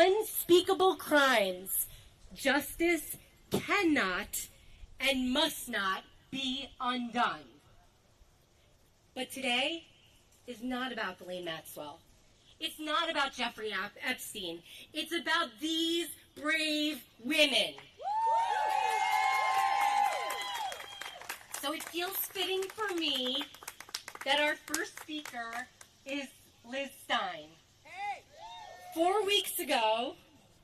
unspeakable crimes, justice cannot and must not be undone. But today is not about Ghislaine Maxwell. It's not about Jeffrey Epstein. It's about these brave women. So it feels fitting for me that our first speaker is Liz Stein. 4 weeks ago,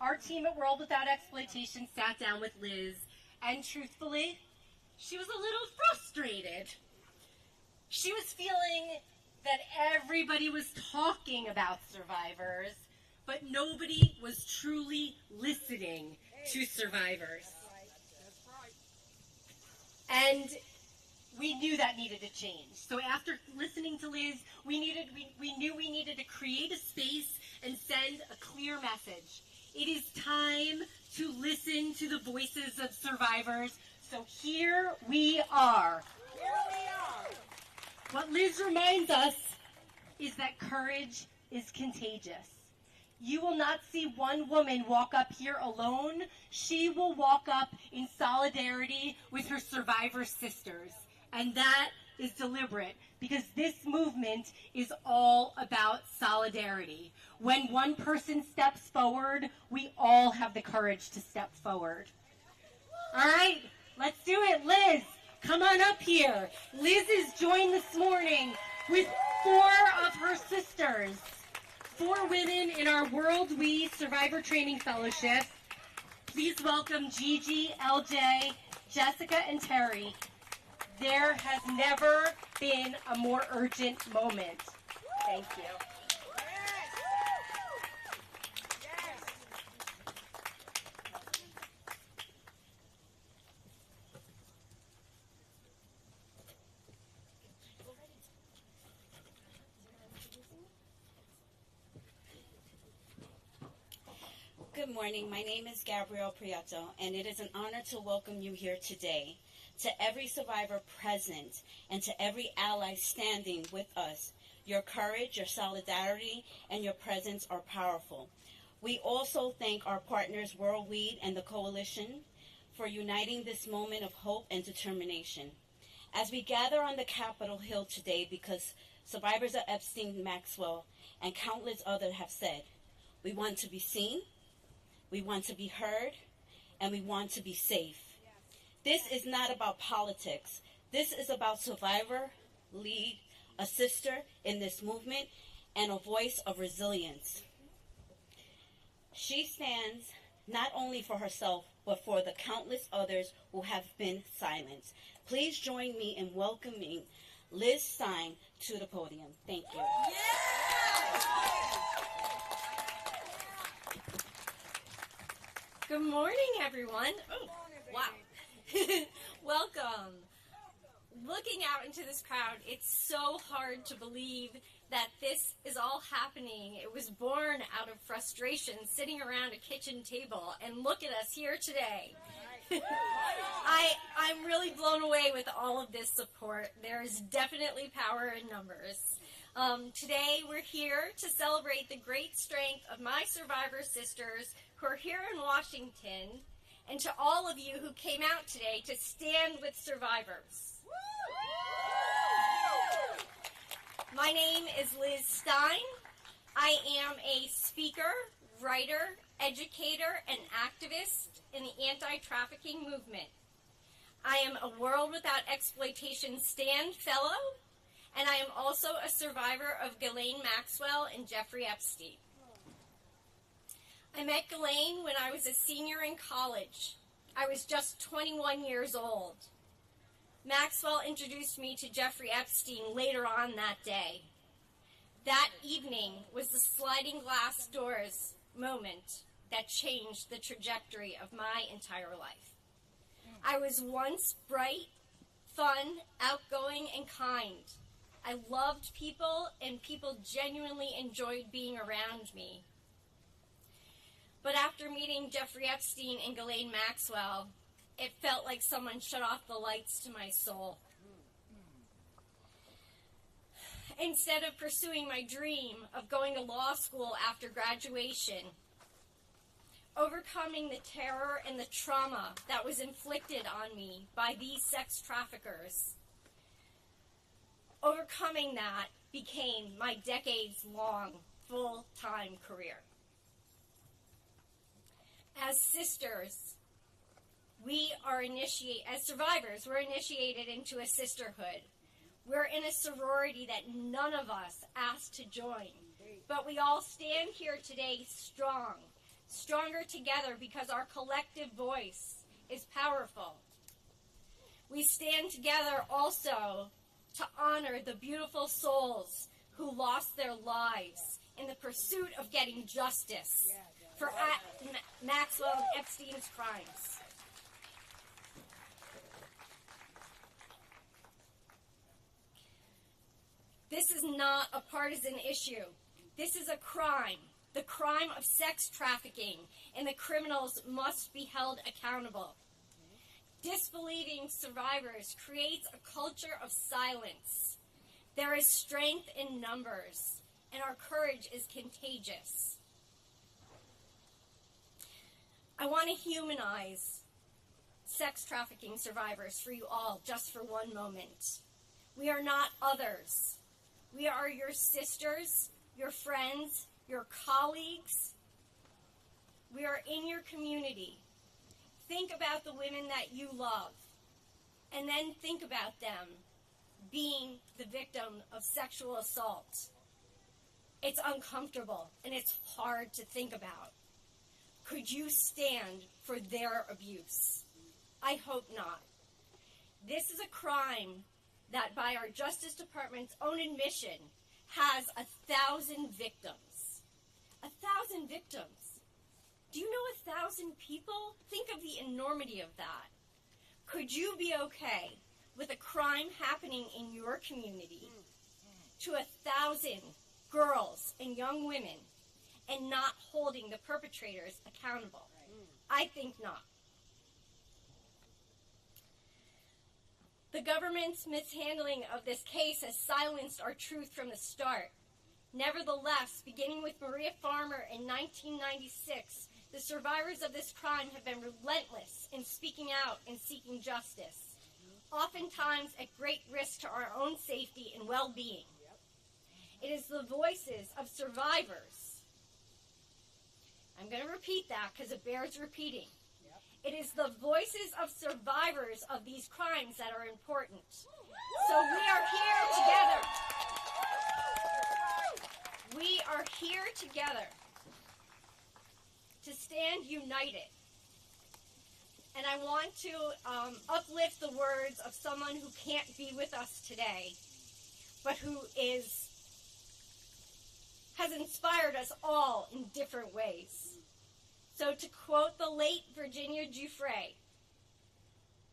our team at World Without Exploitation sat down with Liz, and truthfully, she was a little frustrated. She was feeling that everybody was talking about survivors, but nobody was truly listening to survivors. And we knew that needed to change. So after listening to Liz, we knew we needed to create a space and send a clear message. It is time to listen to the voices of survivors. So here we are. What Liz reminds us is that courage is contagious. You will not see one woman walk up here alone. She will walk up in solidarity with her survivor sisters. And that is deliberate, because this movement is all about solidarity. When one person steps forward, we all have the courage to step forward. All right, let's do it. Liz, come on up here. Liz is joined this morning with 4 of her sisters, 4 women in our World We Survivor Training Fellowship. Please welcome Gigi, LJ, Jessica, and Terry. There has never been a more urgent moment. Thank you. Good morning. My name is Gabrielle Prieto, and it is an honor to welcome you here today. To every survivor present and to every ally standing with us, your courage, your solidarity, and your presence are powerful. We also thank our partners, World Weed and the Coalition, for uniting this moment of hope and determination. As we gather on the Capitol Hill today, because survivors of Epstein Maxwell and countless others have said, we want to be seen, we want to be heard, and we want to be safe. This is not about politics. This is about survivor, lead, a sister in this movement, and a voice of resilience. She stands not only for herself, but for the countless others who have been silenced. Please join me in welcoming Liz Stein to the podium. Thank you. Good morning, everyone. Oh, wow. Welcome. Looking out into this crowd, it's so hard to believe that this is all happening. It was born out of frustration, sitting around a kitchen table, and look at us here today. I'm really blown away with all of this support. There is definitely power in numbers. Today we're here to celebrate the great strength of my survivor sisters who are here in Washington, and to all of you who came out today to stand with survivors. My name is Liz Stein. I am a speaker, writer, educator, and activist in the anti-trafficking movement. I am a World Without Exploitation Stand Fellow, and I am also a survivor of Ghislaine Maxwell and Jeffrey Epstein. I met Ghislaine when I was a senior in college. I was just 21 years old. Maxwell introduced me to Jeffrey Epstein later on that day. That evening was the sliding glass doors moment that changed the trajectory of my entire life. I was once bright, fun, outgoing, and kind. I loved people, and people genuinely enjoyed being around me. But after meeting Jeffrey Epstein and Ghislaine Maxwell, it felt like someone shut off the lights to my soul. Instead of pursuing my dream of going to law school after graduation, overcoming the terror and the trauma that was inflicted on me by these sex traffickers. Overcoming that became my decades-long, full-time career. As sisters, as survivors, we're initiated into a sisterhood. We're in a sorority that none of us asked to join, but we all stand here today strong, stronger together because our collective voice is powerful. We stand together also to honor the beautiful souls who lost their lives in the pursuit of getting justice for Maxwell and Epstein's crimes. This is not a partisan issue. This is a crime, the crime of sex trafficking, and the criminals must be held accountable. Disbelieving survivors creates a culture of silence. There is strength in numbers, and our courage is contagious. I want to humanize sex trafficking survivors for you all, just for one moment. We are not others. We are your sisters, your friends, your colleagues. We are in your community. Think about the women that you love, and then think about them being the victim of sexual assault. It's uncomfortable, and it's hard to think about. Could you stand for their abuse? I hope not. This is a crime that, by our Justice Department's own admission, has 1,000 victims. 1,000 victims. Do you know 1,000 people? Think of the enormity of that. Could you be okay with a crime happening in your community to 1,000 girls and young women and not holding the perpetrators accountable? I think not. The government's mishandling of this case has silenced our truth from the start. Nevertheless, beginning with Maria Farmer in 1996, the survivors of this crime have been relentless in speaking out and seeking justice, oftentimes at great risk to our own safety and well-being. It is the voices of survivors. I'm going to repeat that because it bears repeating. It is the voices of survivors of these crimes that are important. So we are here together. We are here together to stand united. And I want to uplift the words of someone who can't be with us today, but who has inspired us all in different ways. So to quote the late Virginia Giuffre,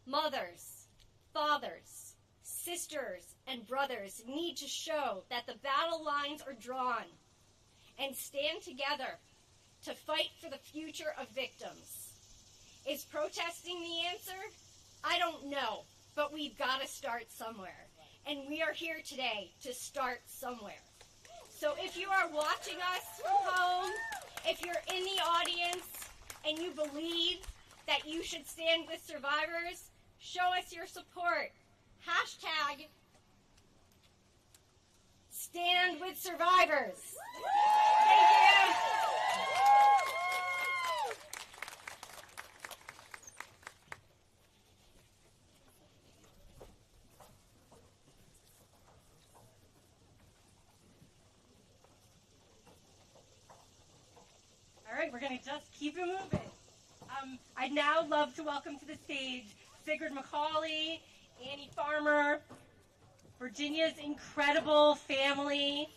mothers, fathers, sisters, and brothers need to show that the battle lines are drawn and stand together to fight for the future of victims. Is protesting the answer? I don't know, but we've got to start somewhere. And we are here today to start somewhere. So if you are watching us from home, if you're in the audience and you believe that you should stand with survivors, show us your support. Hashtag Stand with Survivors. Thank you. All right, we're going to just keep it moving. I'd now love to welcome to the stage Sigrid McCauley, Annie Farmer, Virginia's incredible family,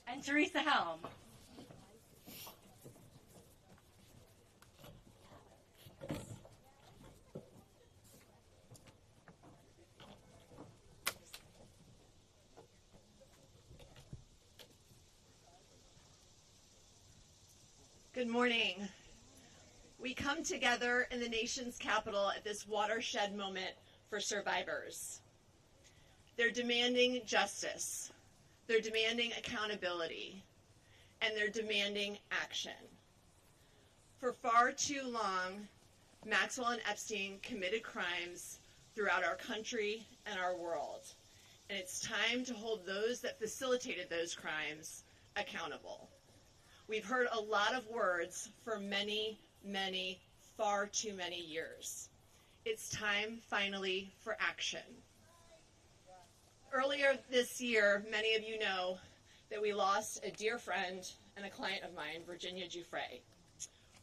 and Teresa Helm. Good morning. We come together in the nation's capital at this watershed moment for survivors. They're demanding justice. They're demanding accountability. and they're demanding action. For far too long, Maxwell and Epstein committed crimes throughout our country and our world, and it's time to hold those that facilitated those crimes accountable. We've heard a lot of words for many, far too many years. It's time, finally, for action. Earlier this year, many of you know that we lost a dear friend and a client of mine, Virginia Giuffre.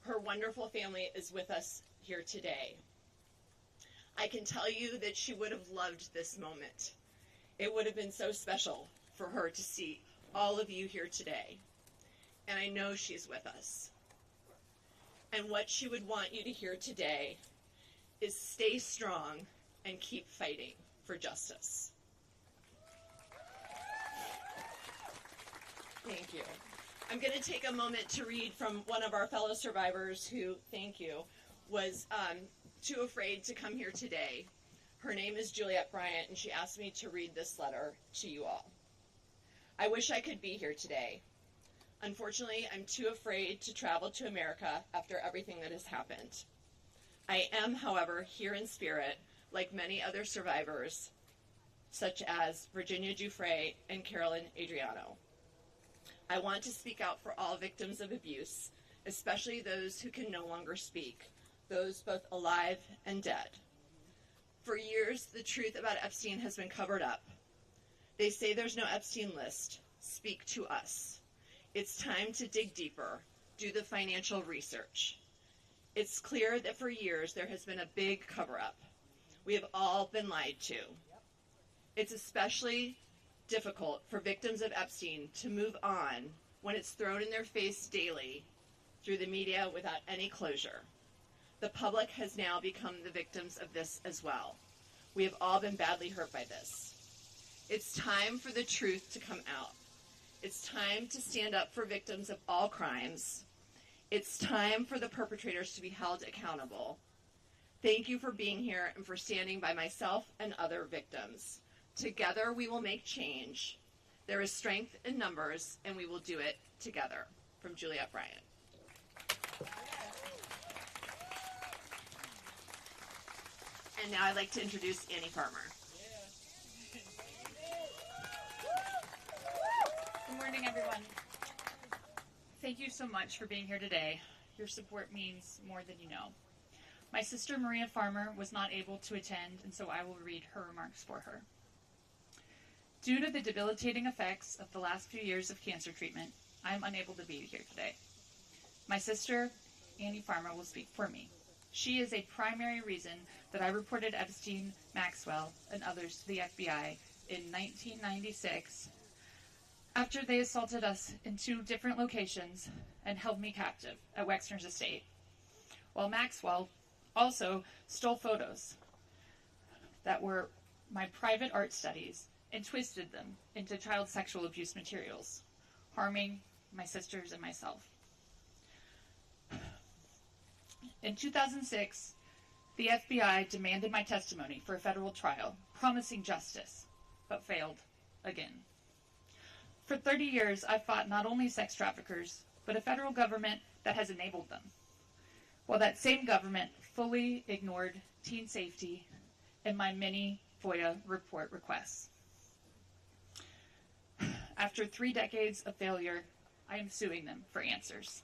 Her wonderful family is with us here today. I can tell you that she would have loved this moment. It would have been so special for her to see all of you here today. And I know she's with us. And what she would want you to hear today is stay strong and keep fighting for justice. Thank you. I'm going to take a moment to read from one of our fellow survivors who, thank you, was too afraid to come here today. Her name is Juliet Bryant, and she asked me to read this letter to you all. I wish I could be here today. Unfortunately, I'm too afraid to travel to America after everything that has happened. I am, however, here in spirit, like many other survivors, such as Virginia Giuffre and Carolyn Adriano. I want to speak out for all victims of abuse, especially those who can no longer speak, those both alive and dead. For years, the truth about Epstein has been covered up. They say there's no Epstein list. Speak to us. It's time to dig deeper, do the financial research. It's clear that for years there has been a big cover-up. We have all been lied to. It's especially difficult for victims of Epstein to move on when it's thrown in their face daily through the media without any closure. The public has now become the victims of this as well. We have all been badly hurt by this. It's time for the truth to come out. It's time to stand up for victims of all crimes. It's time for the perpetrators to be held accountable. Thank you for being here and for standing by myself and other victims. Together we will make change. There is strength in numbers, and we will do it together. From Juliet Bryant. And now I'd like to introduce Annie Farmer. Good morning, everyone. Thank you so much for being here today. Your support means more than you know. My sister, Maria Farmer, was not able to attend, and so I will read her remarks for her. Due to the debilitating effects of the last few years of cancer treatment, I am unable to be here today. My sister, Annie Farmer, will speak for me. She is a primary reason that I reported Epstein Maxwell and others to the FBI in 1996 after they assaulted us in 2 different locations and held me captive at Wexner's estate, while Maxwell also stole photos that were my private art studies and twisted them into child sexual abuse materials, harming my sisters and myself. In 2006, the FBI demanded my testimony for a federal trial, promising justice, but failed again. For 30 years, I've fought not only sex traffickers, but a federal government that has enabled them, while that same government fully ignored teen safety and my many FOIA report requests. After 3 decades of failure, I am suing them for answers.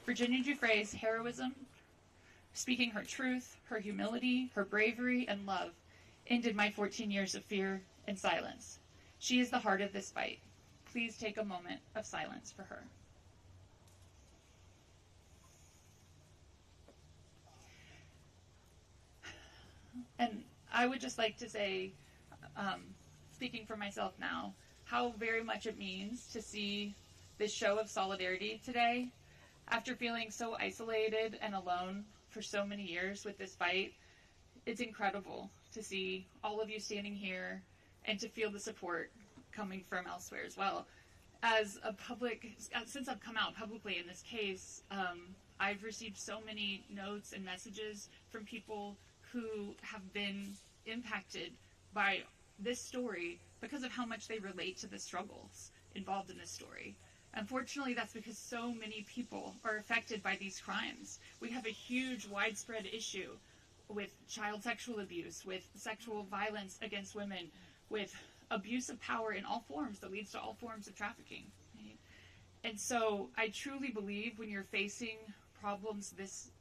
Virginia Giuffre's heroism, speaking her truth, her humility, her bravery, and love ended my 14 years of fear and silence. She is the heart of this fight. Please take a moment of silence for her. And I would just like to say, speaking for myself now, how very much it means to see this show of solidarity today. After feeling so isolated and alone for so many years with this fight, it's incredible to see all of you standing here and to feel the support coming from elsewhere as well. Since I've come out publicly in this case, I've received so many notes and messages from people who have been impacted by this story because of how much they relate to the struggles involved in this story. Unfortunately, that's because so many people are affected by these crimes. We have a huge, widespread issue with child sexual abuse, with sexual violence against women, with abuse of power in all forms that leads to all forms of trafficking. Right? And so I truly believe when you're facing problems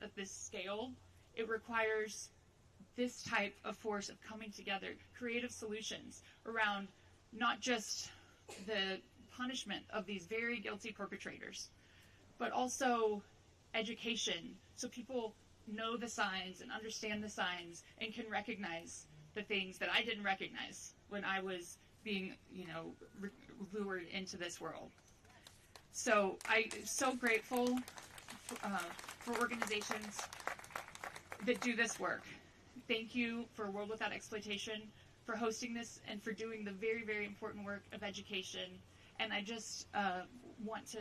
at this scale, it requires this type of force of coming together, creative solutions around not just the punishment of these very guilty perpetrators, but also education, so people know the signs and understand the signs and can recognize the things that I didn't recognize when I was being, lured into this world. So I'm so grateful for organizations that do this work. Thank you for World Without Exploitation for hosting this and for doing the very, very important work of education. And I just want to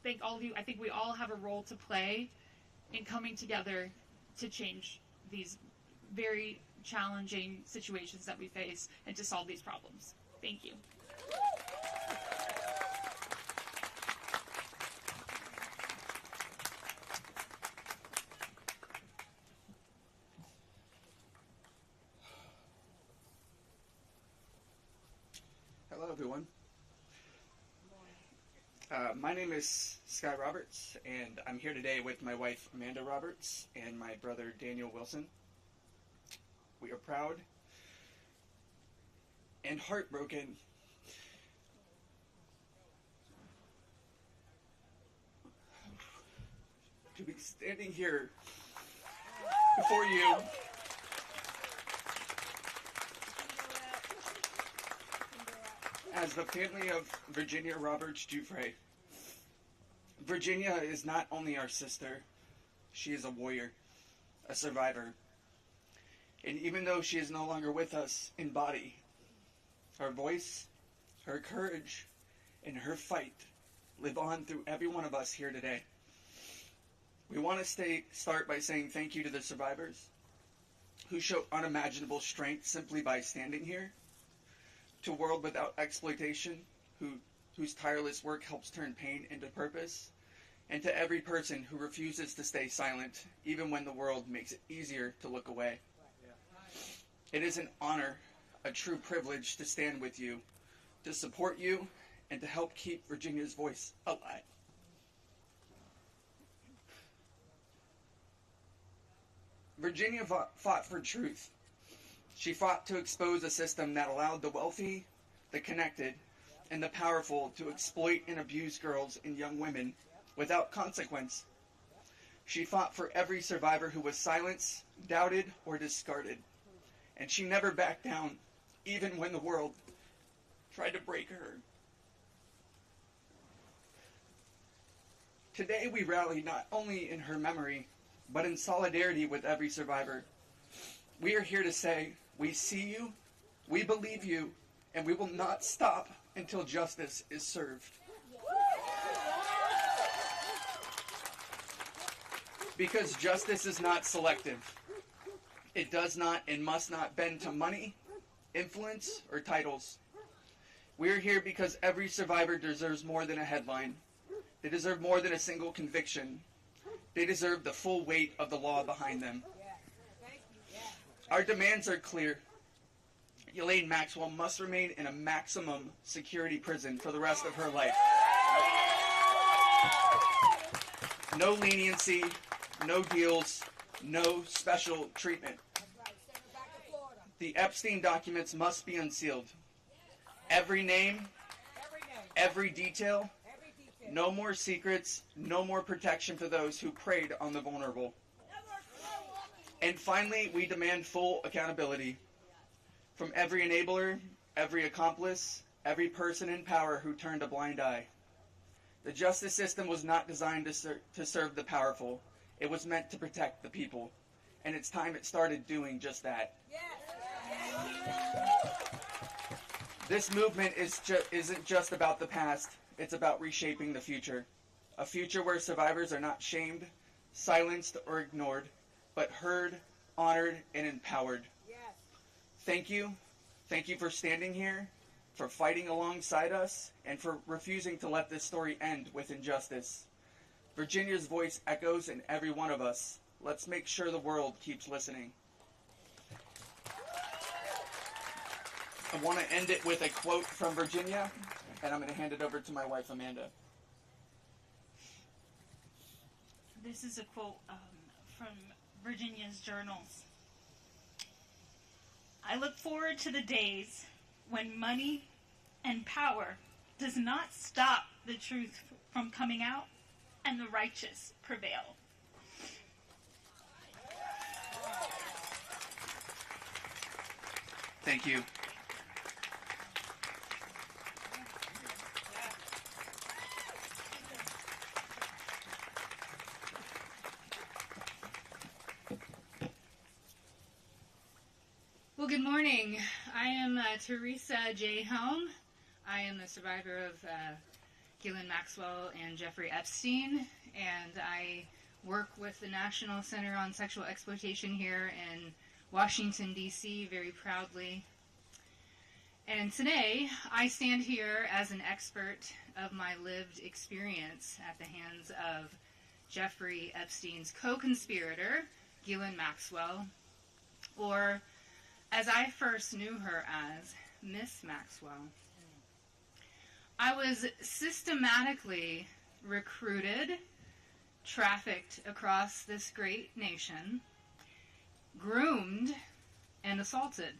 thank all of you. I think we all have a role to play in coming together to change these very challenging situations that we face and to solve these problems. Thank you. Hello, everyone. My name is Sky Roberts, and I'm here today with my wife, Amanda Roberts, and my brother, Daniel Wilson. We are proud and heartbroken to be standing here before you as the family of Virginia Roberts Giuffre. Virginia is not only our sister, she is a warrior, a survivor. And even though she is no longer with us in body, her voice, her courage, and her fight live on through every one of us here today. We want to start by saying thank you to the survivors who show unimaginable strength simply by standing here, to World Without Exploitation, whose tireless work helps turn pain into purpose, and to every person who refuses to stay silent, even when the world makes it easier to look away. It is an honor, a true privilege to stand with you, to support you, and to help keep Virginia's voice alive. Virginia fought for truth. She fought to expose a system that allowed the wealthy, the connected, and the powerful to exploit and abuse girls and young women without consequence. She fought for every survivor who was silenced, doubted, or discarded. And she never backed down, even when the world tried to break her. Today we rally not only in her memory, but in solidarity with every survivor. We are here to say, we see you, we believe you, and we will not stop until justice is served. Because justice is not selective. It does not and must not bend to money, influence, or titles. We are here because every survivor deserves more than a headline. They deserve more than a single conviction. They deserve the full weight of the law behind them. Our demands are clear. Ghislaine Maxwell must remain in a maximum security prison for the rest of her life. No leniency, no deals, no special treatment. The Epstein documents must be unsealed. Every name, every detail, no more secrets, no more protection for those who preyed on the vulnerable. And finally, we demand full accountability from every enabler, every accomplice, every person in power who turned a blind eye. The justice system was not designed to serve the powerful. It was meant to protect the people. And it's time it started doing just that. This movement isn't just about the past. It's about reshaping the future. A future where survivors are not shamed, silenced, or ignored, but heard, honored, and empowered. Thank you. Thank you for standing here, for fighting alongside us, and for refusing to let this story end with injustice. Virginia's voice echoes in every one of us. Let's make sure the world keeps listening. I want to end it with a quote from Virginia, and I'm going to hand it over to my wife, Amanda. This is a quote from Virginia's journals. I look forward to the days when money and power does not stop the truth from coming out and the righteous prevail. Thank you. Well, good morning. I am Teresa Helm. I am the survivor of Ghislaine Maxwell and Jeffrey Epstein, and I work with the National Center on Sexual Exploitation here in Washington, D.C., very proudly. And today, I stand here as an expert of my lived experience at the hands of Jeffrey Epstein's co-conspirator, Ghislaine Maxwell, or as I first knew her as, Miss Maxwell. I was systematically recruited, trafficked across this great nation, groomed, and assaulted.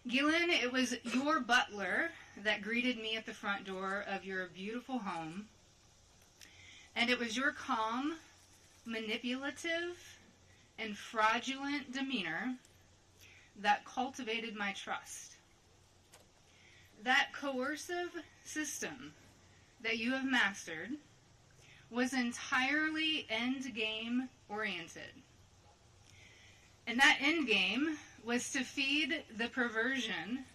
Ghislaine, it was your butler that greeted me at the front door of your beautiful home, and it was your calm, manipulative, and fraudulent demeanor that cultivated my trust. That coercive system that you have mastered was entirely endgame oriented. And that endgame was to feed the perversion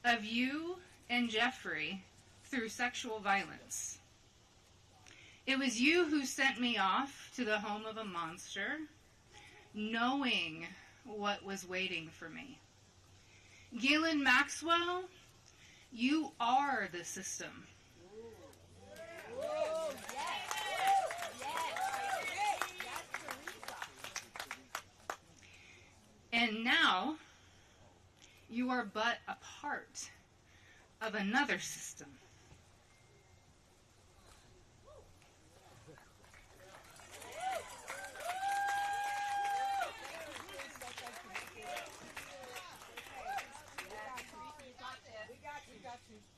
of you and Giuffre through sexual violence. It was you who sent me off to the home of a monster, knowing what was waiting for me. Ghislaine Maxwell, you are the system. And now, you are but a part of another system.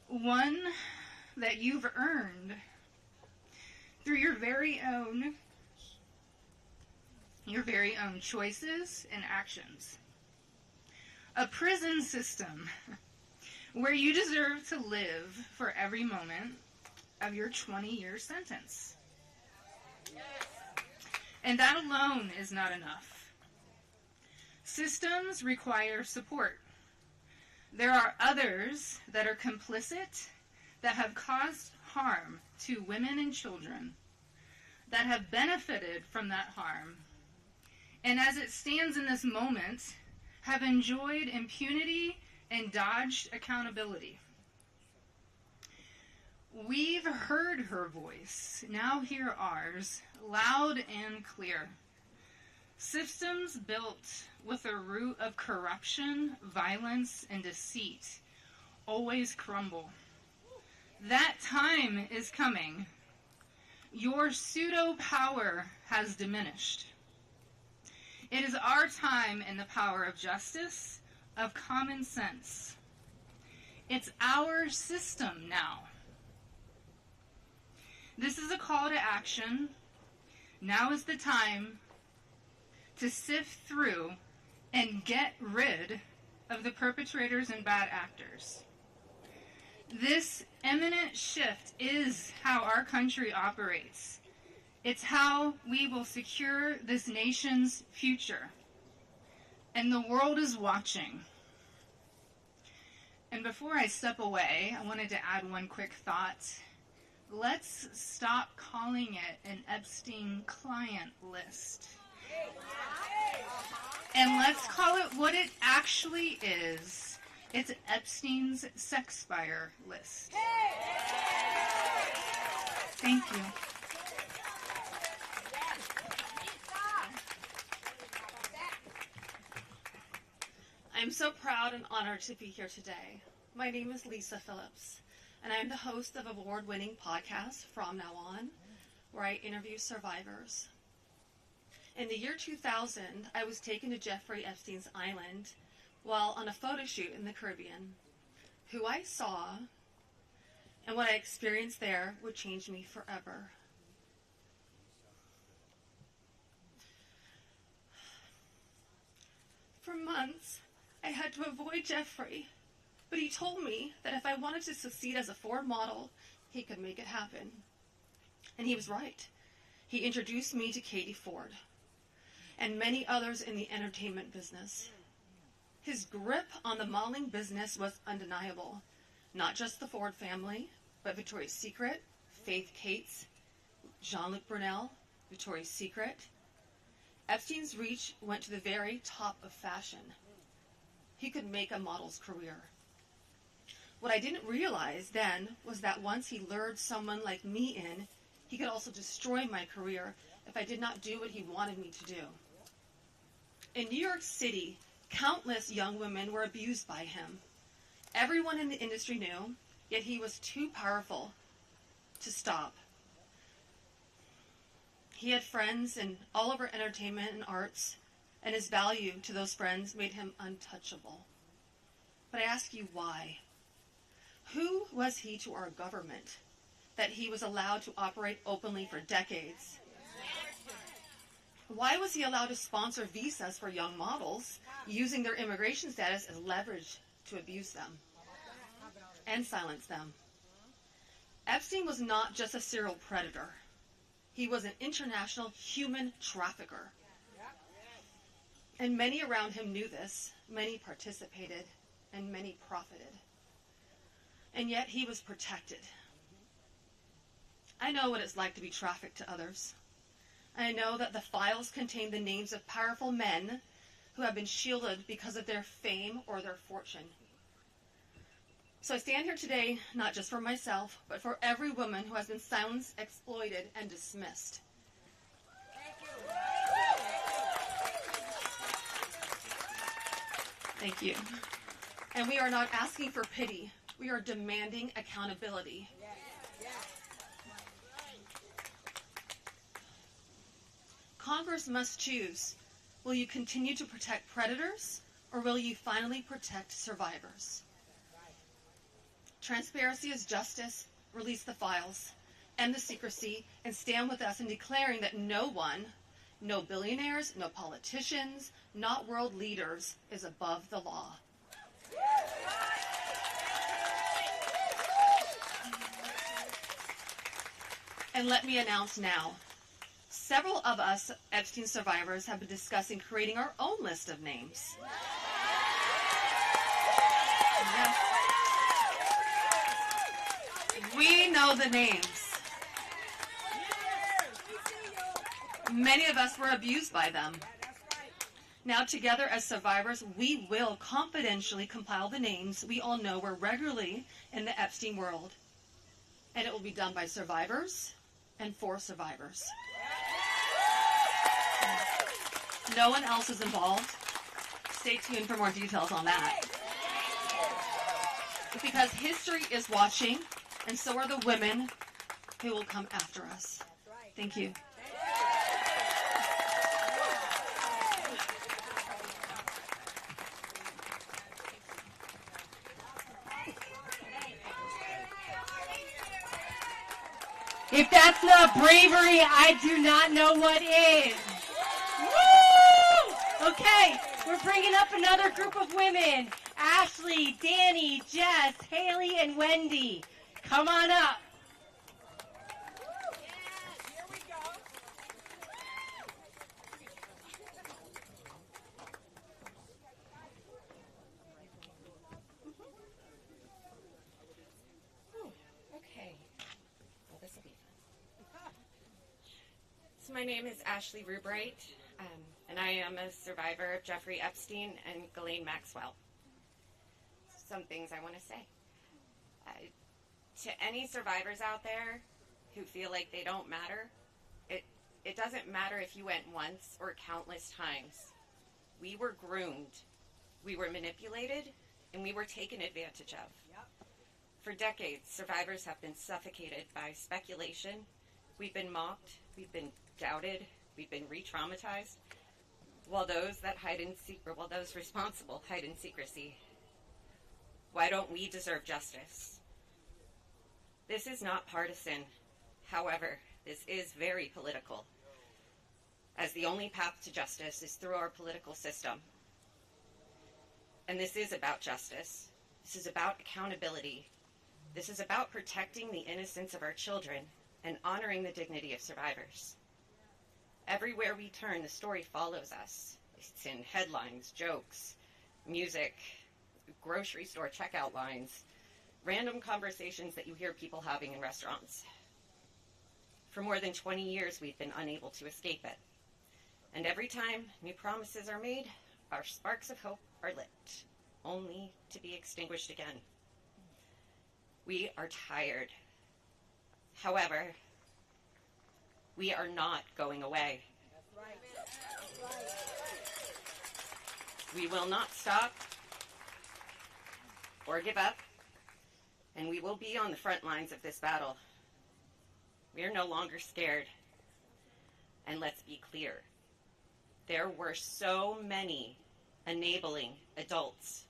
One that you've earned through your very own choices and actions. A prison system where you deserve to live for every moment of your 20-year sentence. And that alone is not enough. Systems require support. There are others that are complicit, that have caused harm to women and children, that have benefited from that harm, and as it stands in this moment, have enjoyed impunity and dodged accountability. We've heard her voice, now hear ours, loud and clear. Systems built with a root of corruption, violence, and deceit always crumble. That time is coming. Your pseudo-power has diminished. It is our time in the power of justice, of common sense. It's our system now. This is a call to action. Now is the time to sift through and get rid of the perpetrators and bad actors. This imminent shift is how our country operates. It's how we will secure this nation's future. And the world is watching. And before I step away, I wanted to add one quick thought. Let's stop calling it an Epstein client list. And let's call it what it actually is. It's Epstein's sex spire list. Thank you. I'm so proud and honored to be here today. My name is Lisa Phillips, and I am the host of award-winning podcast From Now On, where I interview survivors. In the year 2000, I was taken to Jeffrey Epstein's island while on a photo shoot in the Caribbean. Who I saw and what I experienced there would change me forever. For months, I had to avoid Giuffre, but he told me that if I wanted to succeed as a Ford model, he could make it happen. And he was right. He introduced me to Katie Ford and many others in the entertainment business. His grip on the modeling business was undeniable. Not just the Ford family, but Victoria's Secret, Faith Cates, Jean-Luc Brunel, Victoria's Secret. Epstein's reach went to the very top of fashion. He could make a model's career. What I didn't realize then was that once he lured someone like me in, he could also destroy my career if I did not do what he wanted me to do. In New York City, countless young women were abused by him. Everyone in the industry knew, yet he was too powerful to stop. He had friends in all over entertainment and arts, and his value to those friends made him untouchable. But I ask you, why? Who was he to our government that he was allowed to operate openly for decades? Why was he allowed to sponsor visas for young models, using their immigration status as leverage to abuse them and silence them? Epstein was not just a serial predator. He was an international human trafficker. And many around him knew this. Many participated, and many profited. And yet he was protected. I know what it's like to be trafficked to others. I know that the files contain the names of powerful men who have been shielded because of their fame or their fortune. So I stand here today not just for myself, but for every woman who has been silenced, exploited, and dismissed. Thank you. And we are not asking for pity. We are demanding accountability. Congress must choose. Will you continue to protect predators, or will you finally protect survivors? Transparency is justice. Release the files, end the secrecy, and stand with us in declaring that no one, no billionaires, no politicians, not world leaders, is above the law. And let me announce now, several of us Epstein survivors have been discussing creating our own list of names. Yes. We know the names. Many of us were abused by them. Now together as survivors, we will confidentially compile the names we all know were regularly in the Epstein world. And it will be done by survivors and for survivors. No one else is involved. Stay tuned for more details on that. Because history is watching, and so are the women who will come after us. Thank you. If that's not bravery, I do not know what is. Woo! Okay, we're bringing up another group of women. Ashley, Danny, Jess, Haley, and Wendy. Come on up. Here we go. Okay. Well, this will be fun. So my name is Ashley Rubé, and and I am a survivor of Jeffrey Epstein and Ghislaine Maxwell. Some things I want to say. To any survivors out there who feel like they don't matter, it doesn't matter if you went once or countless times. We were groomed, we were manipulated, and we were taken advantage of. For decades, survivors have been suffocated by speculation. We've been mocked, we've been doubted, we've been re-traumatized, while those responsible hide in secrecy. Why don't we deserve justice? This is not partisan. However, this is very political, as the only path to justice is through our political system. And this is about justice. This is about accountability. This is about protecting the innocence of our children and honoring the dignity of survivors. Everywhere we turn, the story follows us. It's in headlines, jokes, music, grocery store checkout lines, random conversations that you hear people having in restaurants. For more than 20 years, we've been unable to escape it. And every time new promises are made, our sparks of hope are lit, only to be extinguished again. We are tired. However, we are not going away. We will not stop or give up, and we will be on the front lines of this battle. We are no longer scared. And let's be clear, there were so many enabling adults.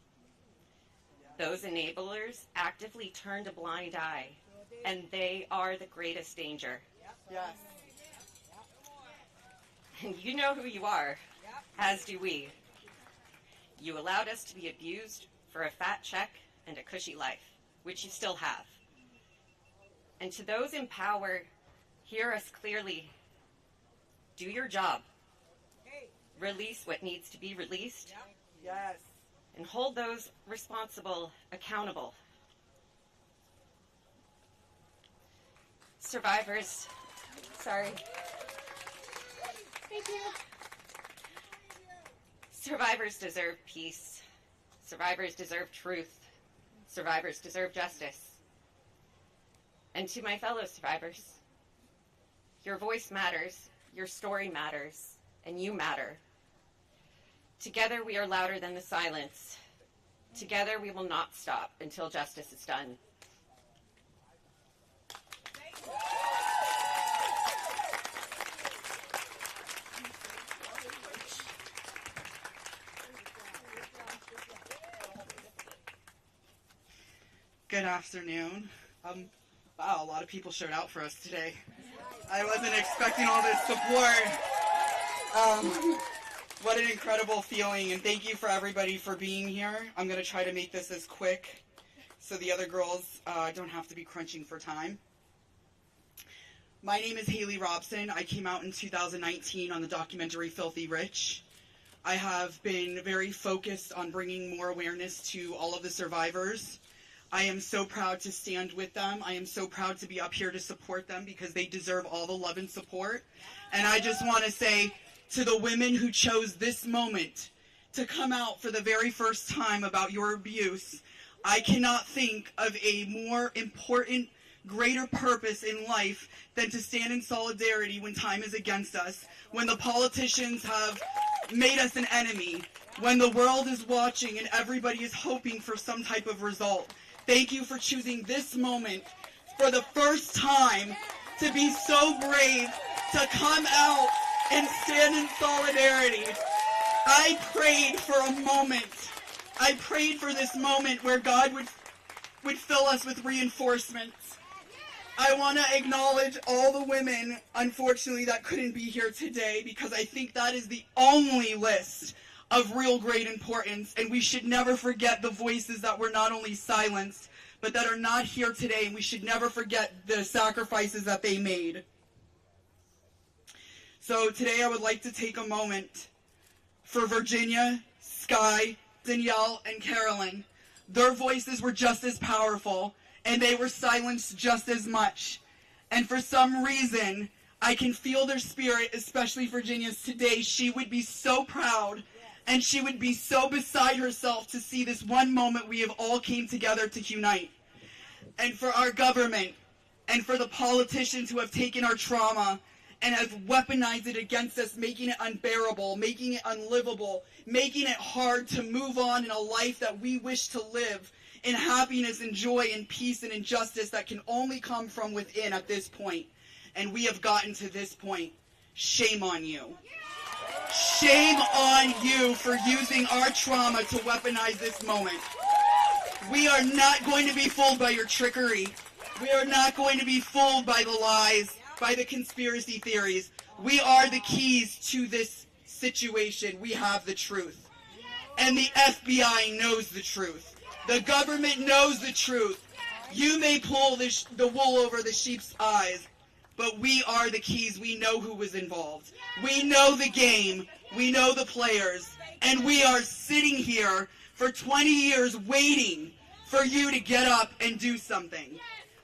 Those enablers actively turned a blind eye, and they are the greatest danger. Yes. And you know who you are, as do we. You allowed us to be abused for a fat check and a cushy life, which you still have. And to those in power, hear us clearly. Do your job. Release what needs to be released. Yes. And hold those responsible accountable. Survivors, sorry. Thank you. Survivors deserve peace. Survivors deserve truth. Survivors deserve justice. And to my fellow survivors, your voice matters, your story matters, and you matter. Together we are louder than the silence. Together we will not stop until justice is done. Good afternoon. Wow, a lot of people showed out for us today. I wasn't expecting all this support. What an incredible feeling, and thank you for everybody for being here. I'm going to try to make this as quick so the other girls don't have to be crunching for time. My name is Haley Robson. I came out in 2019 on the documentary Filthy Rich. I have been very focused on bringing more awareness to all of the survivors. I am so proud to stand with them. I am so proud to be up here to support them because they deserve all the love and support. And I just want to say to the women who chose this moment to come out for the very first time about your abuse, I cannot think of a more important, greater purpose in life than to stand in solidarity when time is against us, when the politicians have made us an enemy, when the world is watching and everybody is hoping for some type of result. Thank you for choosing this moment for the first time to be so brave to come out and stand in solidarity. I prayed for a moment. I prayed for this moment where God would fill us with reinforcements. I want to acknowledge all the women, unfortunately, that couldn't be here today, because I think that is the only list of real great importance, and we should never forget the voices that were not only silenced, but that are not here today, and we should never forget the sacrifices that they made. So today I would like to take a moment for Virginia, Sky, Danielle, and Carolyn. Their voices were just as powerful, and they were silenced just as much. And for some reason, I can feel their spirit, especially Virginia's today. She would be so proud, and she would be so beside herself to see this one moment we have all came together to unite. And for our government, and for the politicians who have taken our trauma and have weaponized it against us, making it unbearable, making it unlivable, making it hard to move on in a life that we wish to live in happiness and joy and peace and injustice that can only come from within at this point. And we have gotten to this point. Shame on you. Shame on you for using our trauma to weaponize this moment. We are not going to be fooled by your trickery. We are not going to be fooled by the lies, by the conspiracy theories. We are the keys to this situation. We have the truth. And the FBI knows the truth. The government knows the truth. You may pull the wool over the sheep's eyes, but we are the keys. We know who was involved. We know the game. We know the players. And we are sitting here for 20 years waiting for you to get up and do something.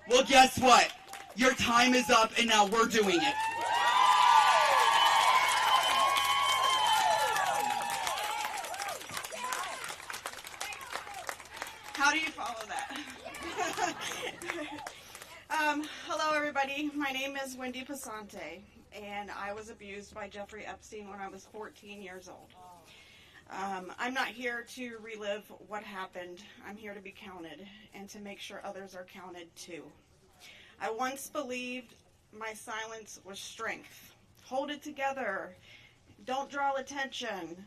Well, guess what? Your time is up, and now we're doing it. How do you follow that? Hello, everybody. My name is Wendy Pasante, and I was abused by Giuffre Epstein when I was 14 years old. I'm not here to relive what happened. I'm here to be counted and to make sure others are counted too. I once believed my silence was strength. Hold it together. Don't draw attention.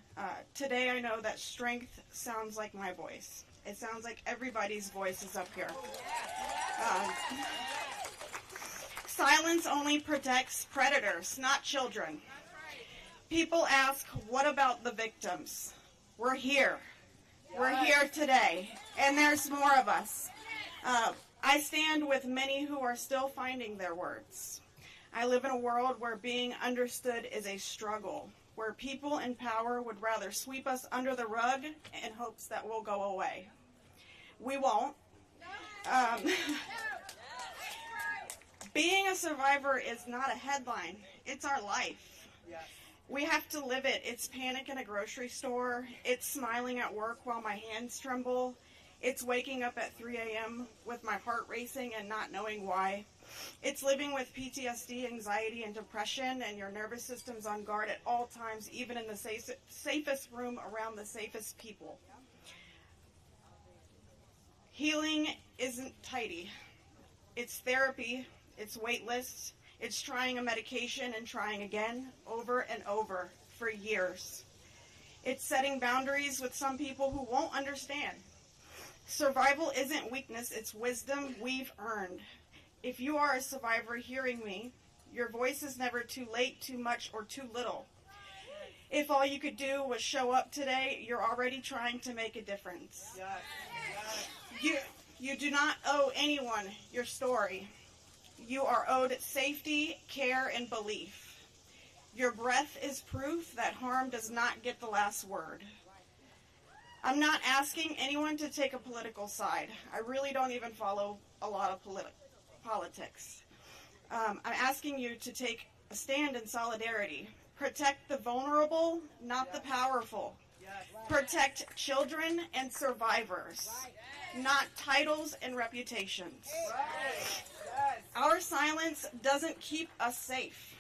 Today I know that strength sounds like my voice. It sounds like everybody's voice is up here. Silence only protects predators, not children. People ask, what about the victims? We're here. We're here today, and there's more of us. I stand with many who are still finding their words. I live in a world where being understood is a struggle, where people in power would rather sweep us under the rug in hopes that we'll go away. We won't. Being a survivor is not a headline. It's our life. We have to live it. It's panic in a grocery store. It's smiling at work while my hands tremble. It's waking up at 3 a.m. with my heart racing and not knowing why. It's living with PTSD, anxiety, and depression, and your nervous system's on guard at all times, even in the safest room around the safest people. Healing isn't tidy. It's therapy. It's wait lists. It's trying a medication and trying again, over and over, for years. It's setting boundaries with some people who won't understand. Survival isn't weakness, it's wisdom we've earned. If you are a survivor hearing me, your voice is never too late, too much, or too little. If all you could do was show up today, you're already trying to make a difference. You do not owe anyone your story. You are owed safety, care, and belief. Your breath is proof that harm does not get the last word. I'm not asking anyone to take a political side. I really don't even follow a lot of politics. I'm asking you to take a stand in solidarity. Protect the vulnerable, not the powerful. Protect children and survivors, not titles and reputations. Our silence doesn't keep us safe.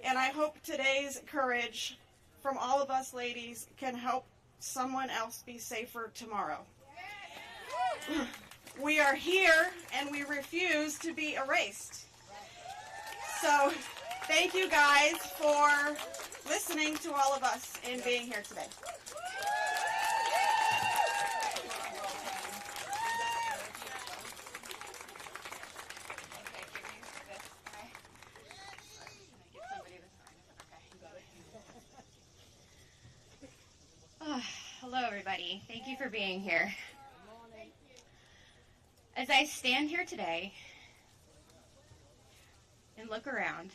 And I hope today's courage from all of us ladies can help someone else be safer tomorrow. We are here and we refuse to be erased. So thank you guys for listening to all of us and being here today. Hello, everybody. Thank you for being here. As I stand here today and look around,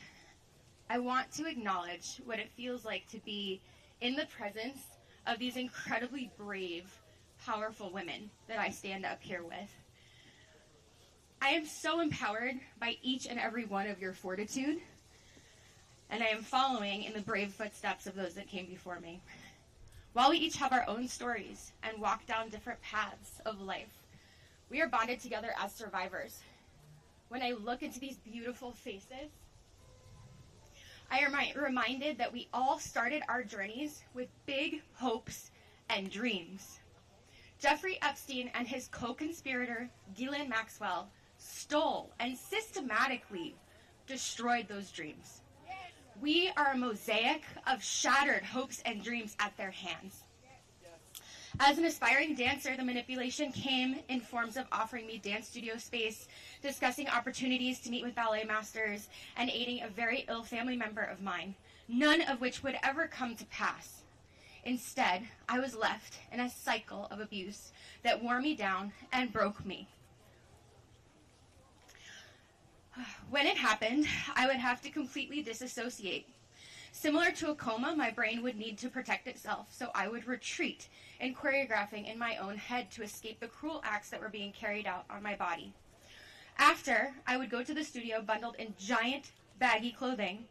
I want to acknowledge what it feels like to be in the presence of these incredibly brave, powerful women that I stand up here with. I am so empowered by each and every one of your fortitude and I am following in the brave footsteps of those that came before me. While we each have our own stories and walk down different paths of life, we are bonded together as survivors. When I look into these beautiful faces, I am reminded that we all started our journeys with big hopes and dreams. Jeffrey Epstein and his co-conspirator, Ghislaine Maxwell, stole and systematically destroyed those dreams. We are a mosaic of shattered hopes and dreams at their hands. As an aspiring dancer, the manipulation came in forms of offering me dance studio space, discussing opportunities to meet with ballet masters, and aiding a very ill family member of mine, none of which would ever come to pass. Instead, I was left in a cycle of abuse that wore me down and broke me. When it happened, I would have to completely disassociate. Similar to a coma, my brain would need to protect itself, so I would retreat in choreographing in my own head to escape the cruel acts that were being carried out on my body. After, I would go to the studio bundled in giant, baggy clothing.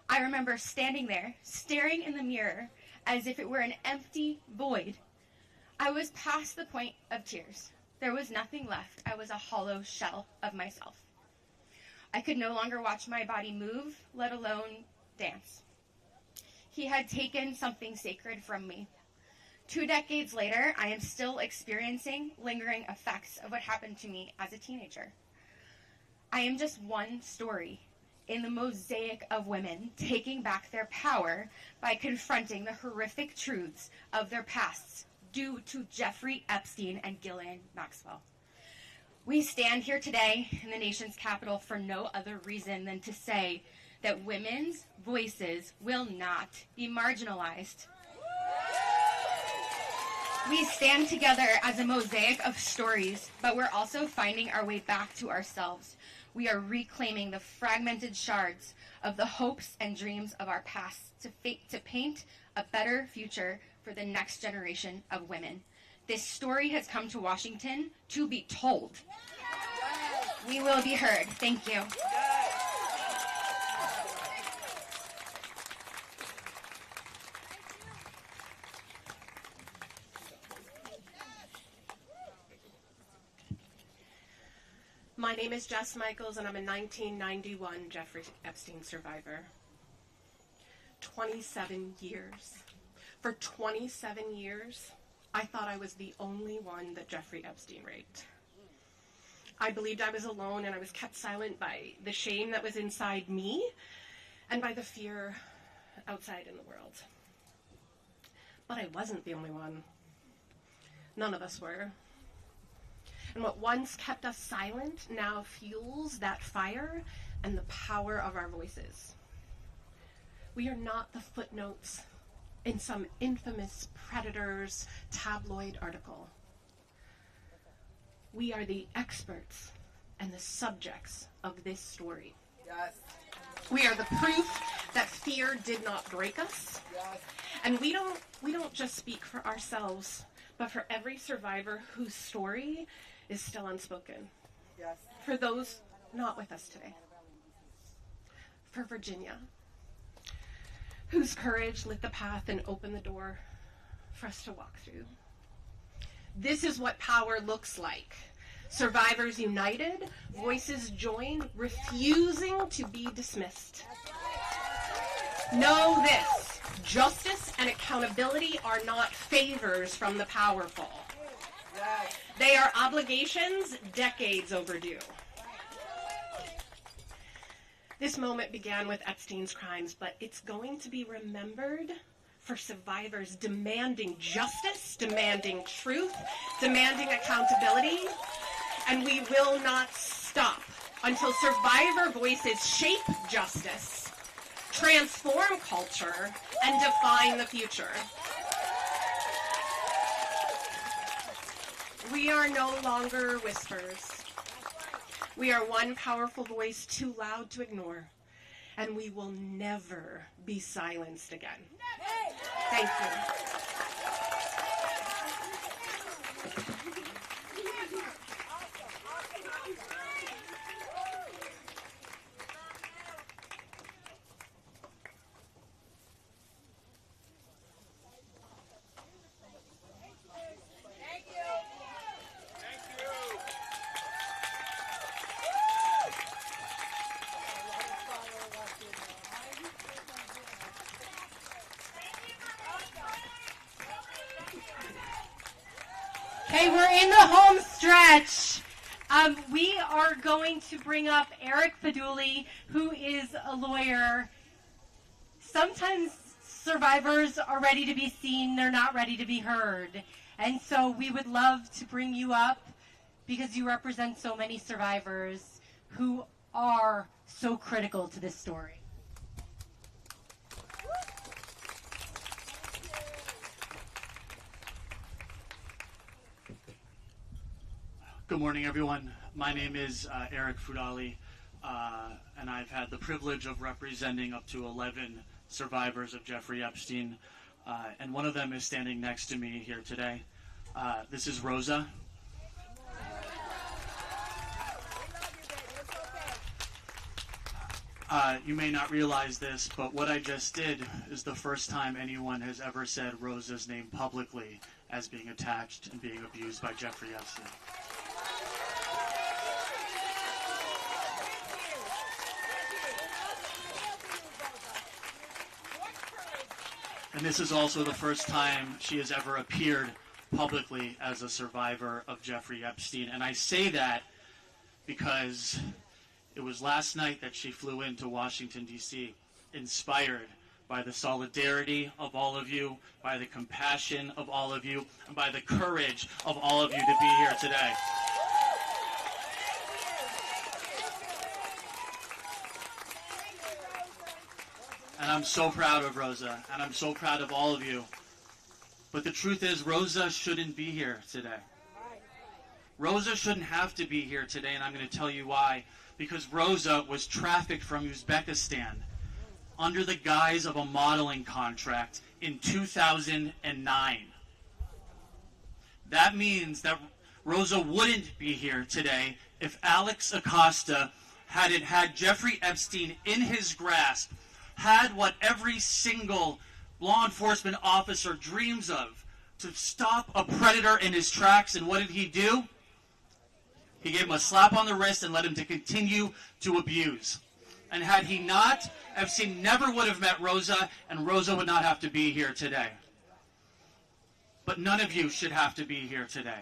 I remember standing there, staring in the mirror as if it were an empty void. I was past the point of tears. There was nothing left. I was a hollow shell of myself. I could no longer watch my body move, let alone dance. He had taken something sacred from me. 2 decades later, I am still experiencing lingering effects of what happened to me as a teenager. I am just one story in the mosaic of women taking back their power by confronting the horrific truths of their pasts due to Jeffrey Epstein and Ghislaine Maxwell. We stand here today in the nation's capital for no other reason than to say that women's voices will not be marginalized. We stand together as a mosaic of stories, but we're also finding our way back to ourselves. We are reclaiming the fragmented shards of the hopes and dreams of our past to paint a better future for the next generation of women. This story has come to Washington to be told. We will be heard. Thank you. My name is Jess Michaels, and I'm a 1991 Jeffrey Epstein survivor. 27 years. For 27 years, I thought I was the only one that Jeffrey Epstein raped. I believed I was alone, and I was kept silent by the shame that was inside me and by the fear outside in the world. But I wasn't the only one. None of us were. And what once kept us silent now fuels that fire and the power of our voices. We are not the footnotes in some infamous predator's tabloid article. We are the experts and the subjects of this story. Yes. We are the proof that fear did not break us. Yes. And we don't just speak for ourselves, but for every survivor whose story is still unspoken. Yes. For those not with us today. For Virginia, whose courage lit the path and opened the door for us to walk through. This is what power looks like. Survivors united, voices joined, refusing to be dismissed. Know this, justice and accountability are not favors from the powerful. They are obligations decades overdue. This moment began with Epstein's crimes, but it's going to be remembered for survivors demanding justice, demanding truth, demanding accountability, and we will not stop until survivor voices shape justice, transform culture, and define the future. We are no longer whispers. We are one powerful voice too loud to ignore, and we will never be silenced again. Thank you. Okay, we're in the home stretch. We are going to bring up Eric Fidali, who is a lawyer. Sometimes survivors are ready to be seen, they're not ready to be heard. And so we would love to bring you up because you represent so many survivors who are so critical to this story. Good morning, everyone. My name is Eric Fidali, and I've had the privilege of representing up to 11 survivors of Jeffrey Epstein, and one of them is standing next to me here today. This is Rosa. You may not realize this, but what I just did is the first time anyone has ever said Rosa's name publicly as being attached and being abused by Jeffrey Epstein. And this is also the first time she has ever appeared publicly as a survivor of Jeffrey Epstein. And I say that because it was last night that she flew into Washington, D.C., inspired by the solidarity of all of you, by the compassion of all of you, and by the courage of all of you to be here today. And I'm so proud of Rosa, and I'm so proud of all of you. But the truth is, Rosa shouldn't be here today. Rosa shouldn't have to be here today, and I'm going to tell you why. Because Rosa was trafficked from Uzbekistan under the guise of a modeling contract in 2009. That means that Rosa wouldn't be here today if Alex Acosta hadn't had Jeffrey Epstein in his grasp, had what every single law enforcement officer dreams of, to stop a predator in his tracks. And what did he do? He gave him a slap on the wrist and let him to continue to abuse. And had he not, Epstein never would have met Rosa, and Rosa would not have to be here today. But none of you should have to be here today.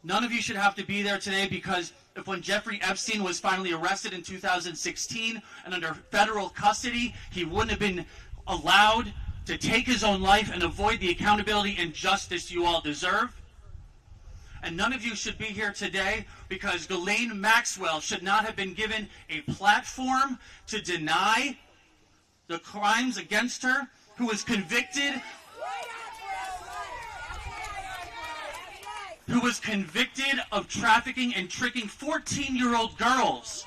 None of you should have to be there today, because if when Jeffrey Epstein was finally arrested in 2016 and under federal custody, he wouldn't have been allowed to take his own life and avoid the accountability and justice you all deserve. And none of you should be here today because Ghislaine Maxwell should not have been given a platform to deny the crimes against her, who was convicted of trafficking and tricking 14-year-old girls.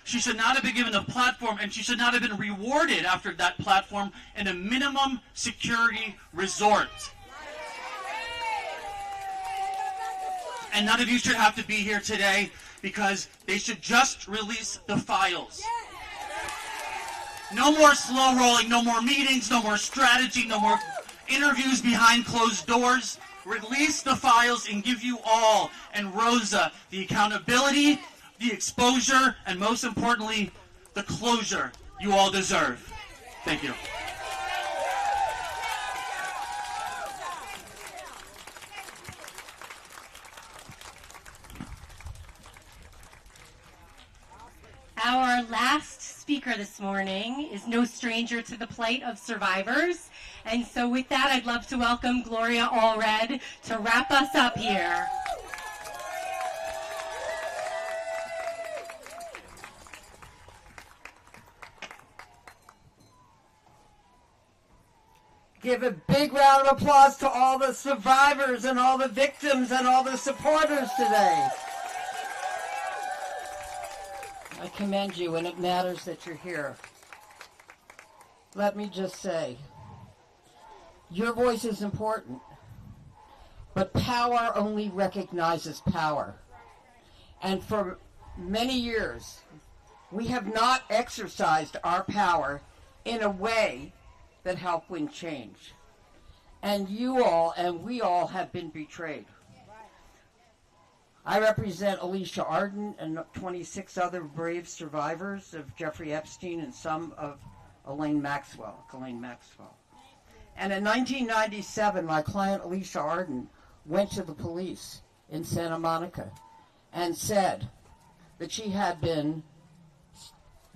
She should not have been given a platform, and she should not have been rewarded after that platform in a minimum security resort. And none of you should have to be here today because they should just release the files. No more slow rolling, no more meetings, no more strategy, no more interviews behind closed doors. Release the files and give you all and Rosa the accountability, the exposure, and most importantly, the closure you all deserve. Thank you. Our last speaker this morning is no stranger to the plight of survivors. And so with that, I'd love to welcome Gloria Allred to wrap us up here. Give a big round of applause to all the survivors and all the victims and all the supporters today. I commend you, and it matters that you're here. Let me just say, your voice is important, but power only recognizes power. And for many years, we have not exercised our power in a way that helped win change. And you all and we all have been betrayed. I represent Alicia Arden and 26 other brave survivors of Jeffrey Epstein and some of Ghislaine Maxwell. And in 1997, my client Alicia Arden went to the police in Santa Monica and said that she had been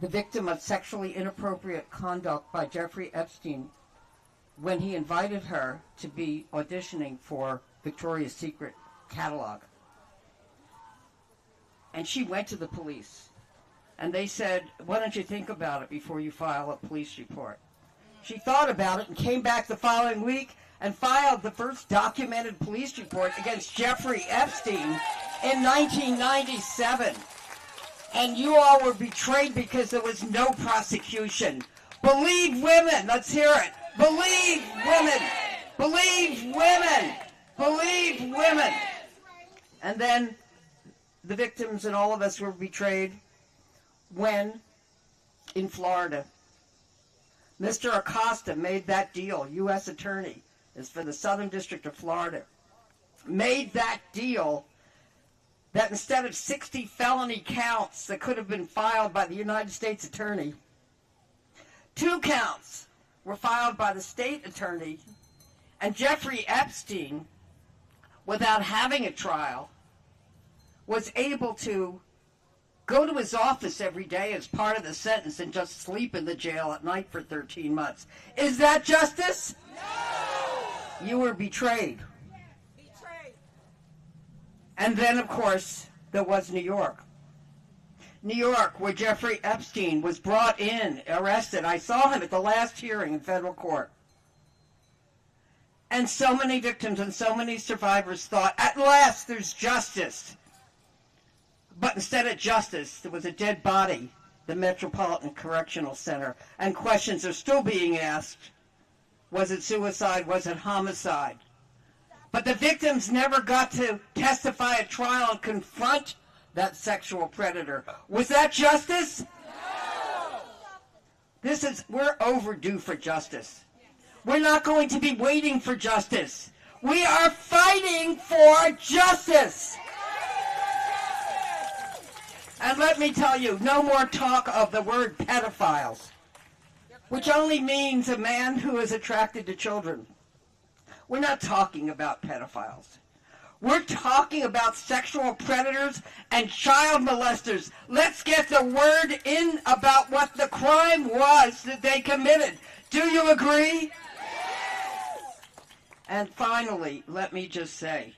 the victim of sexually inappropriate conduct by Jeffrey Epstein when he invited her to be auditioning for Victoria's Secret catalog. And she went to the police, and they said, why don't you think about it before you file a police report? She thought about it and came back the following week and filed the first documented police report against Jeffrey Epstein in 1997. And you all were betrayed because there was no prosecution. Believe women. Let's hear it. Believe women. Believe women. Believe women. And then the victims and all of us were betrayed when, in Florida, Mr. Acosta made that deal, U.S. Attorney, is for the Southern District of Florida, made that deal that instead of 60 felony counts that could have been filed by the United States Attorney, 2 counts were filed by the state attorney, and Jeffrey Epstein, without having a trial, was able to go to his office every day as part of the sentence and just sleep in the jail at night for 13 months. Is that justice? No! You were betrayed. Betrayed. And then, of course, there was New York. New York, where Jeffrey Epstein was brought in, arrested. I saw him at the last hearing in federal court. And so many victims and so many survivors thought, at last there's justice. But instead of justice, there was a dead body, the Metropolitan Correctional Center, and questions are still being asked. Was it suicide? Was it homicide? But the victims never got to testify at trial and confront that sexual predator. Was that justice? No! We're overdue for justice. We're not going to be waiting for justice. We are fighting for justice. And let me tell you, no more talk of the word pedophiles, which only means a man who is attracted to children. We're not talking about pedophiles. We're talking about sexual predators and child molesters. Let's get the word in about what the crime was that they committed. Do you agree? Yes! And finally, let me just say,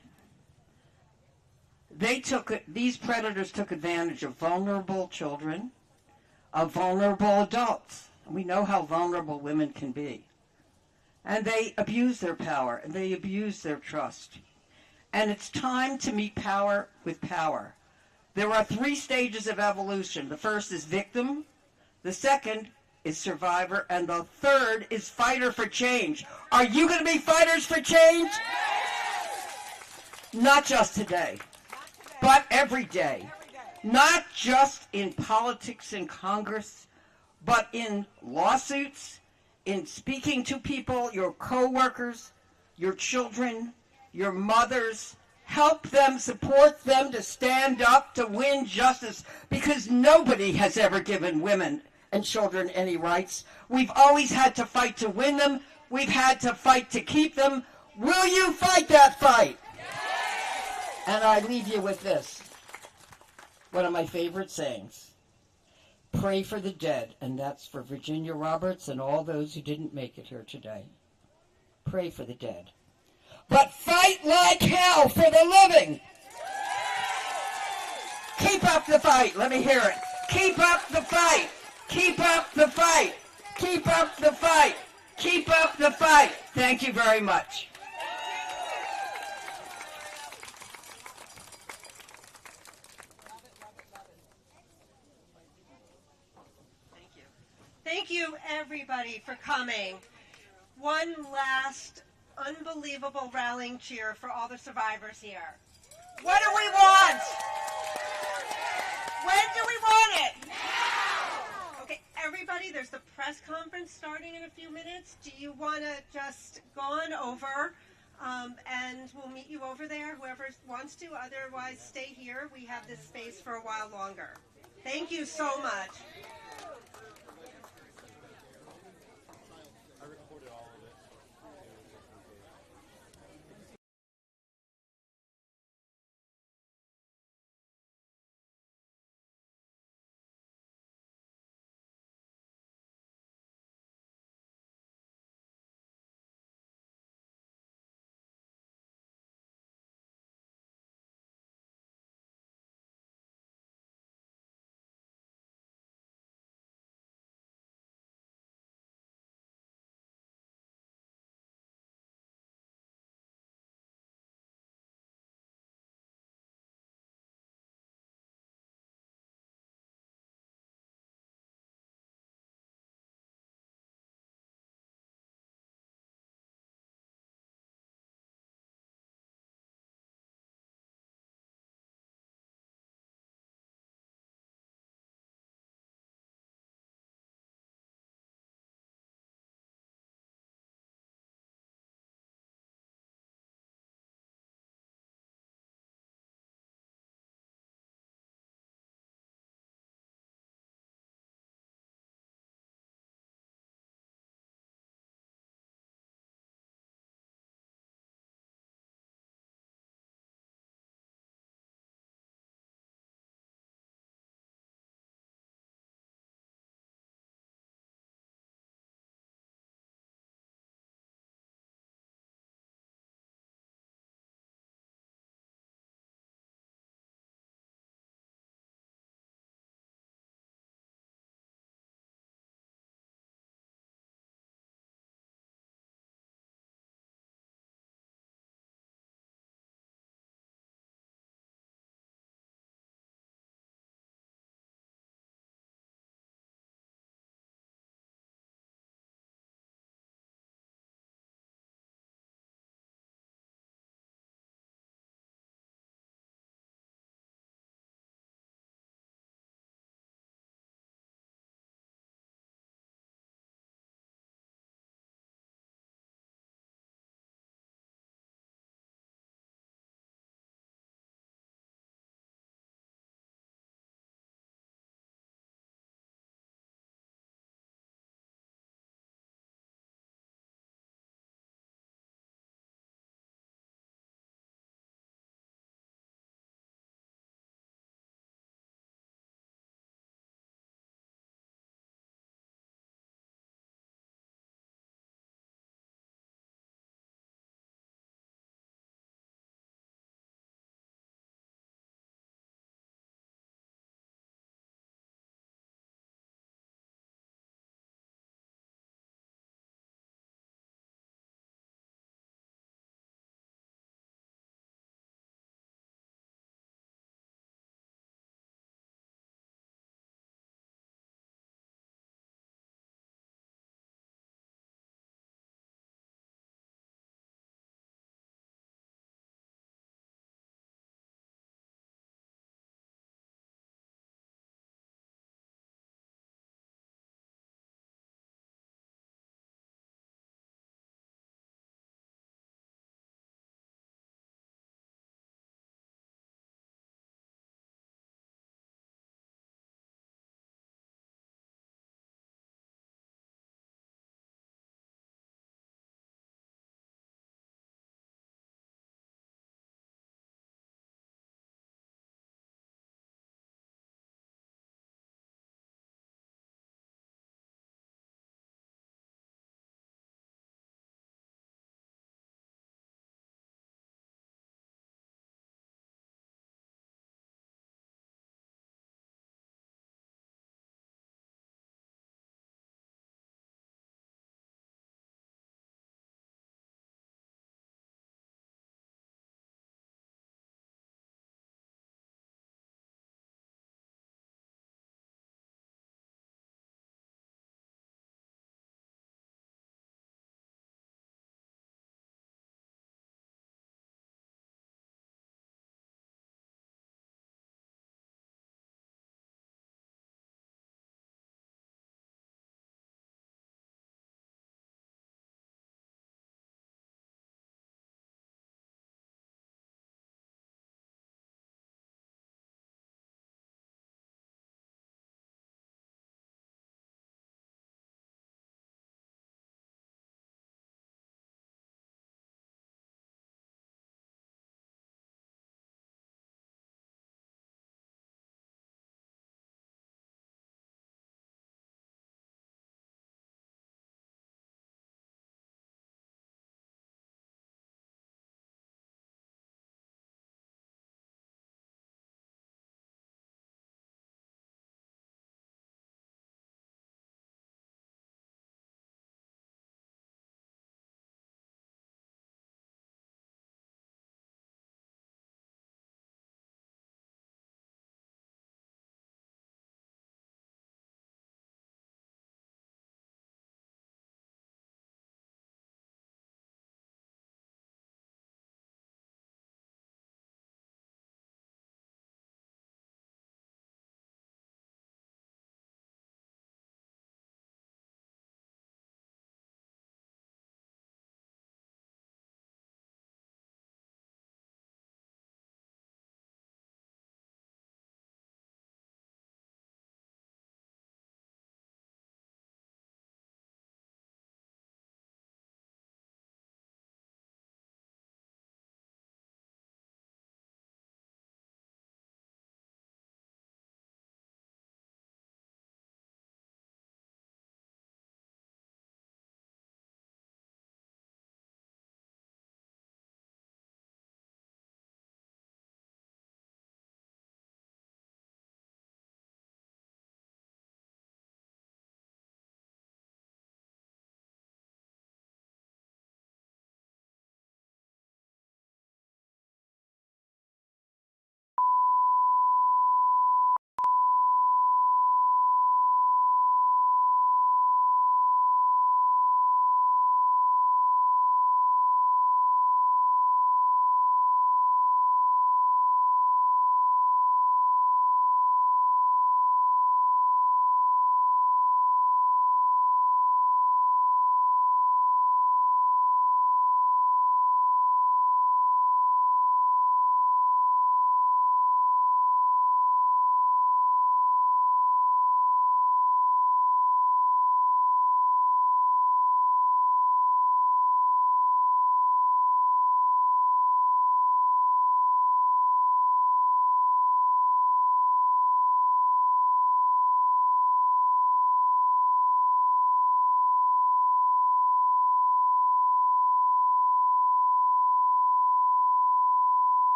these predators took advantage of vulnerable children, of vulnerable adults. We know how vulnerable women can be. And they abuse their power, and they abuse their trust. And it's time to meet power with power. There are 3 stages of evolution. The first is victim, the second is survivor, and the third is fighter for change. Are you going to be fighters for change? Not just today, but every day. Not just in politics in Congress, but in lawsuits, in speaking to people, your co-workers, your children, your mothers. Help them, support them to stand up to win justice, because nobody has ever given women and children any rights. We've always had to fight to win them. We've had to fight to keep them. Will you fight that fight? Yes! And I leave you with this, one of my favorite sayings. Pray for the dead, and that's for Virginia Roberts and all those who didn't make it here today. Pray for the dead. But fight like hell for the living. Keep up the fight. Let me hear it. Keep up the fight. Keep up the fight. Keep up the fight. Keep up the fight. Thank you very much. Thank you, everybody, for coming. One last unbelievable rallying cheer for all the survivors here. What do we want? When do we want it? Now! Okay, everybody, there's the press conference starting in a few minutes. Do you want to just go on over, and we'll meet you over there, whoever wants to. Otherwise, stay here. We have this space for a while longer. Thank you so much.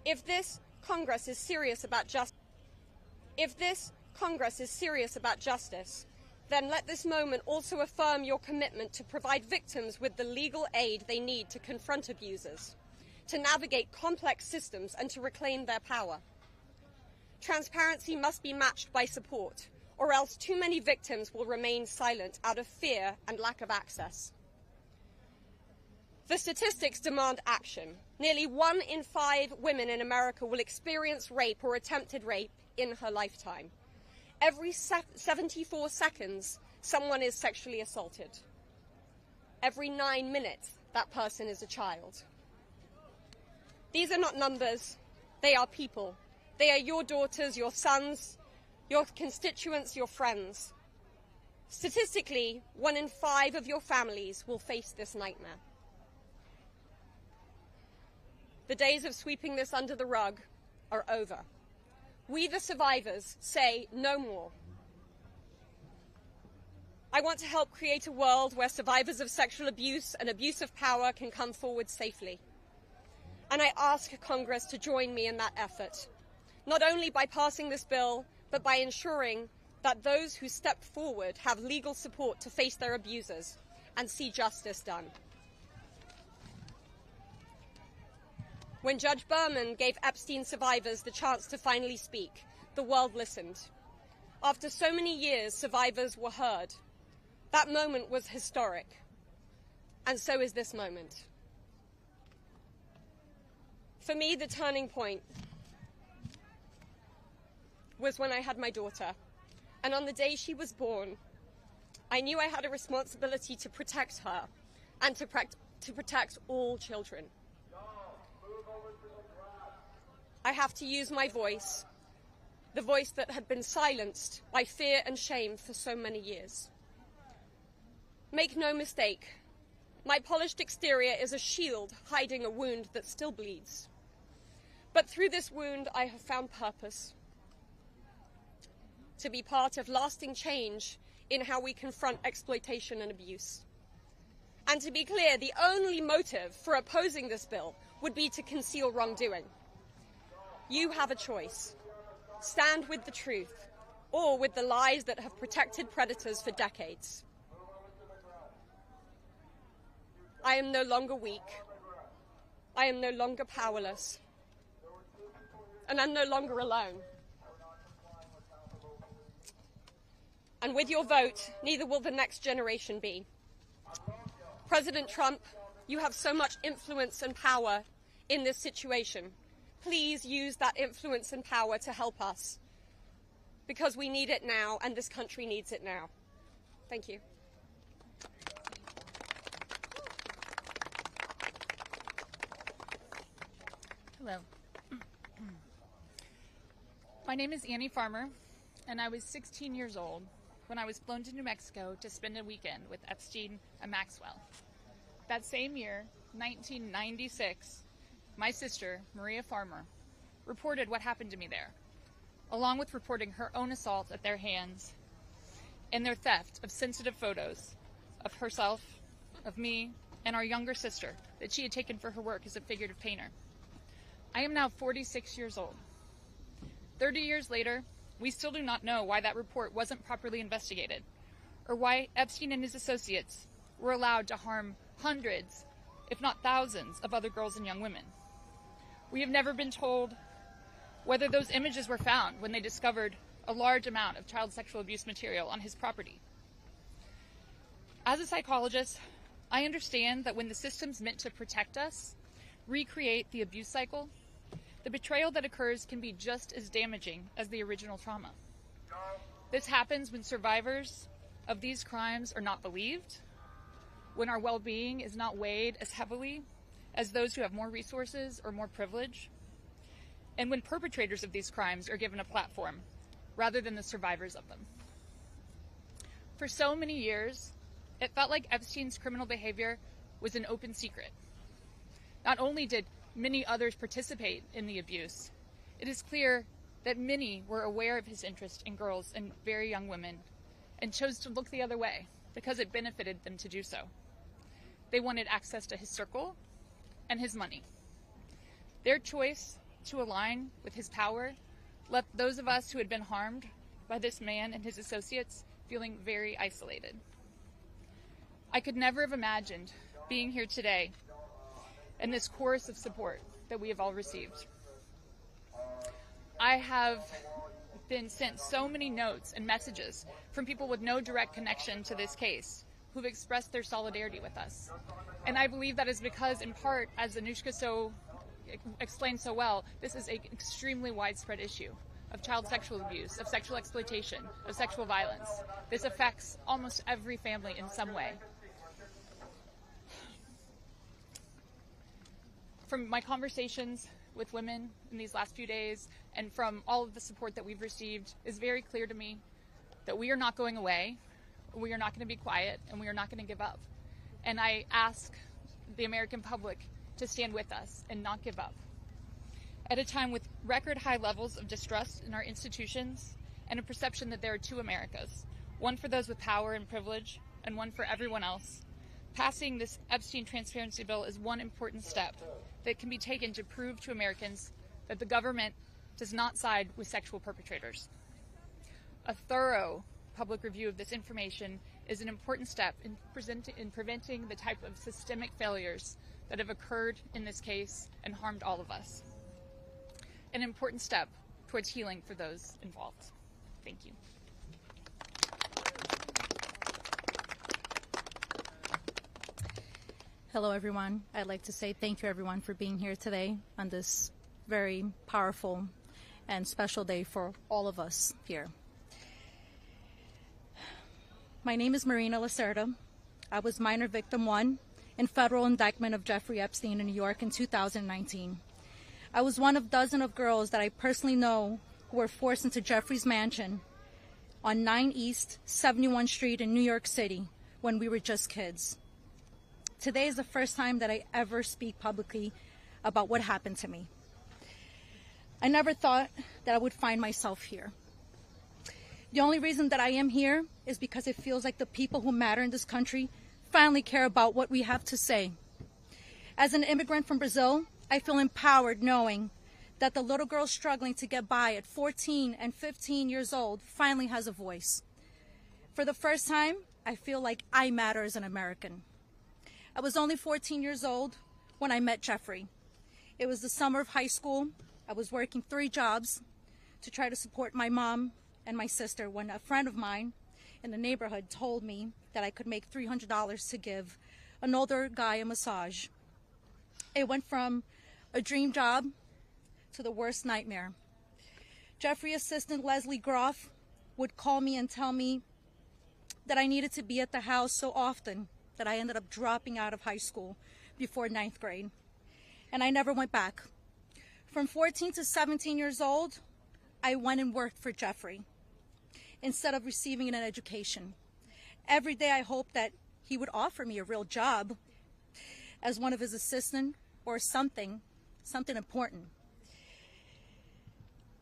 If this Congress is serious about justice, then let this moment also affirm your commitment to provide victims with the legal aid they need to confront abusers, to navigate complex systems, and to reclaim their power. Transparency must be matched by support, or else too many victims will remain silent out of fear and lack of access. The statistics demand action. Nearly 1 in 5 women in America will experience rape or attempted rape in her lifetime. Every 74 seconds, someone is sexually assaulted. Every 9 minutes, that person is a child. These are not numbers, they are people. They are your daughters, your sons, your constituents, your friends. Statistically, 1 in 5 of your families will face this nightmare. The days of sweeping this under the rug are over. We, the survivors, say no more. I want to help create a world where survivors of sexual abuse and abuse of power can come forward safely. And I ask Congress to join me in that effort, not only by passing this bill, but by ensuring that those who step forward have legal support to face their abusers and see justice done. When Judge Berman gave Epstein survivors the chance to finally speak, the world listened. After so many years, survivors were heard. That moment was historic, and so is this moment. For me, the turning point was when I had my daughter, and on the day she was born, I knew I had a responsibility to protect her and to protect all children. I have to use my voice, the voice that had been silenced by fear and shame for so many years. Make no mistake, my polished exterior is a shield hiding a wound that still bleeds. But through this wound, I have found purpose. To be part of lasting change in how we confront exploitation and abuse. And to be clear, the only motive for opposing this bill would be to conceal wrongdoing. You have a choice. Stand with the truth, or with the lies that have protected predators for decades. I am no longer weak. I am no longer powerless. And I'm no longer alone. And with your vote, neither will the next generation be. President Trump, you have so much influence and power in this situation. Please use that influence and power to help us, because we need it now, and this country needs it now. Thank you. Hello. My name is Annie Farmer, and I was 16 years old when I was flown to New Mexico to spend a weekend with Epstein and Maxwell. That same year, 1996, my sister, Maria Farmer, reported what happened to me there, along with reporting her own assault at their hands and their theft of sensitive photos of herself, of me, and our younger sister that she had taken for her work as a figurative painter. I am now 46 years old. 30 years later, we still do not know why that report wasn't properly investigated, or why Epstein and his associates were allowed to harm hundreds, if not thousands, of other girls and young women. We have never been told whether those images were found when they discovered a large amount of child sexual abuse material on his property. As a psychologist, I understand that when the systems meant to protect us recreate the abuse cycle, the betrayal that occurs can be just as damaging as the original trauma. This happens when survivors of these crimes are not believed, when our well-being is not weighed as heavily as those who have more resources or more privilege, and when perpetrators of these crimes are given a platform rather than the survivors of them. For so many years, it felt like Epstein's criminal behavior was an open secret. Not only did many others participate in the abuse, it is clear that many were aware of his interest in girls and very young women and chose to look the other way because it benefited them to do so. They wanted access to his circle and his money. Their choice to align with his power left those of us who had been harmed by this man and his associates feeling very isolated. I could never have imagined being here today and this chorus of support that we have all received. I have been sent so many notes and messages from people with no direct connection to this case who've expressed their solidarity with us. And I believe that is because, in part, as Anushka explained so well, this is an extremely widespread issue of child sexual abuse, of sexual exploitation, of sexual violence. This affects almost every family in some way. From my conversations with women in these last few days and from all of the support that we've received, it's very clear to me that we are not going away, we are not going to be quiet, and we are not going to give up. And I ask the American public to stand with us and not give up. At a time with record high levels of distrust in our institutions and a perception that there are two Americas, one for those with power and privilege and one for everyone else, passing this Epstein transparency bill is one important step that can be taken to prove to Americans that the government does not side with sexual perpetrators. A thorough public review of this information is an important step in preventing the type of systemic failures that have occurred in this case and harmed all of us. An important step towards healing for those involved. Thank you. Hello, everyone. I'd like to say thank you, everyone, for being here today on this very powerful and special day for all of us here. My name is Marina Lasserta. I was minor victim 1 in federal indictment of Jeffrey Epstein in New York in 2019. I was one of dozens of girls that I personally know who were forced into Jeffrey's mansion on 9 East 71 Street in New York City when we were just kids. Today is the first time that I ever speak publicly about what happened to me. I never thought that I would find myself here. The only reason that I am here is because it feels like the people who matter in this country finally care about what we have to say. As an immigrant from Brazil, I feel empowered knowing that the little girl struggling to get by at 14 and 15 years old finally has a voice. For the first time, I feel like I matter as an American. I was only 14 years old when I met Giuffre. It was the summer of high school. I was working 3 jobs to try to support my mom and my sister when a friend of mine in the neighborhood told me that I could make $300 to give an older guy a massage. It went from a dream job to the worst nightmare. Giuffre assistant Leslie Groff would call me and tell me that I needed to be at the house so often that I ended up dropping out of high school before 9th grade. And I never went back. From 14 to 17 years old, I went and worked for Giuffre instead of receiving an education. Every day I hoped that he would offer me a real job as one of his assistants or something important.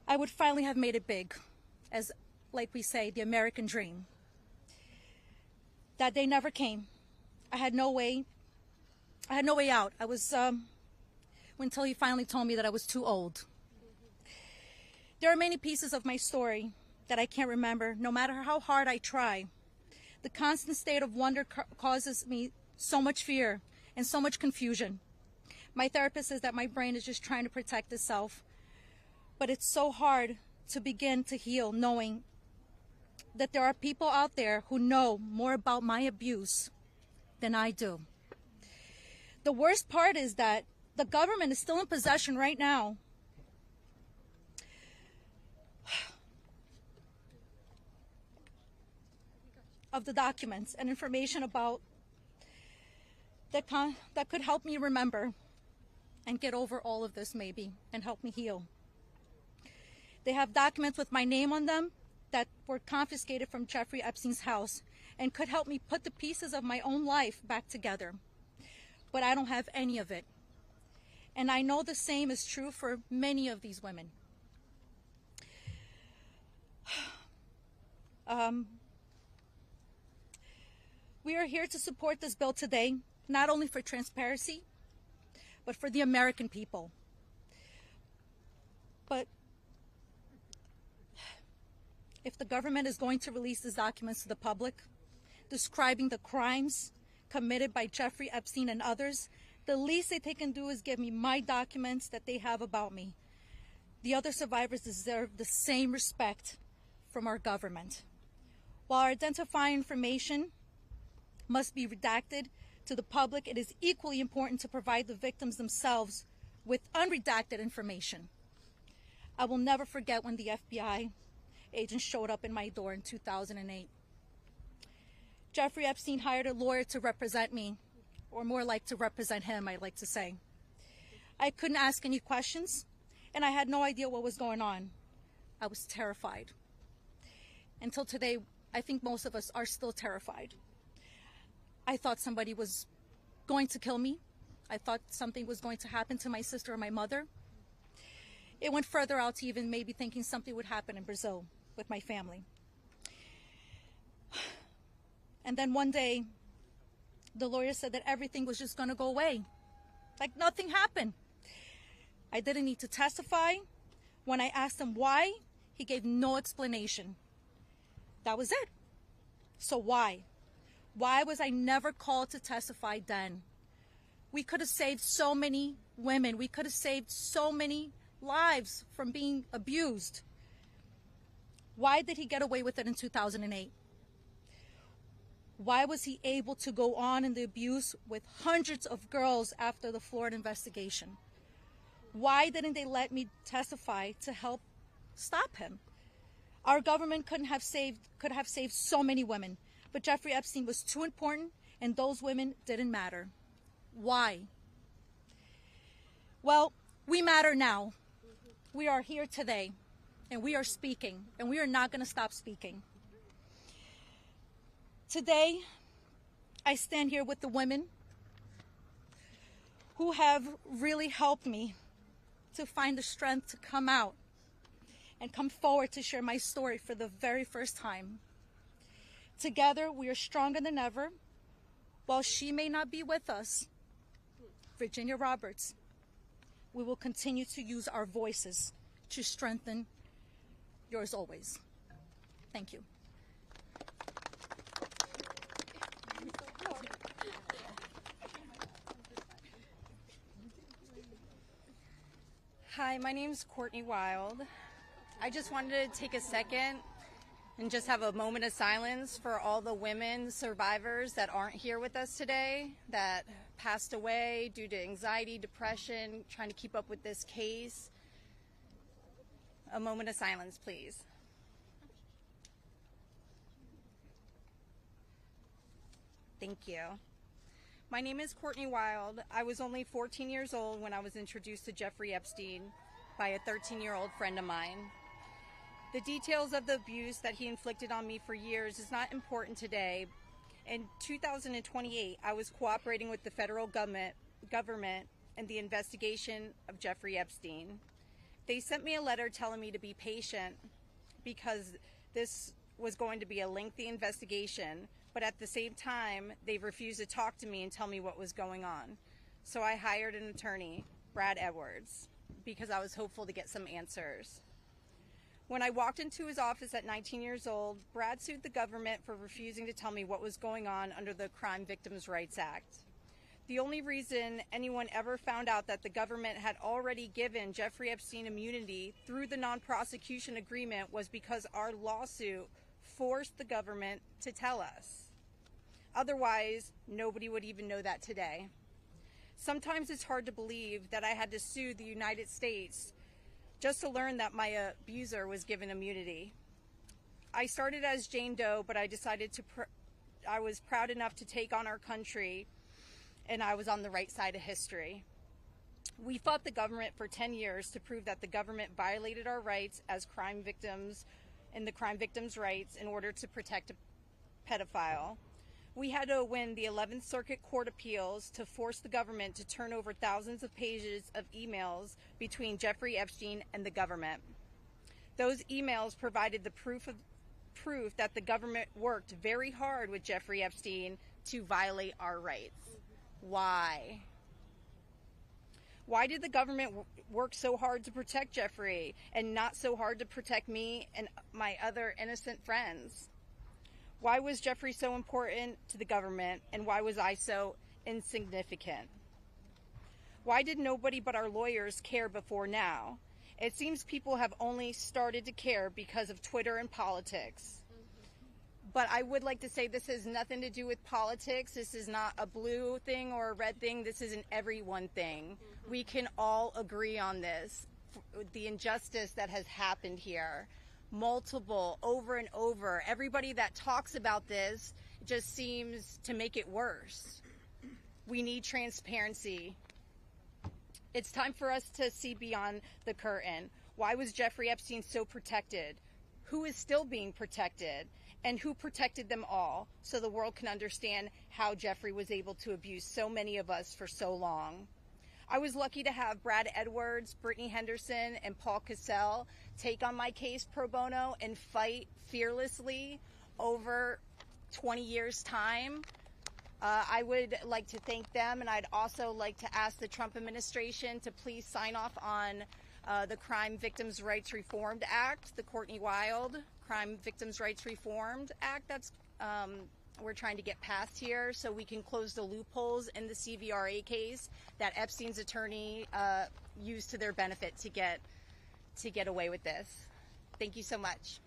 I would finally have made it big, as, like we say, the American dream. That day never came. I had no way out. I was, until he finally told me that I was too old. There are many pieces of my story that I can't remember, no matter how hard I try. The constant state of wonder causes me so much fear and so much confusion. My therapist says that my brain is just trying to protect itself, but it's so hard to begin to heal knowing that there are people out there who know more about my abuse than I do. The worst part is that the government is still in possession right now of the documents and information about that could help me remember and get over all of this maybe and help me heal. They have documents with my name on them that were confiscated from Jeffrey Epstein's house and could help me put the pieces of my own life back together. But I don't have any of it. And I know the same is true for many of these women. We are here to support this bill today, not only for transparency, but for the American people. But if the government is going to release these documents to the public, describing the crimes committed by Jeffrey Epstein and others, the least that they can do is give me my documents that they have about me. The other survivors deserve the same respect from our government. While our identifying information must be redacted to the public, it is equally important to provide the victims themselves with unredacted information. I will never forget when the FBI agent showed up in my door in 2008. Jeffrey Epstein hired a lawyer to represent me, or more like to represent him, I like to say. I couldn't ask any questions, and I had no idea what was going on. I was terrified. Until today, I think most of us are still terrified. I thought somebody was going to kill me. I thought something was going to happen to my sister or my mother. It went further out to even maybe thinking something would happen in Brazil with my family. And then one day, the lawyer said that everything was just going to go away. Like nothing happened. I didn't need to testify. When I asked him why, he gave no explanation. That was it. So why? Why was I never called to testify then? We could have saved so many women. We could have saved so many lives from being abused. Why did he get away with it in 2008? Why was he able to go on in the abuse with hundreds of girls after the Florida investigation? Why didn't they let me testify to help stop him? Our government could have saved so many women, but Jeffrey Epstein was too important and those women didn't matter. Why? Well, we matter now. We are here today and we are speaking and we are not going to stop speaking. Today, I stand here with the women who have really helped me to find the strength to come out and come forward to share my story for the very first time. Together, we are stronger than ever. While she may not be with us, Virginia Roberts, we will continue to use our voices to strengthen yours always. Thank you. Hi, my name's Courtney Wild. I just wanted to take a second and just have a moment of silence for all the women survivors that aren't here with us today, that passed away due to anxiety, depression, trying to keep up with this case. A moment of silence, please. Thank you. My name is Courtney Wild. I was only 14 years old when I was introduced to Jeffrey Epstein by a 13-year-old friend of mine. The details of the abuse that he inflicted on me for years is not important today. In 2028, I was cooperating with the federal government in the investigation of Jeffrey Epstein. They sent me a letter telling me to be patient because this was going to be a lengthy investigation, but at the same time, they refused to talk to me and tell me what was going on. So I hired an attorney, Brad Edwards, because I was hopeful to get some answers. When I walked into his office at 19 years old, Brad sued the government for refusing to tell me what was going on under the Crime Victims' Rights Act. The only reason anyone ever found out that the government had already given Jeffrey Epstein immunity through the non-prosecution agreement was because our lawsuit forced the government to tell us. Otherwise, nobody would even know that today. Sometimes it's hard to believe that I had to sue the United States just to learn that my abuser was given immunity. I started as Jane Doe, but I decided I was proud enough to take on our country, and I was on the right side of history. We fought the government for 10 years to prove that the government violated our rights as crime victims and the crime victims' rights in order to protect a pedophile. We had to win the 11th Circuit Court Appeals to force the government to turn over thousands of pages of emails between Jeffrey Epstein and the government. Those emails provided the proof that the government worked very hard with Jeffrey Epstein to violate our rights. Why? Why did the government work so hard to protect Giuffre and not so hard to protect me and my other innocent friends? Why was Giuffre so important to the government, and why was I so insignificant? Why did nobody but our lawyers care before now? It seems people have only started to care because of Twitter and politics. But I would like to say this has nothing to do with politics. This is not a blue thing or a red thing. This is an everyone thing. We can all agree on this. The injustice that has happened here, multiple, over and over. Everybody that talks about this just seems to make it worse. We need transparency. It's time for us to see beyond the curtain. Why was Giuffre Epstein so protected? Who is still being protected? And who protected them all, so the world can understand how Giuffre was able to abuse so many of us for so long. I was lucky to have Brad Edwards, Brittany Henderson, and Paul Cassell take on my case pro bono and fight fearlessly over 20 years' time. I would like to thank them, and I'd also like to ask the Trump administration to please sign off on the Crime Victims' Rights Reformed Act, the Courtney Wild Crime Victims' Rights Reformed Act that's we're trying to get passed here, so we can close the loopholes in the CVRA case that Epstein's attorney used to their benefit to get away with this. Thank you so much.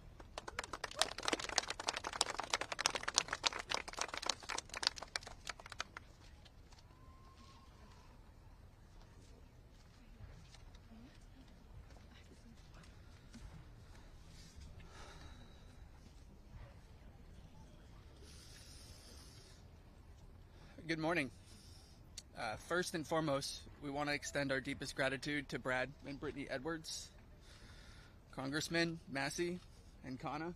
Good morning. First and foremost, we want to extend our deepest gratitude to Brad and Brittany Edwards, Congressman Massey and Kana,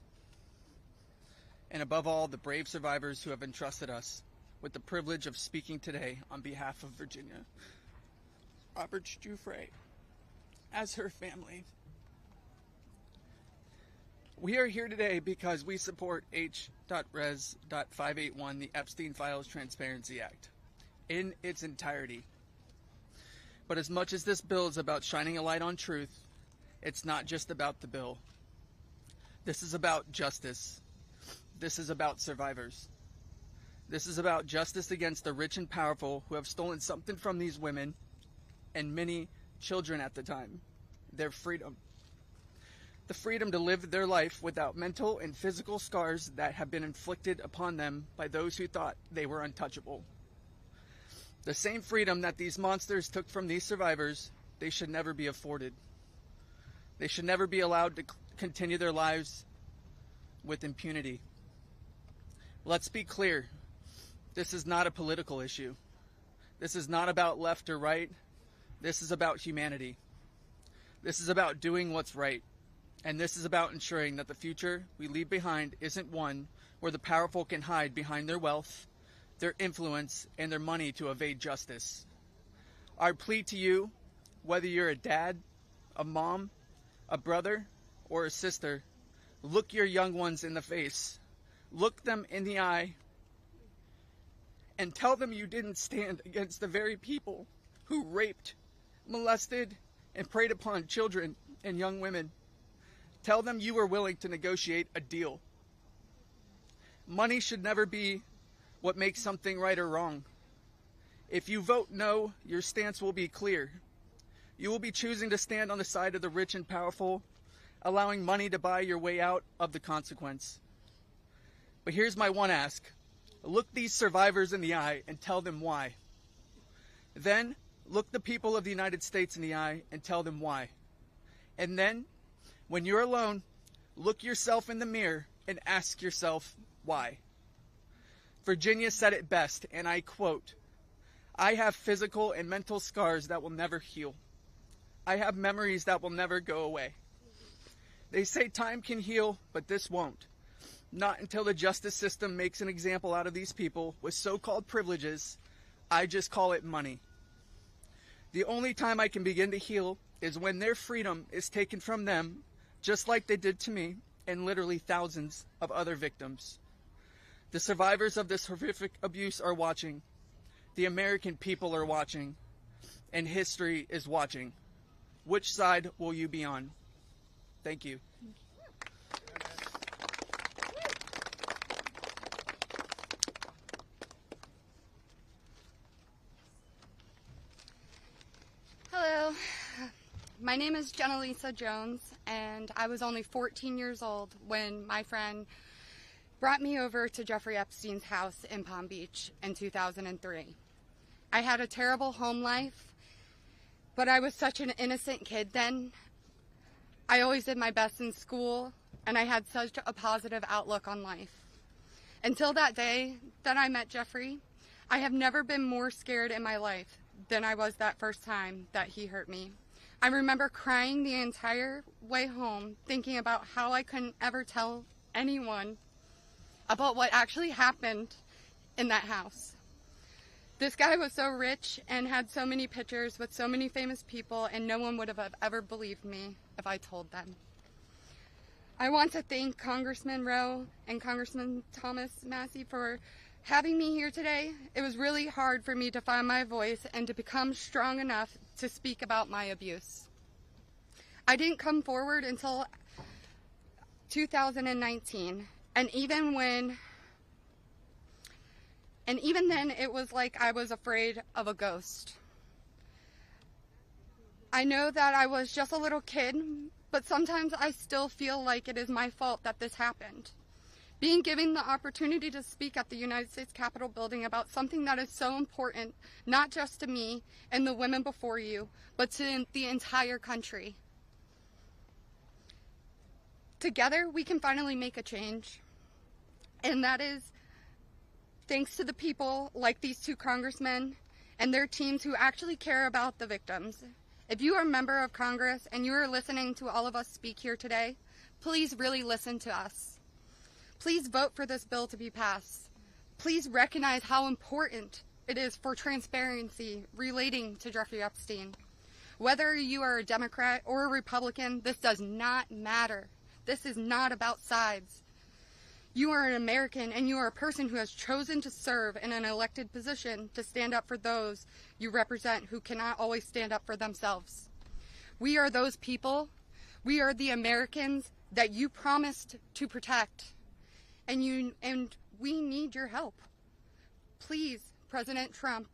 and above all, the brave survivors who have entrusted us with the privilege of speaking today on behalf of Virginia Roberts Giuffre as her family. We are here today because we support H.Res.581, the Epstein Files Transparency Act, in its entirety. But as much as this bill is about shining a light on truth, it's not just about the bill. This is about justice. This is about survivors. This is about justice against the rich and powerful who have stolen something from these women and many children at the time, their freedom. The freedom to live their life without mental and physical scars that have been inflicted upon them by those who thought they were untouchable. The same freedom that these monsters took from these survivors, they should never be afforded. They should never be allowed to continue their lives with impunity. Let's be clear. This is not a political issue. This is not about left or right. This is about humanity. This is about doing what's right. And this is about ensuring that the future we leave behind isn't one where the powerful can hide behind their wealth, their influence, and their money to evade justice. Our plea to you, whether you're a dad, a mom, a brother, or a sister, look your young ones in the face. Look them in the eye and tell them you didn't stand against the very people who raped, molested, and preyed upon children and young women. Tell them you were willing to negotiate a deal. Money should never be what makes something right or wrong. If you vote no, your stance will be clear. You will be choosing to stand on the side of the rich and powerful, allowing money to buy your way out of the consequence. But here's my one ask. Look these survivors in the eye and tell them why. Then, look the people of the United States in the eye and tell them why. And then, when you're alone, look yourself in the mirror and ask yourself why. Virginia said it best, and I quote, "I have physical and mental scars that will never heal. I have memories that will never go away. They say time can heal, but this won't. Not until the justice system makes an example out of these people with so-called privileges. I just call it money. The only time I can begin to heal is when their freedom is taken from them, just like they did to me and literally thousands of other victims. The survivors of this horrific abuse are watching. The American people are watching. and history is watching. Which side will you be on? Thank you. Hello, my name is Jenna-Lisa Jones, and I was only 14 years old when my friend brought me over to Jeffrey Epstein's house in Palm Beach in 2003. I had a terrible home life, but I was such an innocent kid then. I always did my best in school, and I had such a positive outlook on life. Until that day that I met Giuffre, I have never been more scared in my life than I was that first time that he hurt me. I remember crying the entire way home, thinking about how I couldn't ever tell anyone about what actually happened in that house. This guy was so rich and had so many pictures with so many famous people, and no one would have ever believed me if I told them. I want to thank Congressman Rowe and Congressman Thomas Massey for having me here today. It was really hard for me to find my voice and to become strong enough to speak about my abuse. I didn't come forward until 2019, and even then it was like I was afraid of a ghost. I know that I was just a little kid, but sometimes I still feel like it is my fault that this happened. Being given the opportunity to speak at the United States Capitol building about something that is so important, not just to me and the women before you, but to the entire country. Together, we can finally make a change. And that is thanks to the people like these two congressmen and their teams who actually care about the victims. If you are a member of Congress and you are listening to all of us speak here today, please really listen to us. Please vote for this bill to be passed. Please recognize how important it is for transparency relating to Jeffrey Epstein. Whether you are a Democrat or a Republican, this does not matter. This is not about sides. You are an American, and you are a person who has chosen to serve in an elected position to stand up for those you represent who cannot always stand up for themselves. We are those people. We are the Americans that you promised to protect. And we need your help. Please, President Trump,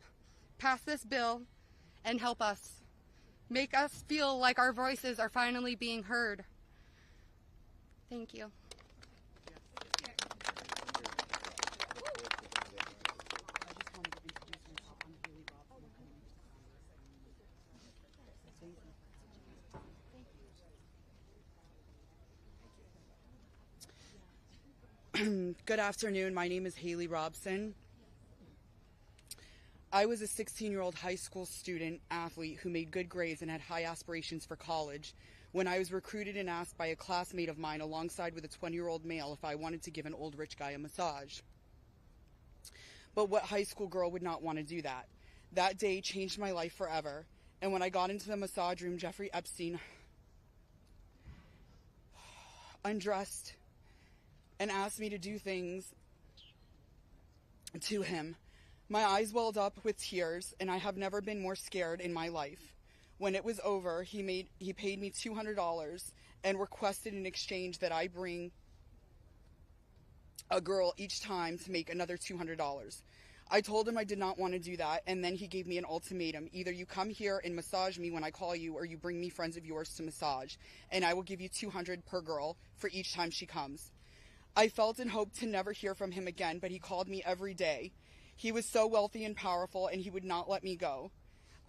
pass this bill and help us. Make us feel like our voices are finally being heard. Thank you. Good afternoon. My name is Haley Robson. I was a 16-year-old high school student athlete who made good grades and had high aspirations for college when I was recruited and asked by a classmate of mine alongside with a 20-year-old male if I wanted to give an old rich guy a massage. But what high school girl would not want to do that? That day changed my life forever, and when I got into the massage room, Jeffrey Epstein undressed and asked me to do things to him. My eyes welled up with tears, and I have never been more scared in my life. When it was over, he paid me $200 and requested in exchange that I bring a girl each time to make another $200. I told him I did not want to do that, and then he gave me an ultimatum. Either you come here and massage me when I call you, or you bring me friends of yours to massage, and I will give you $200 per girl for each time she comes. I felt and hoped to never hear from him again, but he called me every day. He was so wealthy and powerful, and he would not let me go.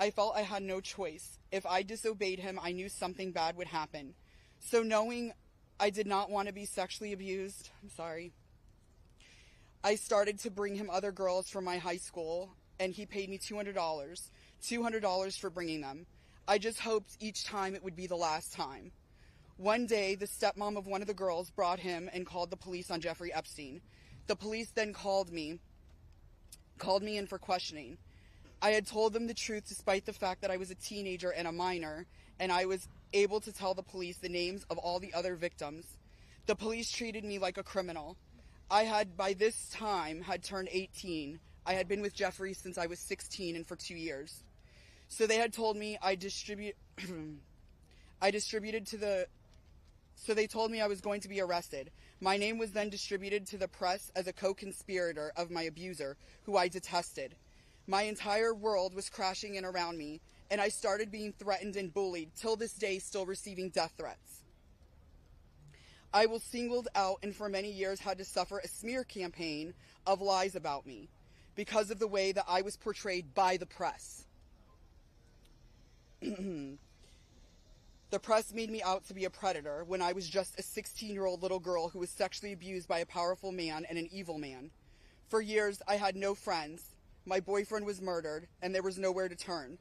I felt I had no choice. If I disobeyed him, I knew something bad would happen. So knowing I did not want to be sexually abused, I started to bring him other girls from my high school, and he paid me $200 for bringing them. I just hoped each time it would be the last time. One day, the stepmom of one of the girls brought him and called the police on Jeffrey Epstein. The police then called me in for questioning. I had told them the truth despite the fact that I was a teenager and a minor, and I was able to tell the police the names of all the other victims. The police treated me like a criminal. I had, by this time, had turned 18. I had been with Jeffrey since I was 16 and for 2 years. So they had told me So they told me I was going to be arrested. My name was then distributed to the press as a co-conspirator of my abuser, who I detested. My entire world was crashing in around me, and I started being threatened and bullied, till this day still receiving death threats. I was singled out and for many years had to suffer a smear campaign of lies about me because of the way that I was portrayed by the press. The press made me out to be a predator when I was just a 16-year-old little girl who was sexually abused by a powerful man and an evil man. For years, I had no friends. My boyfriend was murdered, and there was nowhere to turn.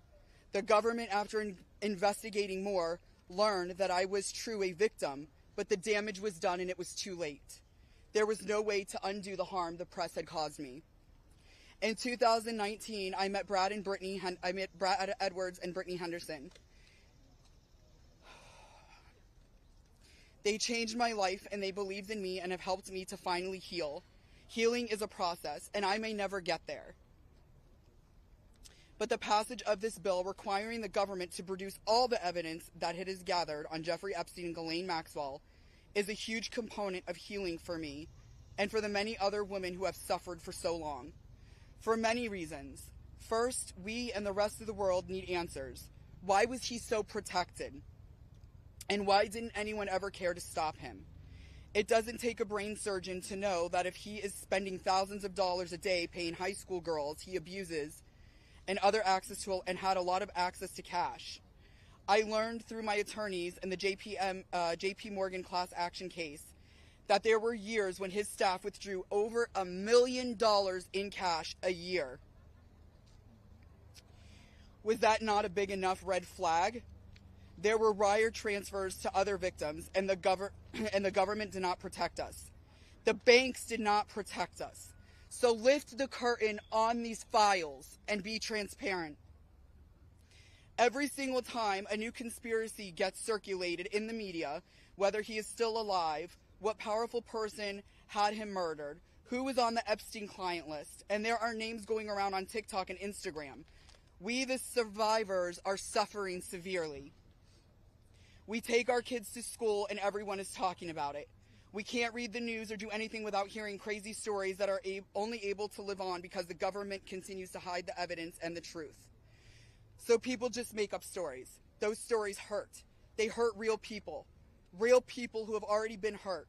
The government, after investigating more, learned that I was true a victim, but the damage was done and it was too late. There was no way to undo the harm the press had caused me. In 2019, I met Brad Edwards and Brittany Henderson. They changed my life, and they believed in me and have helped me to finally heal. Healing is a process, and I may never get there. But the passage of this bill requiring the government to produce all the evidence that it has gathered on Jeffrey Epstein and Ghislaine Maxwell is a huge component of healing for me and for the many other women who have suffered for so long. For many reasons. First, we and the rest of the world need answers. Why was he so protected? And why didn't anyone ever care to stop him? It doesn't take a brain surgeon to know that if he is spending thousands of dollars a day paying high school girls he abuses and had a lot of access to cash. I learned through my attorneys in the JP Morgan class action case that there were years when his staff withdrew over $1 million in cash a year. Was that not a big enough red flag? There were wire transfers to other victims, and the government did not protect us. The banks did not protect us. So lift the curtain on these files and be transparent. Every single time a new conspiracy gets circulated in the media, whether he is still alive, what powerful person had him murdered, who was on the Epstein client list, and there are names going around on TikTok and Instagram, we, the survivors, are suffering severely. We take our kids to school and everyone is talking about it. We can't read the news or do anything without hearing crazy stories that are only able to live on because the government continues to hide the evidence and the truth. So people just make up stories. Those stories hurt. They hurt real people who have already been hurt.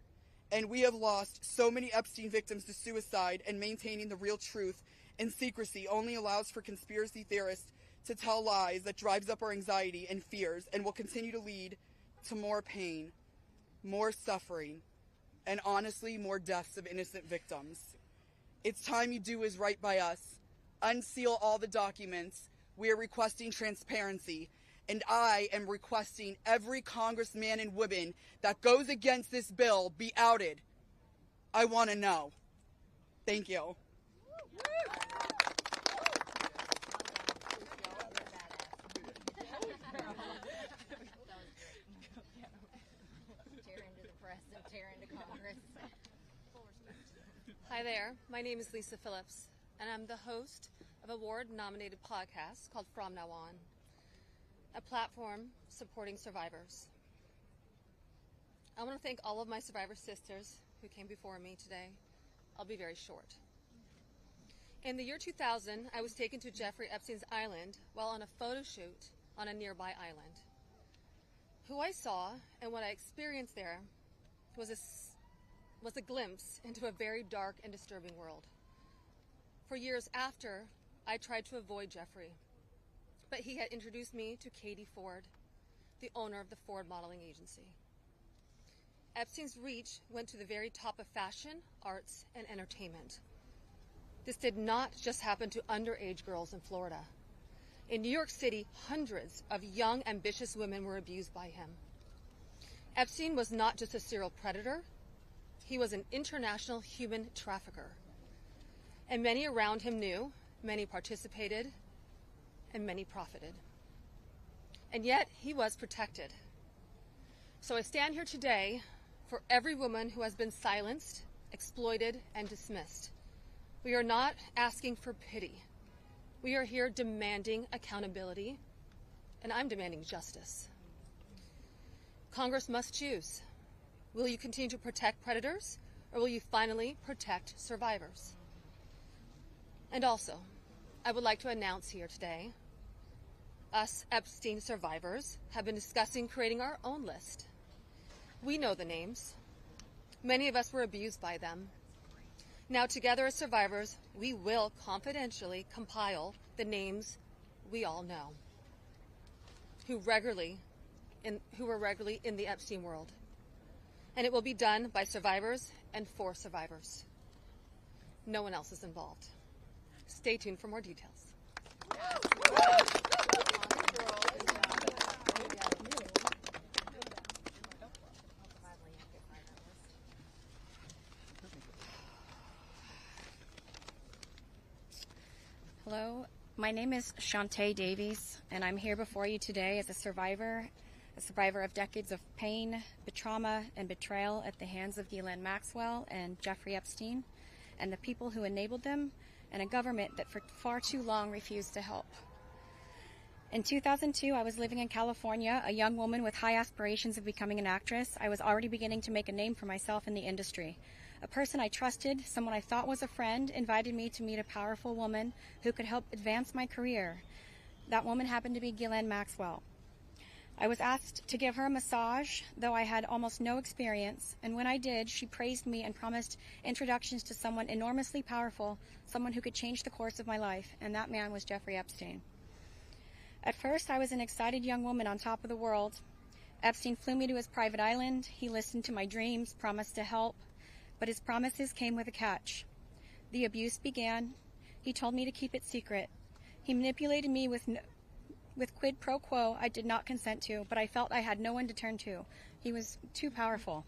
And we have lost so many Epstein victims to suicide, and maintaining the real truth and secrecy only allows for conspiracy theorists to tell lies that drives up our anxiety and fears and will continue to lead to more pain, more suffering, and honestly, more deaths of innocent victims. It's time you do what's right by us. Unseal all the documents. We are requesting transparency, and I am requesting every congressman and woman that goes against this bill be outed. I want to know. Thank you. Hi there, my name is Lisa Phillips, and I'm the host of a award-nominated podcast called From Now On, a platform supporting survivors. I want to thank all of my survivor sisters who came before me today. I'll be very short. In the year 2000, I was taken to Jeffrey Epstein's island while on a photo shoot on a nearby island. Who I saw and what I experienced there was a glimpse into a very dark and disturbing world. For years after, I tried to avoid Jeffrey, but he had introduced me to Katie Ford, the owner of the Ford Modeling Agency. Epstein's reach went to the very top of fashion, arts, and entertainment. This did not just happen to underage girls in Florida. In New York City, hundreds of young, ambitious women were abused by him. Epstein was not just a serial predator, he was an international human trafficker. And many around him knew, many participated, and many profited. And yet, he was protected. So I stand here today for every woman who has been silenced, exploited, and dismissed. We are not asking for pity. We are here demanding accountability and I'm demanding justice. Congress must choose. Will you continue to protect predators, or will you finally protect survivors? And also, I would like to announce here today, us Epstein survivors have been discussing creating our own list. We know the names. Many of us were abused by them. Now, together as survivors, we will confidentially compile the names we all know, who were regularly in the Epstein world. And it will be done by survivors and for survivors. No one else is involved. Stay tuned for more details. Hello, my name is Shantae Davies, and I'm here before you today as a survivor of decades of pain, trauma, and betrayal at the hands of Ghislaine Maxwell and Jeffrey Epstein, and the people who enabled them, and a government that for far too long refused to help. In 2002, I was living in California, a young woman with high aspirations of becoming an actress. I was already beginning to make a name for myself in the industry. A person I trusted, someone I thought was a friend, invited me to meet a powerful woman who could help advance my career. That woman happened to be Ghislaine Maxwell. I was asked to give her a massage, though I had almost no experience, and when I did, she praised me and promised introductions to someone enormously powerful, someone who could change the course of my life, and that man was Jeffrey Epstein. At first, I was an excited young woman on top of the world. Epstein flew me to his private island. He listened to my dreams, promised to help, but his promises came with a catch. The abuse began. He told me to keep it secret. He manipulated me with quid pro quo I did not consent to, but I felt I had no one to turn to. He was too powerful.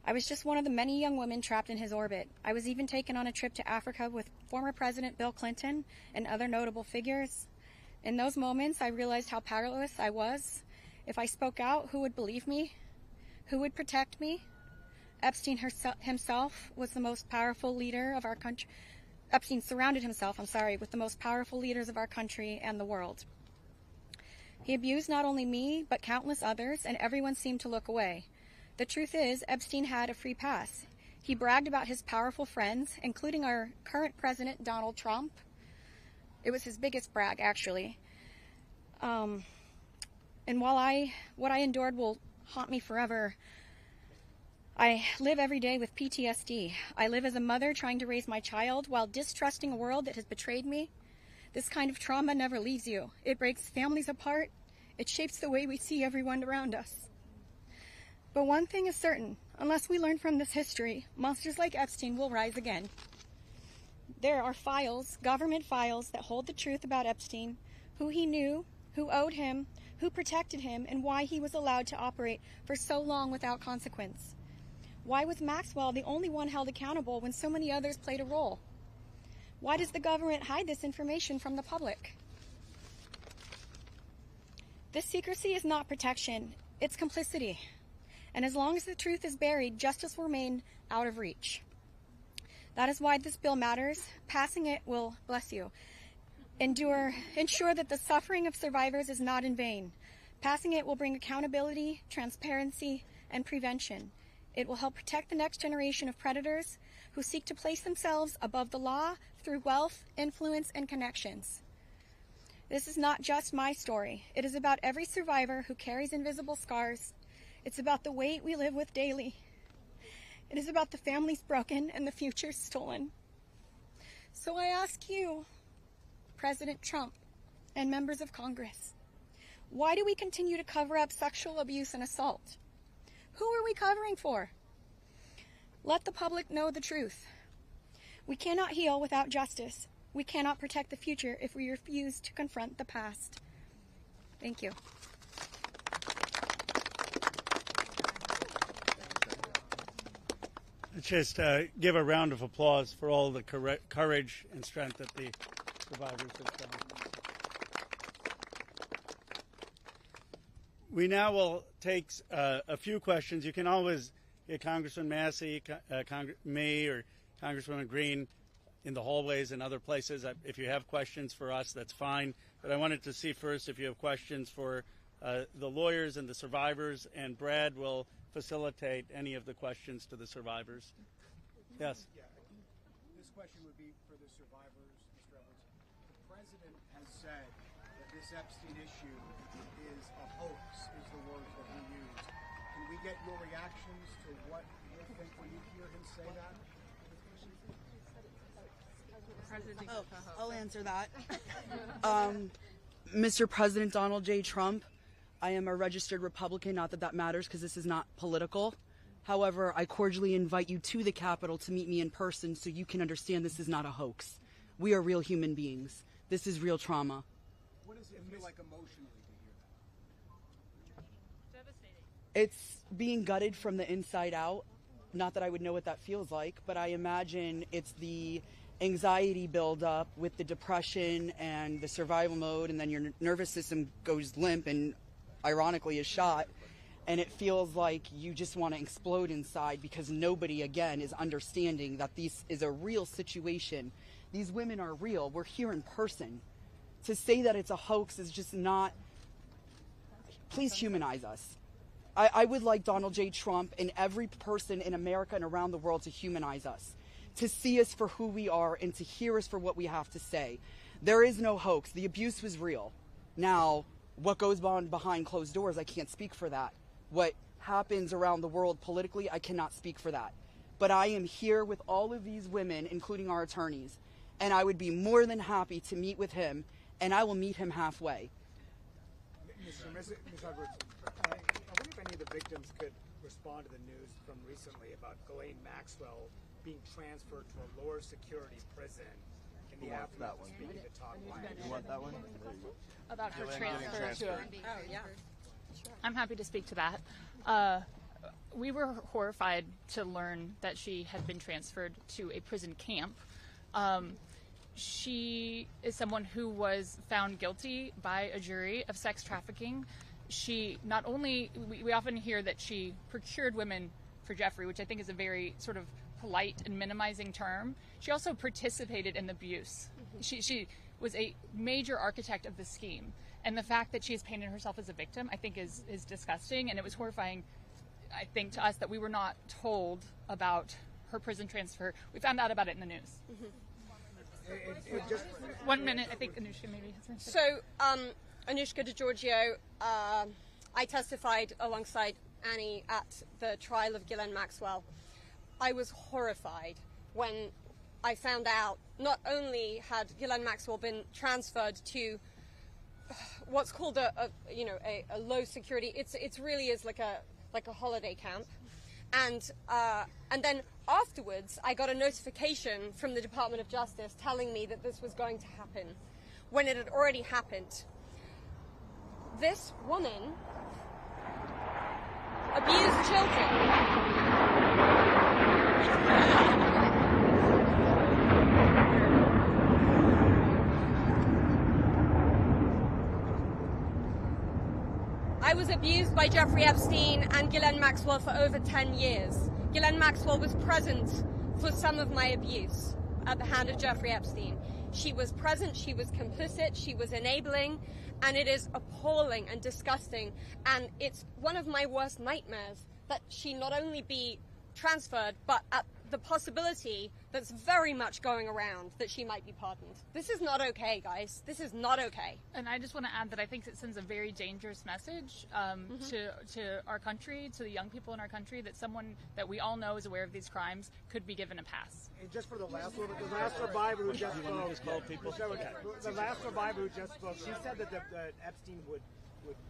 I was just one of the many young women trapped in his orbit. I was even taken on a trip to Africa with former President Bill Clinton and other notable figures. In those moments, I realized how powerless I was. If I spoke out, who would believe me? Who would protect me? Epstein himself was the most powerful leader of our country. Epstein surrounded himself, with the most powerful leaders of our country and the world. He abused not only me, but countless others, and everyone seemed to look away. The truth is, Epstein had a free pass. He bragged about his powerful friends, including our current president, Donald Trump. It was his biggest brag, actually. And while what I endured will haunt me forever, I live every day with PTSD. I live as a mother trying to raise my child while distrusting a world that has betrayed me. This kind of trauma never leaves you. It breaks families apart. It shapes the way we see everyone around us. But one thing is certain, unless we learn from this history, monsters like Epstein will rise again. There are files, government files, that hold the truth about Epstein, who he knew, who owed him, who protected him, and why he was allowed to operate for so long without consequence. Why was Maxwell the only one held accountable when so many others played a role? Why does the government hide this information from the public? This secrecy is not protection, it's complicity. And as long as the truth is buried, justice will remain out of reach. That is why this bill matters. Passing it will, bless you, ensure that the suffering of survivors is not in vain. Passing it will bring accountability, transparency, and prevention. It will help protect the next generation of predators who seek to place themselves above the law through wealth, influence, and connections. This is not just my story. It is about every survivor who carries invisible scars. It's about the weight we live with daily. It is about the families broken and the futures stolen. So I ask you, President Trump and members of Congress, why do we continue to cover up sexual abuse and assault? Who are we covering for? Let the public know the truth. We cannot heal without justice. We cannot protect the future if we refuse to confront the past. Thank you. Let's just give a round of applause for all the courage and strength that the survivors have shown. We now will take a few questions. You can always get Congressman Massey, me, or Congresswoman Green in the hallways and other places. If you have questions for us, that's fine. but I wanted to see first if you have questions for the lawyers and the survivors, and Brad will facilitate any of the questions to the survivors. Yes. Yeah. This question would be for the survivors, Mr. Edwards. The president has said that this Epstein issue is a hoax, is the words that he used. Can we get your reactions to what you think when you hear him say that? Oh, I'll answer that. Mr. President Donald J. Trump, I am a registered Republican, not that that matters because this is not political. However, I cordially invite you to the Capitol to meet me in person so you can understand this is not a hoax. We are real human beings. This is real trauma. What does it feel like emotionally to hear that? Devastating. It's being gutted from the inside out. Not that I would know what that feels like, but I imagine it's the anxiety buildup with the depression and the survival mode, and then your nervous system goes limp and ironically is shot, and it feels like you just want to explode inside because nobody, again, is understanding that this is a real situation. These women are real. We're here in person. To say that it's a hoax is just not... Please humanize us. I would like Donald J. Trump and every person in America and around the world to humanize us, to see us for who we are and to hear us for what we have to say. There is no hoax. The abuse was real. Now, what goes on behind closed doors, I can't speak for that. What happens around the world politically, I cannot speak for that. But I am here with all of these women, including our attorneys, and I would be more than happy to meet with him, and I will meet him halfway. Ms. Edwards, I wonder if any of the victims could respond to the news from recently about Ghislaine Maxwell being transferred to a lower security prison in the aftermath of speaking to Talk Live. You want that one? About her transfer to Oh, yeah. I'm happy to speak to that. We were horrified to learn that she had been transferred to a prison camp. She is someone who was found guilty by a jury of sex trafficking. She not only, we often hear that she procured women for Giuffre, which I think is a very sort of polite and minimizing term. She also participated in the abuse. She was a major architect of the scheme. And the fact that she has painted herself as a victim, I think, is disgusting. And it was horrifying, I think, to us that we were not told about her prison transfer. We found out about it in the news. Just 1 minute, I think Anushka maybe has something to say. So, Anushka DiGiorgio, I testified alongside Annie at the trial of Ghislaine Maxwell. I was horrified when I found out not only had Ghislaine Maxwell been transferred to what's called a low security. It's really is like a holiday camp, and then afterwards I got a notification from the Department of Justice telling me that this was going to happen, when it had already happened. This woman abused children. I was abused by Giuffre Epstein and Ghislaine Maxwell for over 10 years. Ghislaine Maxwell was present for some of my abuse at the hand of Giuffre Epstein. She was present, she was complicit, she was enabling, and it is appalling and disgusting. And it's one of my worst nightmares that she not only be transferred, but at the possibility that's very much going around that she might be pardoned. This is not okay, guys. This is not okay. And I just want to add that I think it sends a very dangerous message to our country, to the young people in our country, that someone that we all know is aware of these crimes could be given a pass. And just for the last survivor who just spoke, the last survivor who just spoke, she said that Epstein would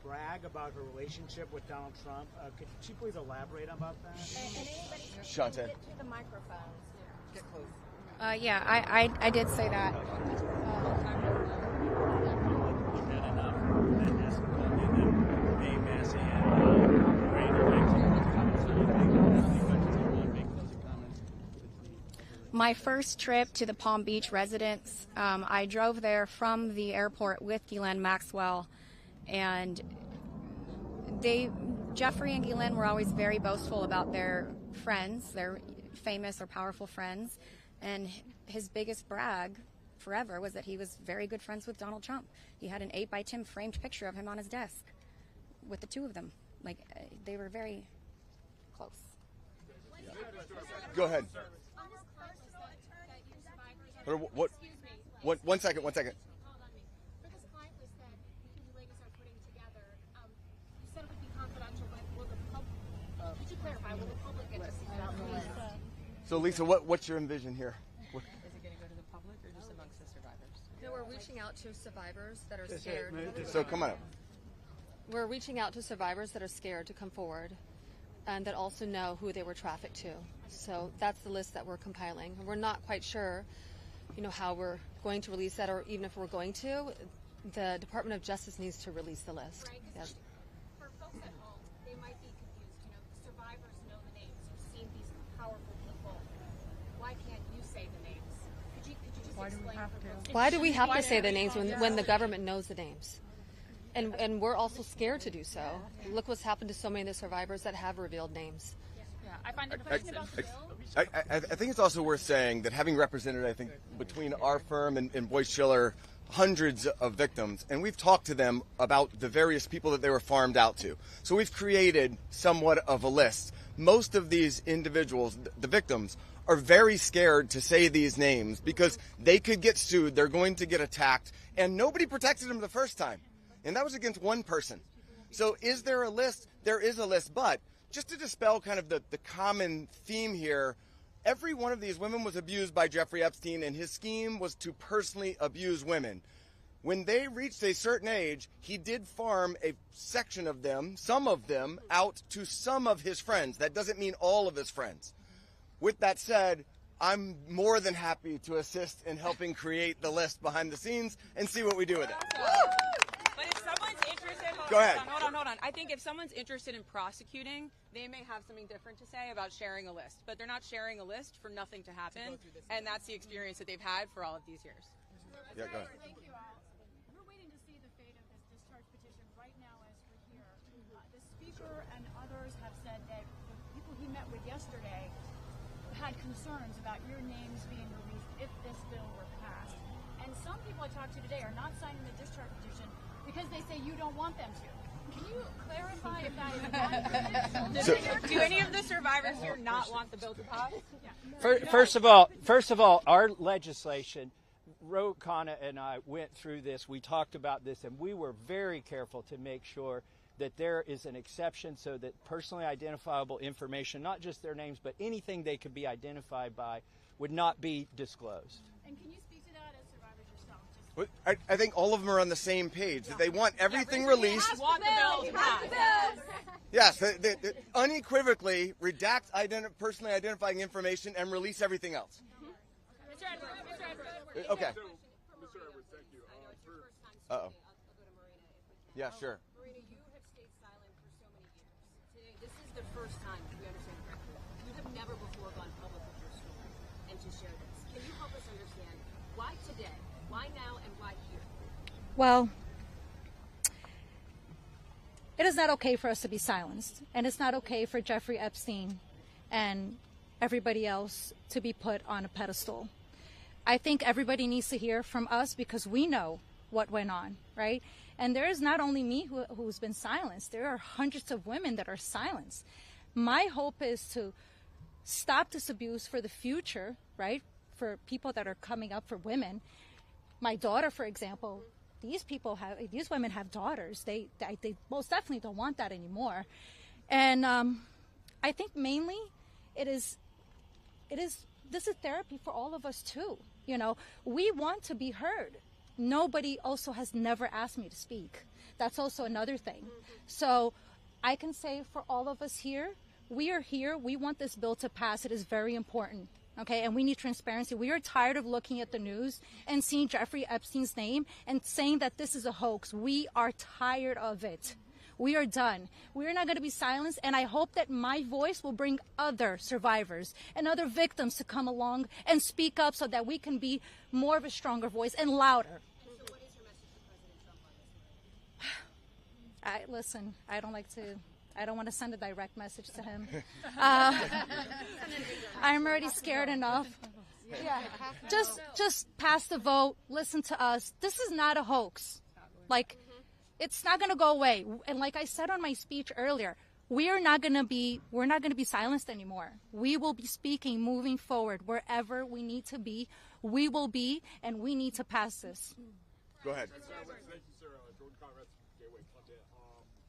brag about her relationship with Donald Trump. Could she please elaborate about that? Shante. Get to the microphones. Get close. Yeah, I did say that. My first trip to the Palm Beach residence, I drove there from the airport with Ghislaine Maxwell, and Giuffre and Ghislaine were always very boastful about their friends, their famous or powerful friends, and his biggest brag forever was that he was very good friends with Donald Trump. He had an 8x10 framed picture of him on his desk with the two of them. Like, they were very close. Go ahead. What? 1 second. 1 second. For this client list that you ladies are putting together, you said it would be confidential, but will the public? Could you clarify? Will the public get to see that? So, Lisa, what's your envision here? Is it going to go to the public or just amongst the survivors? No, we're reaching out to survivors that are scared. So, come on up. We're reaching out to survivors that are scared to come forward and that also know who they were trafficked to. So that's the list that we're compiling. We're not quite sure, how we're going to release that, or even if we're going to, the Department of Justice needs to release the list. Right, yes. For folks at home, they might be confused. Survivors know the names. You've seen these powerful people. Why can't you say the names? Could you just explain? Why do we have to say the names when the government knows the names? And we're also scared to do so. Look what's happened to so many of the survivors that have revealed names. Yeah, I find it offensive. I think it's also worth saying that having represented, I think, between our firm and Boyce Schiller, hundreds of victims, and we've talked to them about the various people that they were farmed out to. So we've created somewhat of a list. Most of these individuals, the victims, are very scared to say these names because they could get sued, they're going to get attacked, and nobody protected them the first time. And that was against one person. So is there a list? There is a list. But just to dispel kind of the common theme here, every one of these women was abused by Jeffrey Epstein, and his scheme was to personally abuse women. When they reached a certain age, he did farm a section of them, some of them, out to some of his friends. That doesn't mean all of his friends. With that said, I'm more than happy to assist in helping create the list behind the scenes and see what we do with it. But if someone's interested, Go ahead. Hold on. I think if someone's interested in prosecuting, they may have something different to say about sharing a list. But they're not sharing a list for nothing to happen, and that's the experience that they've had for all of these years. Yeah, go ahead. Thank you, we're waiting to see the fate of this discharge petition right now as we're here. The Speaker and others have said that the people he met with yesterday had concerns about your names being released if this bill were passed. And some people I talked to today are not signing the discharge petition because they say you don't want them to. Can you clarify if that is one? Do any of the survivors here not want the bill to pass? First of all, our legislation, Ro Khanna and I went through this. We talked about this, and we were very careful to make sure that there is an exception so that personally identifiable information, not just their names, but anything they could be identified by, would not be disclosed. And can you speak to that as survivors yourself? I think all of them are on the same page. That they want everything released. Want the bill to pass. Yes, they unequivocally redact personally identifying information and release everything else. Mr. Edwards. Okay. Mr. Edwards, thank you. Uh-oh. Yeah, sure. Marina, you have stayed silent for so many years. Today, this is the first time, if we understand correctly, you have never before gone public with your story and to share this. Can you help us understand why today, why now, and why here? Well, it is not okay for us to be silenced, and it's not okay for Jeffrey Epstein and everybody else to be put on a pedestal. I think everybody needs to hear from us because we know what went on, right? And there is not only me who's been silenced. There are hundreds of women that are silenced. My hope is to stop this abuse for the future, right? For people that are coming up, for women. My daughter, for example, these women have daughters. They most definitely don't want that anymore. And I think mainly this is therapy for all of us too. We want to be heard. Nobody also has never asked me to speak. That's also another thing. So I can say for all of us here, we are here. We want this bill to pass. It is very important. Okay, and we need transparency. We are tired of looking at the news and seeing Jeffrey Epstein's name and saying that this is a hoax. We are tired of it. We are done. We are not going to be silenced, and I hope that my voice will bring other survivors and other victims to come along and speak up so that we can be more of a stronger voice and louder. And so what is your message to President Trump on this? Listen, I don't want to send a direct message to him. I'm already scared enough. Yeah. Just pass the vote. Listen to us. This is not a hoax. Like, it's not going to go away. And like I said on my speech earlier, we're not going to be silenced anymore. We will be speaking moving forward. Wherever we need to be, we will be, and we need to pass this. Go ahead. Thank you, sir. Jordan Conrad, Gateway Pundit.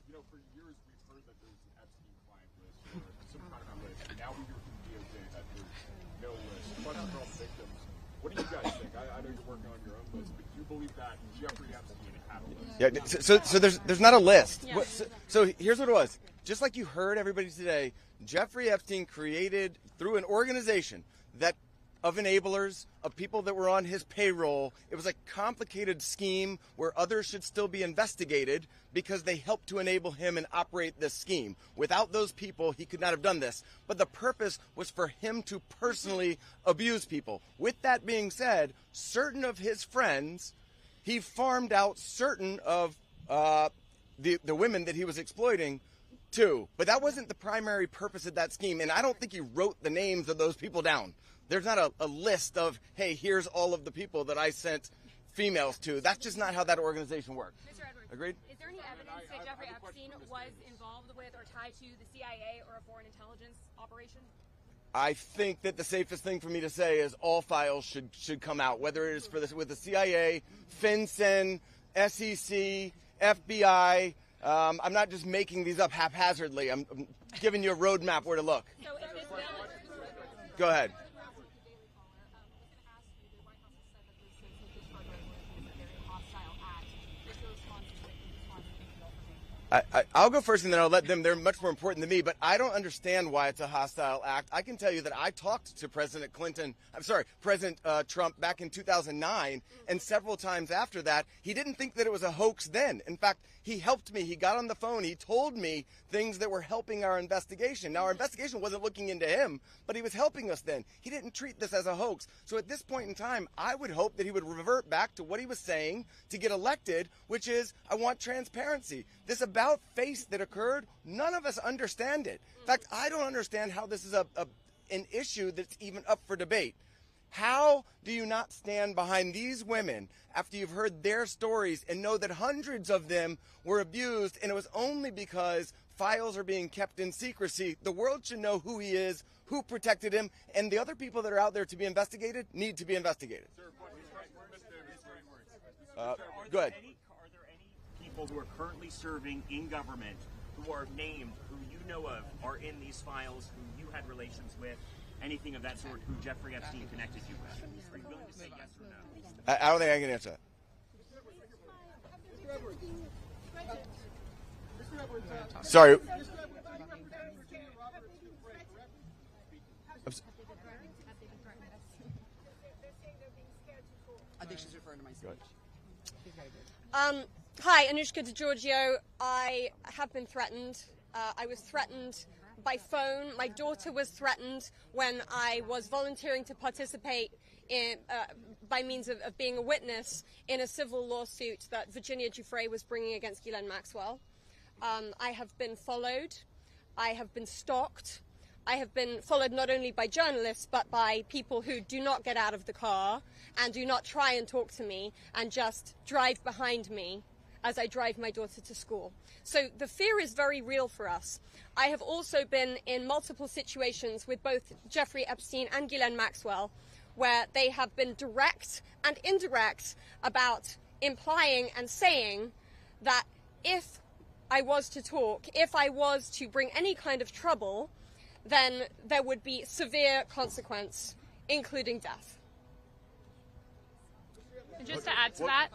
You know, for years we've heard that there's an Epstein client list or some kind of list. Now we hear from DOJ that there's no list. Question for all the victims. What do you guys think? I know you're working on your own list, but do you believe that Jeffrey Epstein had a list? Yeah. So there's not a list. Yeah. So here's what it was. Just like you heard everybody today, Jeffrey Epstein created through an organization that of enablers, of people that were on his payroll. It was a complicated scheme where others should still be investigated because they helped to enable him and operate this scheme. Without those people, he could not have done this. But the purpose was for him to personally abuse people. With that being said, certain of his friends, he farmed out certain of the women that he was exploiting too. But that wasn't the primary purpose of that scheme. And I don't think he wrote the names of those people down. There's not a list of, hey, here's all of the people that I sent females to. That's just not how that organization worked. Mr. Edwards, Agreed? Is there any evidence that Jeffrey Epstein was involved with or tied to the CIA or a foreign intelligence operation? I think that the safest thing for me to say is all files should come out, whether it is for this with the CIA, FinCEN, SEC, FBI. I'm not just making these up haphazardly. I'm giving you a roadmap where to look. So if this bill Go ahead. I'll go first and then I'll let them. They're much more important than me, but I don't understand why it's a hostile act. I can tell you that I talked to President Trump back in 2009, and several times after that, he didn't think that it was a hoax then. In fact, he helped me. He got on the phone. He told me things that were helping our investigation. Now, our investigation wasn't looking into him, but he was helping us then. He didn't treat this as a hoax. So at this point in time, I would hope that he would revert back to what he was saying to get elected, which is, I want transparency. This about face that occurred, none of us understand it. In fact, I don't understand how this is an issue that's even up for debate. How do you not stand behind these women after you've heard their stories and know that hundreds of them were abused, and it was only because files are being kept in secrecy? The world should know who he is, who protected him, and the other people that are out there to be investigated need to be investigated. Go ahead. Are there any people who are currently serving in government who are named, who you know of, are in these files, who you had relations with, anything of that sort, who Jeffrey Epstein connected you with? Are you willing to say yes or no? I don't think I can answer that. Sorry. I think she's referring to my speech. Hi, Anushka DiGiorgio. I have been threatened. I was threatened by phone. My daughter was threatened when I was volunteering to participate in, by means of being a witness in a civil lawsuit that Virginia Giuffre was bringing against Ghislaine Maxwell. I have been followed. I have been stalked. I have been followed not only by journalists, but by people who do not get out of the car and do not try and talk to me and just drive behind me as I drive my daughter to school. So the fear is very real for us. I have also been in multiple situations with both Jeffrey Epstein and Ghislaine Maxwell where they have been direct and indirect about implying and saying that if I was to talk, if I was to bring any kind of trouble, then there would be severe consequence, including death. And just to add to that,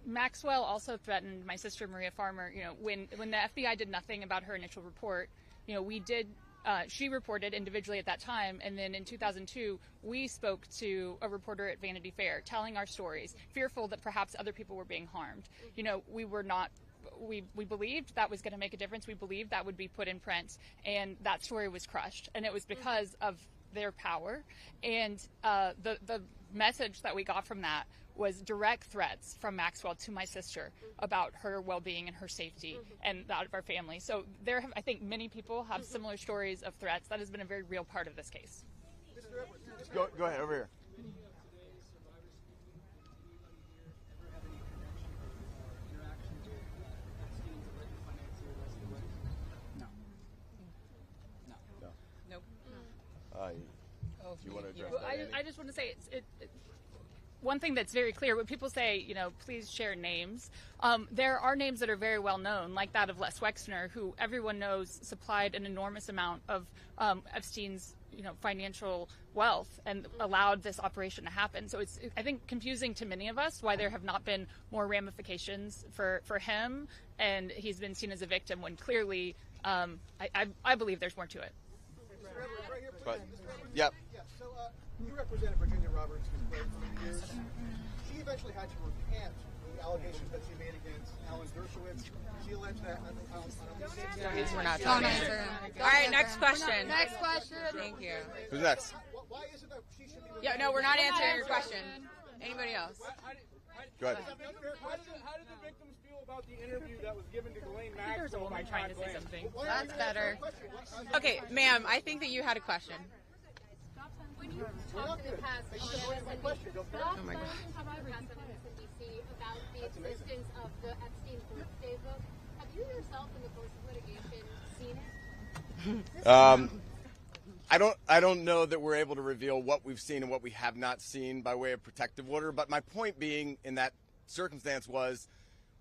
Maxwell also threatened my sister Maria Farmer. When the FBI did nothing about her initial report, we did. She reported individually at that time, and then in 2002, we spoke to a reporter at Vanity Fair, telling our stories, fearful that perhaps other people were being harmed. We were not. We believed that was going to make a difference. We believed that would be put in print, and that story was crushed. And it was because of their power. And the message that we got from that was direct threats from Maxwell to my sister about her well-being and her safety and that of our family. So I think many people have similar stories of threats. That has been a very real part of this case. Go ahead, over here. Do you want to address that? I just want to say one thing that's very clear. When people say, please share names, there are names that are very well known, like that of Les Wexner, who everyone knows supplied an enormous amount of Epstein's financial wealth and allowed this operation to happen. So it's, I think, confusing to many of us why there have not been more ramifications for him, and he's been seen as a victim when clearly I believe there's more to it. But, yep. So you represented Virginia Roberts for 3 years. She eventually had to recant the allegations that she made against Alan Dershowitz. She alleged that We're not talking. All right, next question. Next question. Thank you. Who's next? Why is it that she should be? Yeah, no, we're not answering your question. Anybody else? Go ahead. How did the victims feel about the interview that was given to Ghislaine Maxwell? There's a woman trying to say something. That's better. Okay, ma'am, I think that you had a question. When you talked in the past Oh my God. about the existence of the Epstein birthday book, have you yourself in the course of litigation seen it? I don't know that we're able to reveal what we've seen and what we have not seen by way of protective order, but my point being in that circumstance was,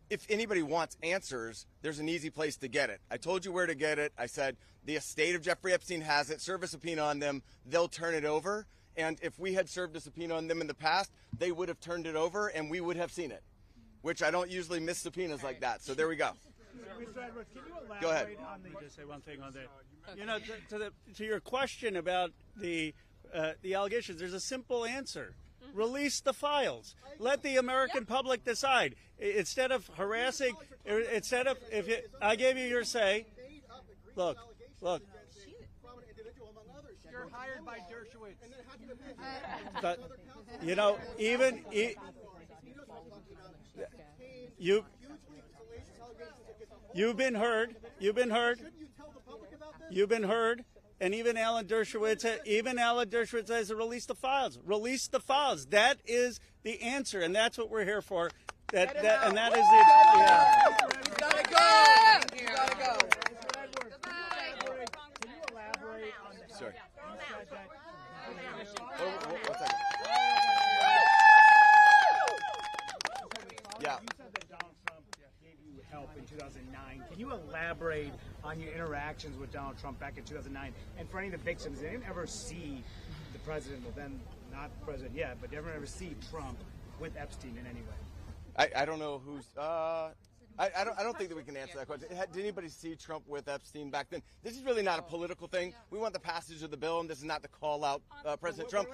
if anybody wants answers, there's an easy place to get it. I told you where to get it. I said the estate of Jeffrey Epstein has it. Serve a subpoena on them. They'll turn it over. And if we had served a subpoena on them in the past, they would have turned it over and we would have seen it, which I don't usually miss subpoenas like that. So there we go. Mr. Edwards, can you elaborate Go ahead. on the, just say one thing on that? To your question about the allegations, there's a simple answer. Release the files. Let the American public decide. Instead of harassing, I gave you your say. Look. You're hired by Dershowitz. But, you've been heard. And even Alan Dershowitz says to release the files. Release the files. That is the answer, and that's what we're here for. And that is the. Yeah. You gotta go. You gotta go. Can you elaborate on the? Sorry. Yeah. You said that Donald Trump gave you help in 2009. Can you elaborate on your interactions with Donald Trump back in 2009? And for any of the victims, they didn't ever see the president, well then not president yet, but they didn't ever see Trump with Epstein in any way. I don't know who's. I don't think that we can answer that question. Did anybody see Trump with Epstein back then? This is really not a political thing. We want the passage of the bill, and this is not to call out President Trump.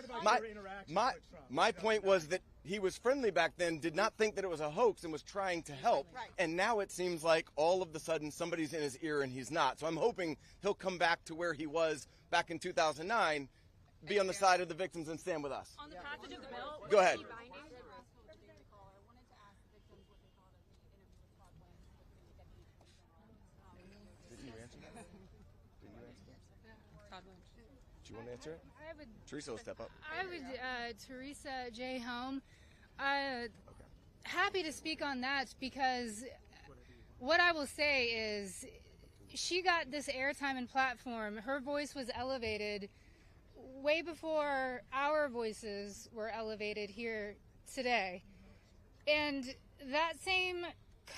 My point was that he was friendly back then, did not think that it was a hoax, and was trying to help. And now it seems like all of a sudden somebody's in his ear and he's not. So I'm hoping he'll come back to where he was back in 2009, be on the side of the victims and stand with us. On the passage of the bill, go ahead. Do you want to answer it? Teresa will step up. I would, Teresa J. Helm. Happy to speak on that because what I will say is she got this airtime and platform. Her voice was elevated way before our voices were elevated here today. And that same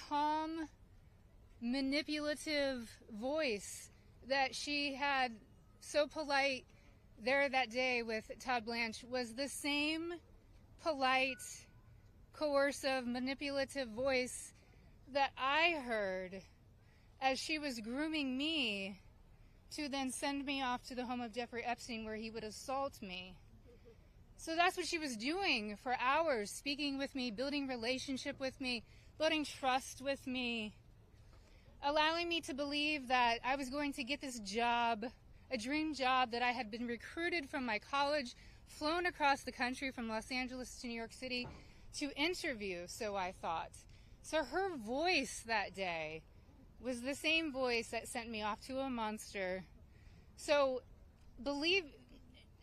calm, manipulative voice that she had so polite there that day with Todd Blanche was the same polite, coercive, manipulative voice that I heard as she was grooming me to then send me off to the home of Jeffrey Epstein where he would assault me. So that's what she was doing for hours, speaking with me, building relationship with me, building trust with me, allowing me to believe that I was going to get this job, a dream job that I had been recruited from my college, flown across the country from Los Angeles to New York City to interview, so I thought. So her voice that day was the same voice that sent me off to a monster. So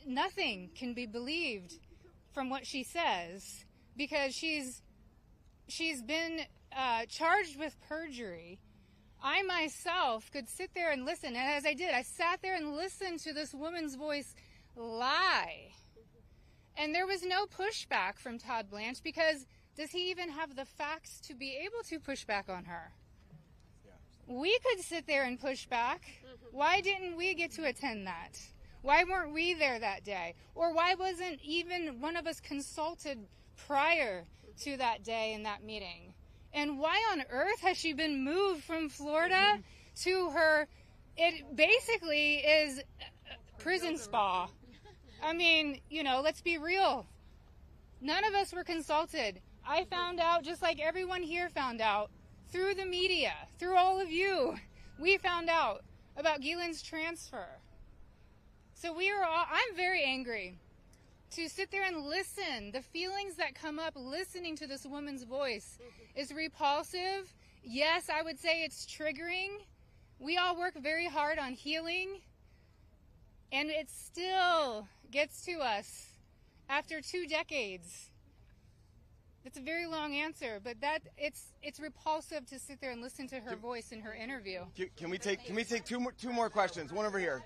nothing can be believed from what she says, because she's been charged with perjury. I myself could sit there and listen, and as I did, I sat there and listened to this woman's voice lie. And there was no pushback from Todd Blanche, because does he even have the facts to be able to push back on her? We could sit there and push back. Why didn't we get to attend that? Why weren't we there that day? Or why wasn't even one of us consulted prior to that day in that meeting? And why on earth has she been moved from Florida to her, it basically is prison spa. I mean, you know, let's be real. None of us were consulted. I found out, just like everyone here found out, through the media, through all of you. We found out about Ghislaine's transfer. So I'm very angry to sit there and listen. The feelings that come up listening to this woman's voice is repulsive. Yes, I would say it's triggering. We all work very hard on healing, and it still gets to us after 2 decades. It's a very long answer, but it's repulsive to sit there and listen to her voice in her interview. Can we take two more questions? One over here.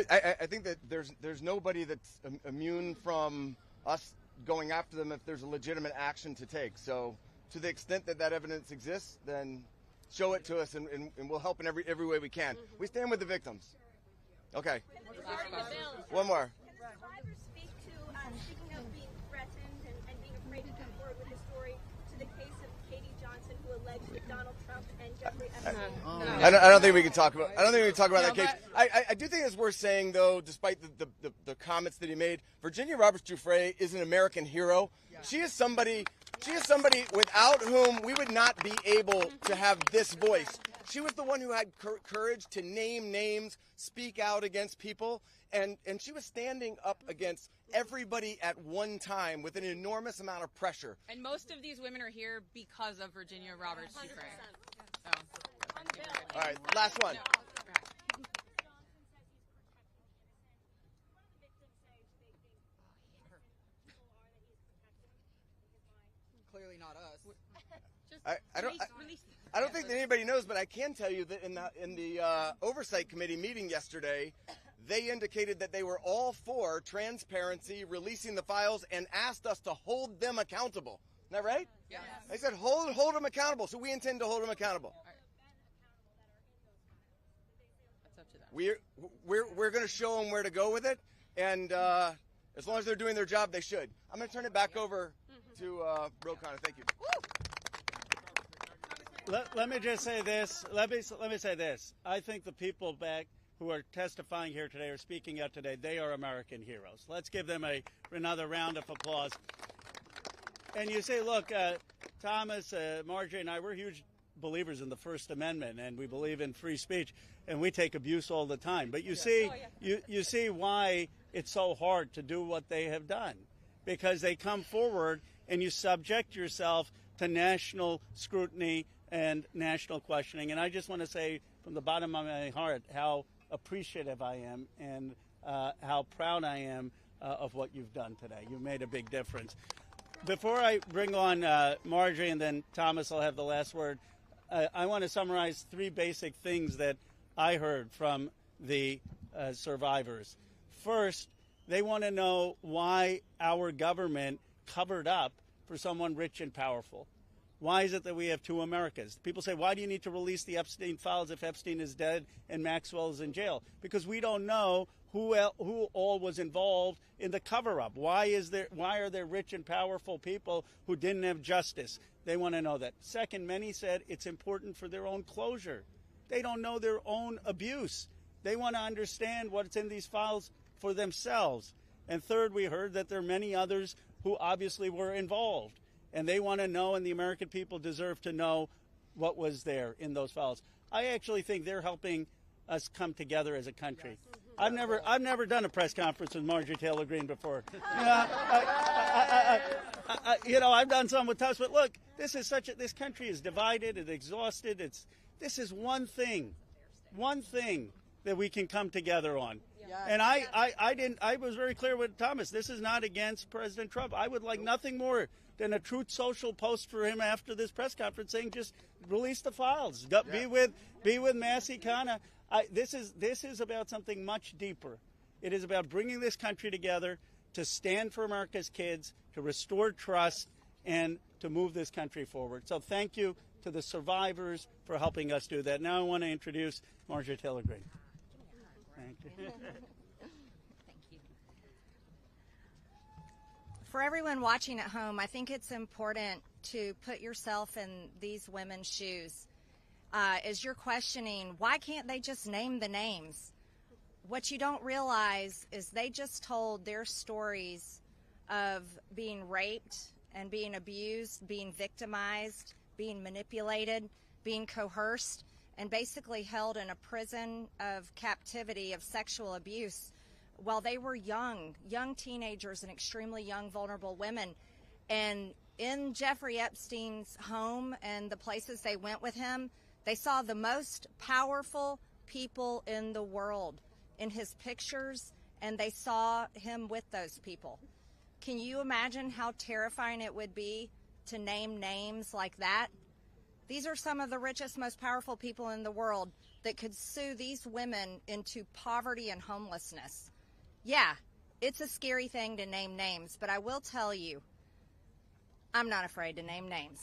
I think that there's nobody that's immune from us going after them if there's a legitimate action to take. So to the extent that that evidence exists, then show it to us, and we'll help in every way we can. We stand with the victims. Okay. One more. Survivors speak to speaking of being threatened and being afraid to come forward with the story to the case of Katie Johnson, who alleged that Donald Trump and Giuffre Epstein. I don't think we can talk about. I don't think we can talk about that case. I do think it's worth saying, though, despite the comments that he made, Virginia Roberts Giuffre is an American hero. Yeah. She is somebody without whom we would not be able to have this voice. She was the one who had courage to name names, speak out against people, and she was standing up against everybody at one time with an enormous amount of pressure. And most of these women are here because of Virginia Roberts Giuffre. So. All right, last one. Clearly not us. I don't think that anybody knows, but I can tell you that in the oversight committee meeting yesterday, they indicated that they were all for transparency, releasing the files, and asked us to hold them accountable. Isn't that right? Yes. They said hold them accountable, so we intend to hold them accountable. That's up to them. We're going to show them where to go with it, and as long as they're doing their job, they should. I'm going to turn it back over to Rokana. Thank you. Let me just say this. Let me say this. I think the people back who are testifying here today or speaking out today, they are American heroes. Let's give them another round of applause. And you say, look, Thomas, Marjorie, and I, we're huge believers in the First Amendment, and we believe in free speech, and we take abuse all the time. But you see, you see why it's so hard to do what they have done, because they come forward and you subject yourself to national scrutiny and national questioning. And I just want to say from the bottom of my heart how appreciative I am and how proud I am of what you've done today. You've made a big difference. Before I bring on Marjorie and then Thomas will have the last word, I want to summarize 3 basic things that I heard from the survivors. First, they want to know why our government covered up for someone rich and powerful. Why is it that we have 2 Americas? People say, why do you need to release the Epstein files if Epstein is dead and Maxwell is in jail? Because we don't know who all was involved in the cover-up. Why are there rich and powerful people who didn't have justice? They want to know that. Second, many said it's important for their own closure. They don't know their own abuse. They want to understand what's in these files for themselves. And third, we heard that there are many others who obviously were involved. And they want to know, and the American people deserve to know, what was there in those files. I actually think they're helping us come together as a country. I've never done a press conference with Marjorie Taylor Greene before. I've done some with Tufts, but look, this country is divided and exhausted. This is one thing that we can come together on. Yes. And I was very clear with Thomas. This is not against President Trump. I would like nothing more than a Truth Social post for him after this press conference saying, just release the files. Be with Massey Kana. This is about something much deeper. It is about bringing this country together to stand for America's kids, to restore trust, and to move this country forward. So thank you to the survivors for helping us do that. Now I want to introduce Marjorie Taylor Greene. Thank you. Thank you. For everyone watching at home, I think it's important to put yourself in these women's shoes. As you're questioning, why can't they just name the names? What you don't realize is they just told their stories of being raped and being abused, being victimized, being manipulated, being coerced, and basically held in a prison of captivity of sexual abuse while they were young teenagers and extremely young, vulnerable women. And in Jeffrey Epstein's home and the places they went with him, they saw the most powerful people in the world in his pictures, and they saw him with those people. Can you imagine how terrifying it would be to name names like that? These are some of the richest, most powerful people in the world that could sue these women into poverty and homelessness. Yeah, it's a scary thing to name names, but I will tell you, I'm not afraid to name names.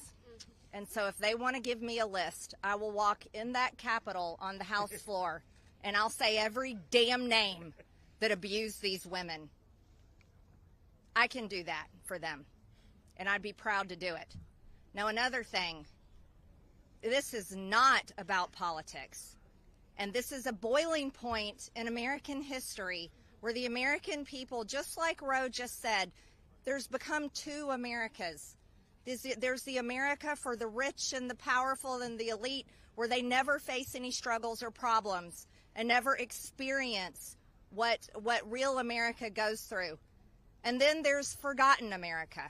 And so if they want to give me a list, I will walk in that Capitol on the House floor and I'll say every damn name that abused these women. I can do that for them, and I'd be proud to do it. Now, another thing, this is not about politics, and this is a boiling point in American history where the American people, just like Roe just said, there's become two Americas. There's the America for the rich and the powerful and the elite, where they never face any struggles or problems and never experience what real America goes through. And then there's forgotten America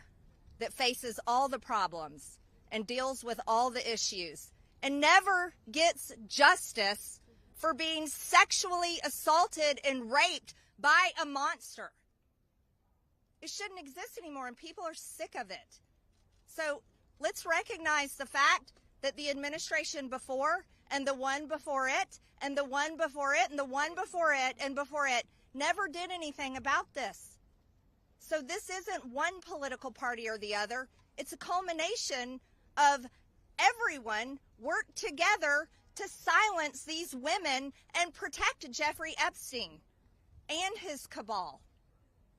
that faces all the problems and deals with all the issues and never gets justice for being sexually assaulted and raped by a monster. It shouldn't exist anymore, and people are sick of it. So let's recognize the fact that the administration before and the one before it and the one before it and the one before it and before it never did anything about this. So this isn't one political party or the other. It's a culmination of everyone worked together to silence these women and protect Jeffrey Epstein and his cabal.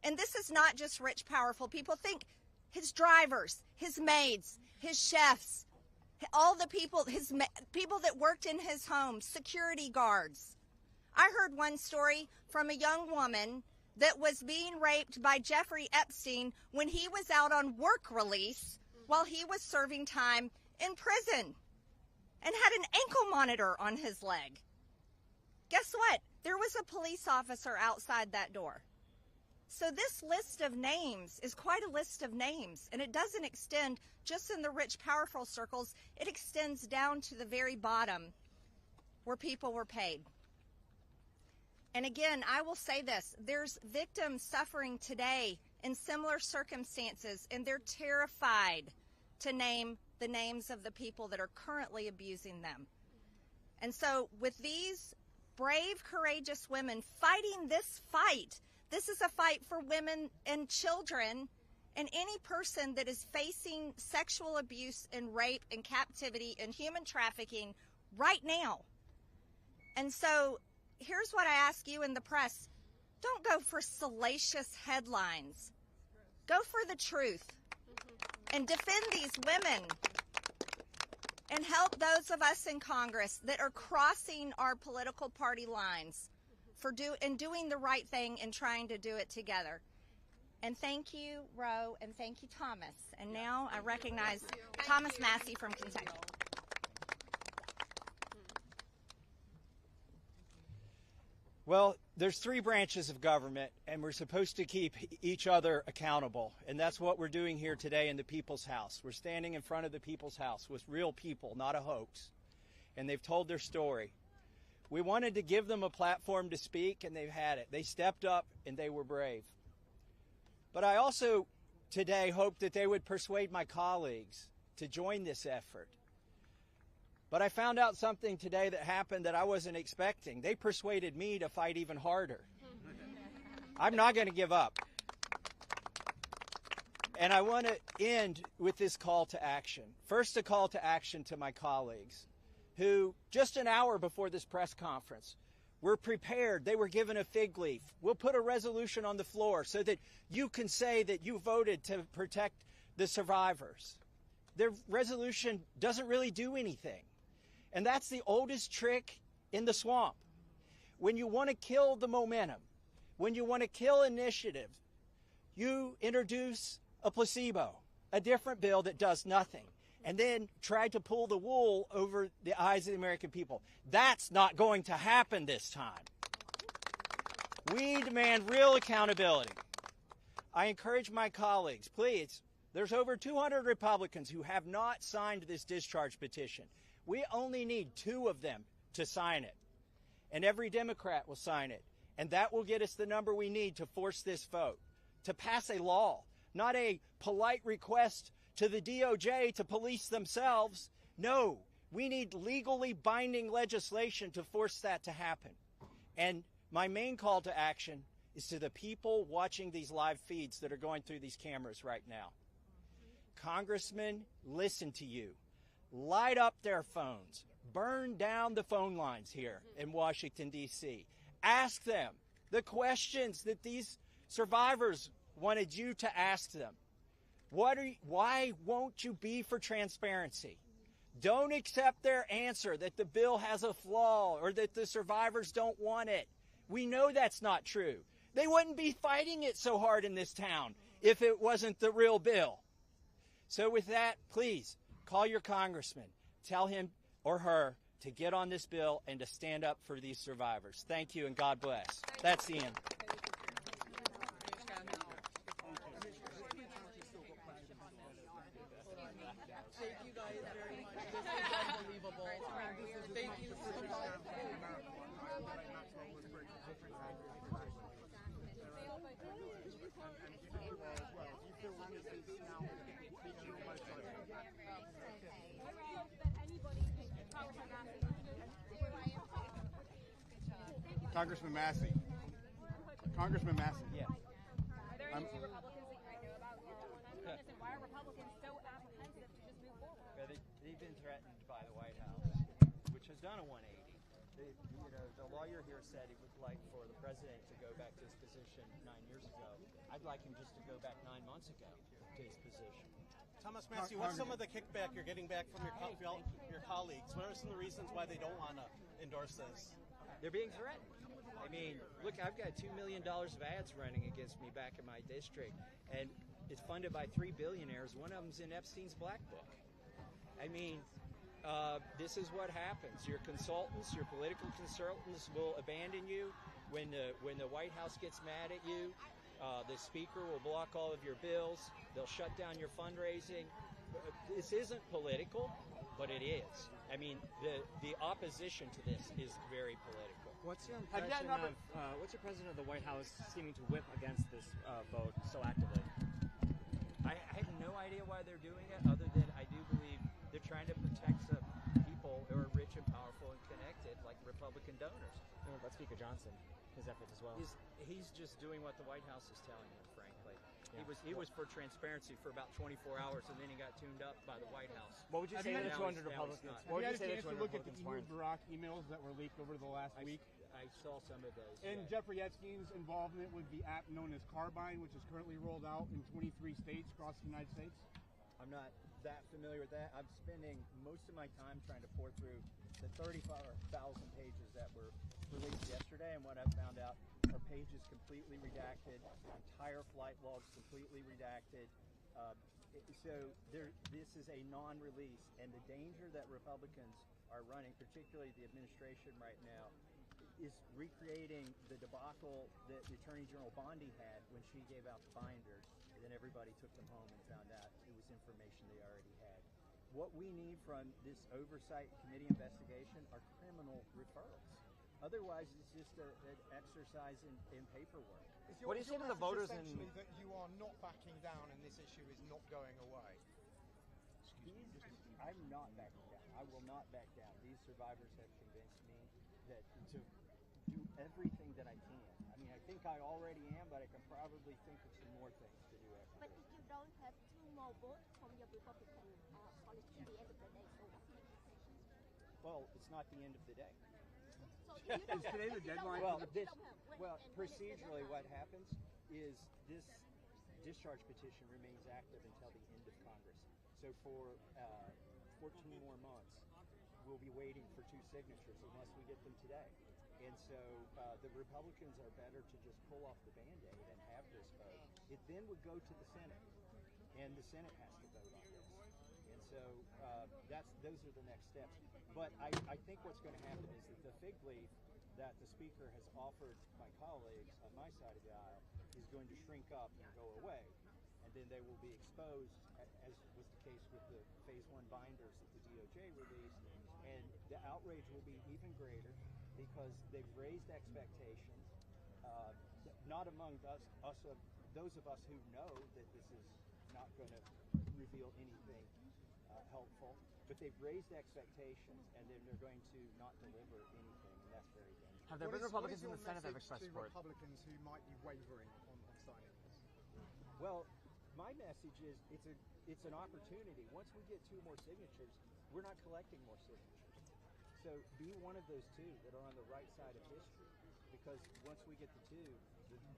And this is not just rich, powerful people. Think his drivers, his maids, his chefs, all the people, people that worked in his home, security guards. I heard one story from a young woman that was being raped by Jeffrey Epstein when he was out on work release while he was serving time in prison and had an ankle monitor on his leg. Guess what? There was a police officer outside that door. So this list of names is quite a list of names, and it doesn't extend just in the rich, powerful circles. It extends down to the very bottom where people were paid. And again, I will say this, there's victims suffering today in similar circumstances, and they're terrified to name the names of the people that are currently abusing them. And so with these brave, courageous women fighting this fight, this is a fight for women and children and any person that is facing sexual abuse and rape and captivity and human trafficking right now. And so here's what I ask you in the press. Don't go for salacious headlines. Go for the truth and defend these women and help those of us in Congress that are crossing our political party lines doing the right thing and trying to do it together. And thank you, Roe, and thank you, Thomas. And now I recognize Thomas Massey from Kentucky. Well, there's three branches of government, and we're supposed to keep each other accountable. And that's what we're doing here today in the People's House. We're standing in front of the People's House with real people, not a hoax. And they've told their story. We wanted to give them a platform to speak, and they've had it. They stepped up, and they were brave. But I also today hope that they would persuade my colleagues to join this effort. But I found out something today that happened that I wasn't expecting. They persuaded me to fight even harder. I'm not going to give up. And I want to end with this call to action. First, a call to action to my colleagues who, just an hour before this press conference, were prepared. They were given a fig leaf. We'll put a resolution on the floor so that you can say that you voted to protect the survivors. Their resolution doesn't really do anything. And that's the oldest trick in the swamp. When you want to kill the momentum, when you want to kill initiative, you introduce a placebo, a different bill that does nothing, and then try to pull the wool over the eyes of the American people. That's not going to happen this time. We demand real accountability. I encourage my colleagues, please, there's over 200 Republicans who have not signed this discharge petition. We only need 2 of them to sign it, and every Democrat will sign it, and that will get us the number we need to force this vote, to pass a law, not a polite request to the DOJ to police themselves. No, we need legally binding legislation to force that to happen. And my main call to action is to the people watching these live feeds that are going through these cameras right now. Congressmen, listen to you. Light up their phones. Burn down the phone lines here in Washington, D.C. Ask them the questions that these survivors wanted you to ask them. Why won't you be for transparency? Don't accept their answer that the bill has a flaw or that the survivors don't want it. We know that's not true. They wouldn't be fighting it so hard in this town if it wasn't the real bill. So with that, please, call your congressman. Tell him or her to get on this bill and to stand up for these survivors. Thank you and God bless. That's the end. Thank you guys very much. This is unbelievable. Thank you so much. Congressman Massey. Congressman Massey. Are Yes. there any Republicans that you might know about who want to join us, and why are Republicans so apprehensive to just move forward? They've been threatened by the White House, which has done a 180. The lawyer here said he would like for the president to go back to his position 9 years ago. I'd like him just to go back 9 months ago to his position. Thomas Massey, what's some of the kickback you're getting back from your colleagues? What are some of the reasons why they don't want to endorse this? They're being threatened. I mean, look, I've got $2 million of ads running against me back in my district, and it's funded by 3 billionaires. One of them's in Epstein's Black Book. I mean, this is what happens. Your consultants, your political consultants will abandon you when the White House gets mad at you. The speaker will block all of your bills. They'll shut down your fundraising. This isn't political, but it is. I mean, the opposition to this is very political. What's your impression of the White House seeming to whip against this vote so actively? I have no idea why they're doing it, other than I do believe they're trying to protect some people who are rich and powerful and connected, like Republican donors. What about Speaker Johnson, his efforts as well? He's just doing what the White House is telling him, frankly. Yeah. He was for transparency for about 24 hours, and then he got tuned up by the White House. What would you say to the 200 Republicans? Have you had a chance to look at the Ehud Barak emails that were leaked over the last week? I saw some of those. And Jeffrey Epstein's involvement with the app known as Carbine, which is currently rolled out in 23 states across the United States? I'm not that familiar with that. I'm spending most of my time trying to pour through the 35,000 pages that were released yesterday, and what I found out are pages completely redacted, entire flight logs completely redacted. This is a non-release, and the danger that Republicans are running, particularly the administration right now, is recreating the debacle that the Attorney General Bondi had when she gave out the binders, and then everybody took them home and found out it was information they already had. What we need from this oversight committee investigation are criminal referrals. Otherwise, it's just an exercise in paperwork. What do you say to the voters in... that you are not backing down and this issue is not going away? I'm not backing down. I will not back down. These survivors have convinced me that to do everything that I can. I mean, I think I already am, but I can probably think of some more things to do after But this. if you don't have two more votes from your Republican policy at the end of the day, so what's the implications? Well, it's not the end of the day. So you don't Is today the deadline? Well, Procedurally, what happens is this discharge petition remains active until the end of Congress. So for 14 more months, we'll be waiting for 2 signatures unless we get them today. And so the Republicans are better to just pull off the Band-Aid and have this vote. It then would go to the Senate, and the Senate has to vote on this. And so those are the next steps. But I think what's going to happen is that the fig leaf that the Speaker has offered my colleagues on my side of the aisle is going to shrink up and go away. And then they will be exposed, as was the case with the Phase 1 binders that the DOJ released. And the outrage will be even greater because they've raised expectations, not among those of us who know that this is not going to reveal anything helpful, but they've raised expectations, and then they're going to not deliver anything, and that's very dangerous. Have there been Republicans in the Senate that have expressed support? Republicans who might be wavering on signing this? Well, my message is it's an opportunity. Once we get 2 more signatures, we're not collecting more signatures. So be one of those 2 that are on the right side of history, because once we get the 2,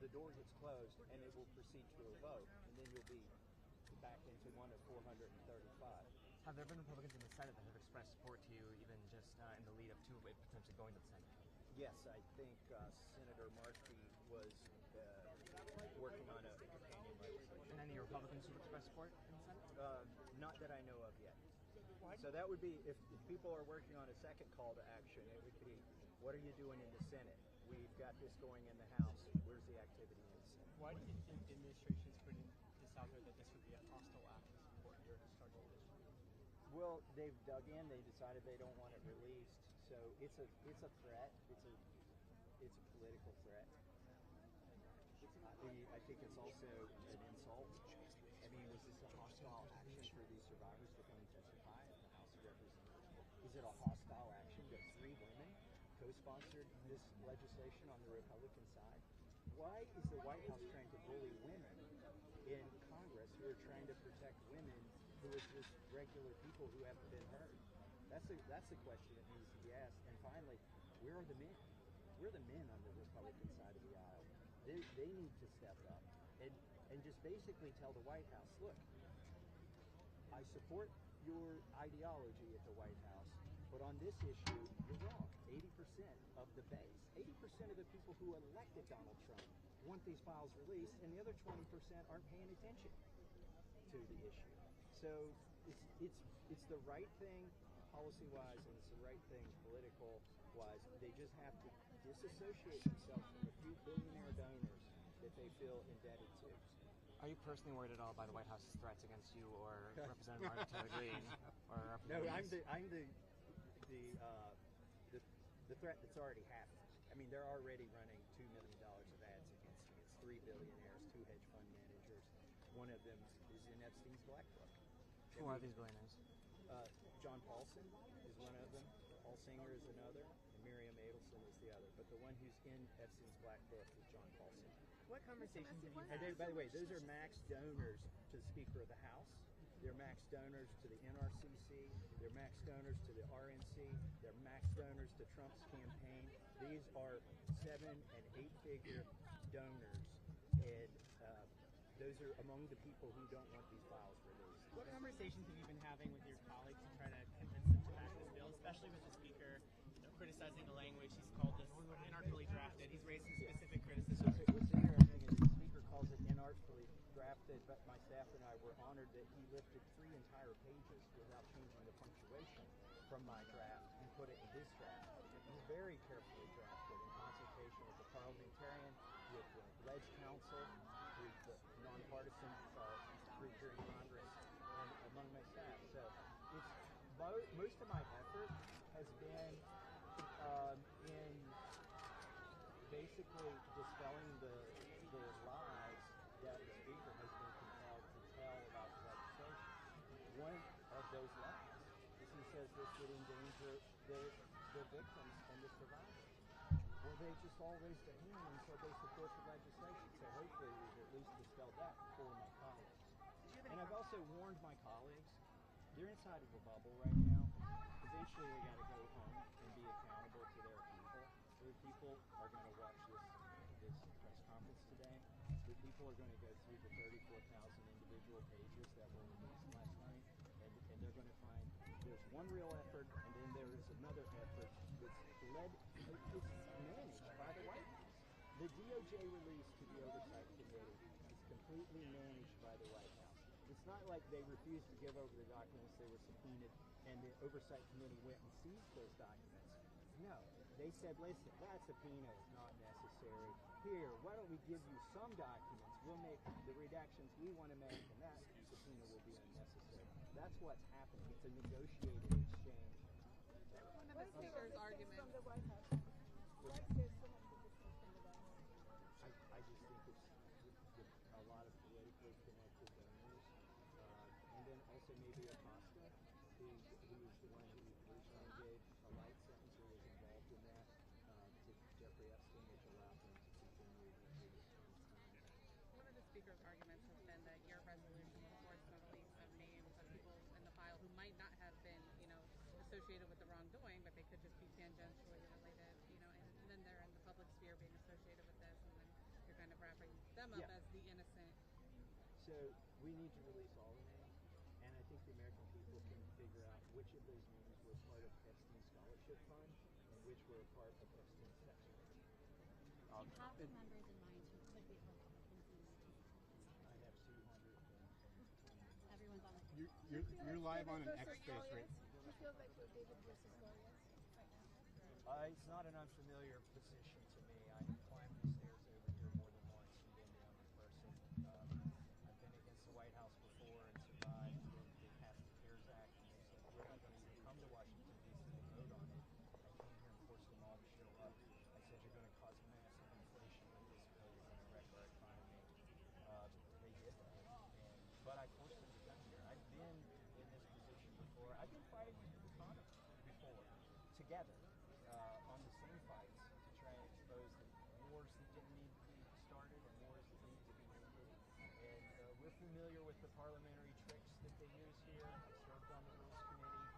the door gets closed and it will proceed to a vote, and then you'll be back into one of 435. Have there been Republicans in the Senate that have expressed support to you, even just in the lead up to it potentially going to the Senate? Yes, I think Senator Markey was working on a companion legislation. And any Republicans who expressed support in the Senate? Not that I know of yet. So that would be, if people are working on a second call to action, it would be, what are you doing in the Senate? We've got this going in the House. Where's the activity in the Senate? Why do you think the administration is putting this out there that this would be a hostile act to support your struggle this year? Well, they've dug in. They decided they don't want it released. So it's a threat. It's a political threat. I think it's also an insult. I mean, was this a hostile action for these survivors to come and testify at the House of Representatives? Is it a hostile action that 3 women co-sponsored this legislation on the Republican side? Why is the White House trying to bully women in Congress who are trying to protect women who are just regular people who haven't been hurt? That's the question that needs to be asked. And finally, where are the men? We're the men on the Republican side of the aisle. They need to step up and just basically tell the White House, look, I support your ideology at the White House, but on this issue, you're wrong. 80% of the base, 80% of the people who elected Donald Trump want these files released, and the other 20% aren't paying attention to the issue. So it's the right thing policy-wise, and it's the right thing political-wise. They just have to disassociate themselves from a few billionaire donors that they feel indebted to. Are you personally worried at all by the White House's threats against you or Representative Martin Green? No, I'm the threat that's already happened. I mean, they're already running $2 million of ads against me. It's 3 billionaires, 2 hedge fund managers. One of them is in Epstein's Black Book. Who are these billionaires? John Paulson is one of them. Paul Singer is another. And Miriam Adelson is the other. But the one who's in Epstein's Black Book is John Paulson. What conversations have you had? And by the way, those are max donors to the Speaker of the House. They're max donors to the NRCC. They're max donors to the RNC. They're max donors to Trump's campaign. These are 7- and 8-figure donors, and those are among the people who don't want these files released. What conversations have you been having with your colleagues to try to convince them to back this bill, especially with the Speaker criticizing the language? He's called this inartfully drafted. He's raised some specific criticism. What's interesting is the Speaker calls it inartfully drafted, but my staff and I were honored that he lifted 3 entire pages without changing the punctuation from my draft and put it in his draft. It was very carefully drafted and parliamentarian with the Ledge Council, who's the non-partisan group here in Congress, and among my staff. So it's most of my effort has been in basically dispelling the lies that the speaker has been compelled to tell about the legislation. One of those lies is he says this would endanger the victims and the survivors. Well, they just all raised their hand and said they support the legislation. So hopefully we've at least dispelled that for my colleagues. And I've also warned my colleagues, they're inside of a bubble right now. Eventually they got to go home and be accountable to their people. Their people are going to watch this press conference today. Their people are going to go through the 34,000 individual pages that were released last night, and they're going to find there's one real effort, and then there is another effort that's managed by the White House. The DOJ release to the Oversight Committee is completely managed by the White House. It's not like they refused to give over the documents they were subpoenaed, and the Oversight Committee went and seized those documents. No, they said, listen, that subpoena is not necessary. Here, why don't we give you some documents? We'll make the redactions we want to make, and that subpoena will be unnecessary. That's what's happening. It's a negotiated exchange. One of the speaker's arguments from the White House. I just think it's a lot of politically connected donors, and then also maybe Acosta, who was the one who originally gave a light sentence or was involved in that to Jeffrey Epstein, which allowed him to continue his time. One of the speaker's arguments has been that your resolution will force the release of names of people in the file who might not have been, associated with the wrongdoing, but they could just be tangentially related, and then they're in the public sphere being associated with this, and then you're kind of wrapping them up as the innocent. So we need to release all the names, and I think the American people can figure out which of those names were part of Epstein's scholarship fund and which were part of Epstein's sex work. Do you have the members in mind who could be Republicans in the I have 200. Everyone's on the You're live on an X space, right? Do you feel like you're David versus Goliath right now? It's not an unfamiliar position to me. I have climbed the stairs over here more than once and been the only person. I've been against the White House before and survived. They passed the CARES Act, and they said, we're not going to even come to Washington, D.C. to vote on it. I came here and forced them all to show up. I said, you're going to cause massive inflation with this bill. You're going to wreck our economy. They did that. But I forced them to come here. I've been in this position before. I've been fighting with the economy before, together, on the same fights to try and expose the wars that didn't need to be started and wars that need to be ended. And we're familiar with the parliamentary tricks that they use here. I served on the Rules Committee.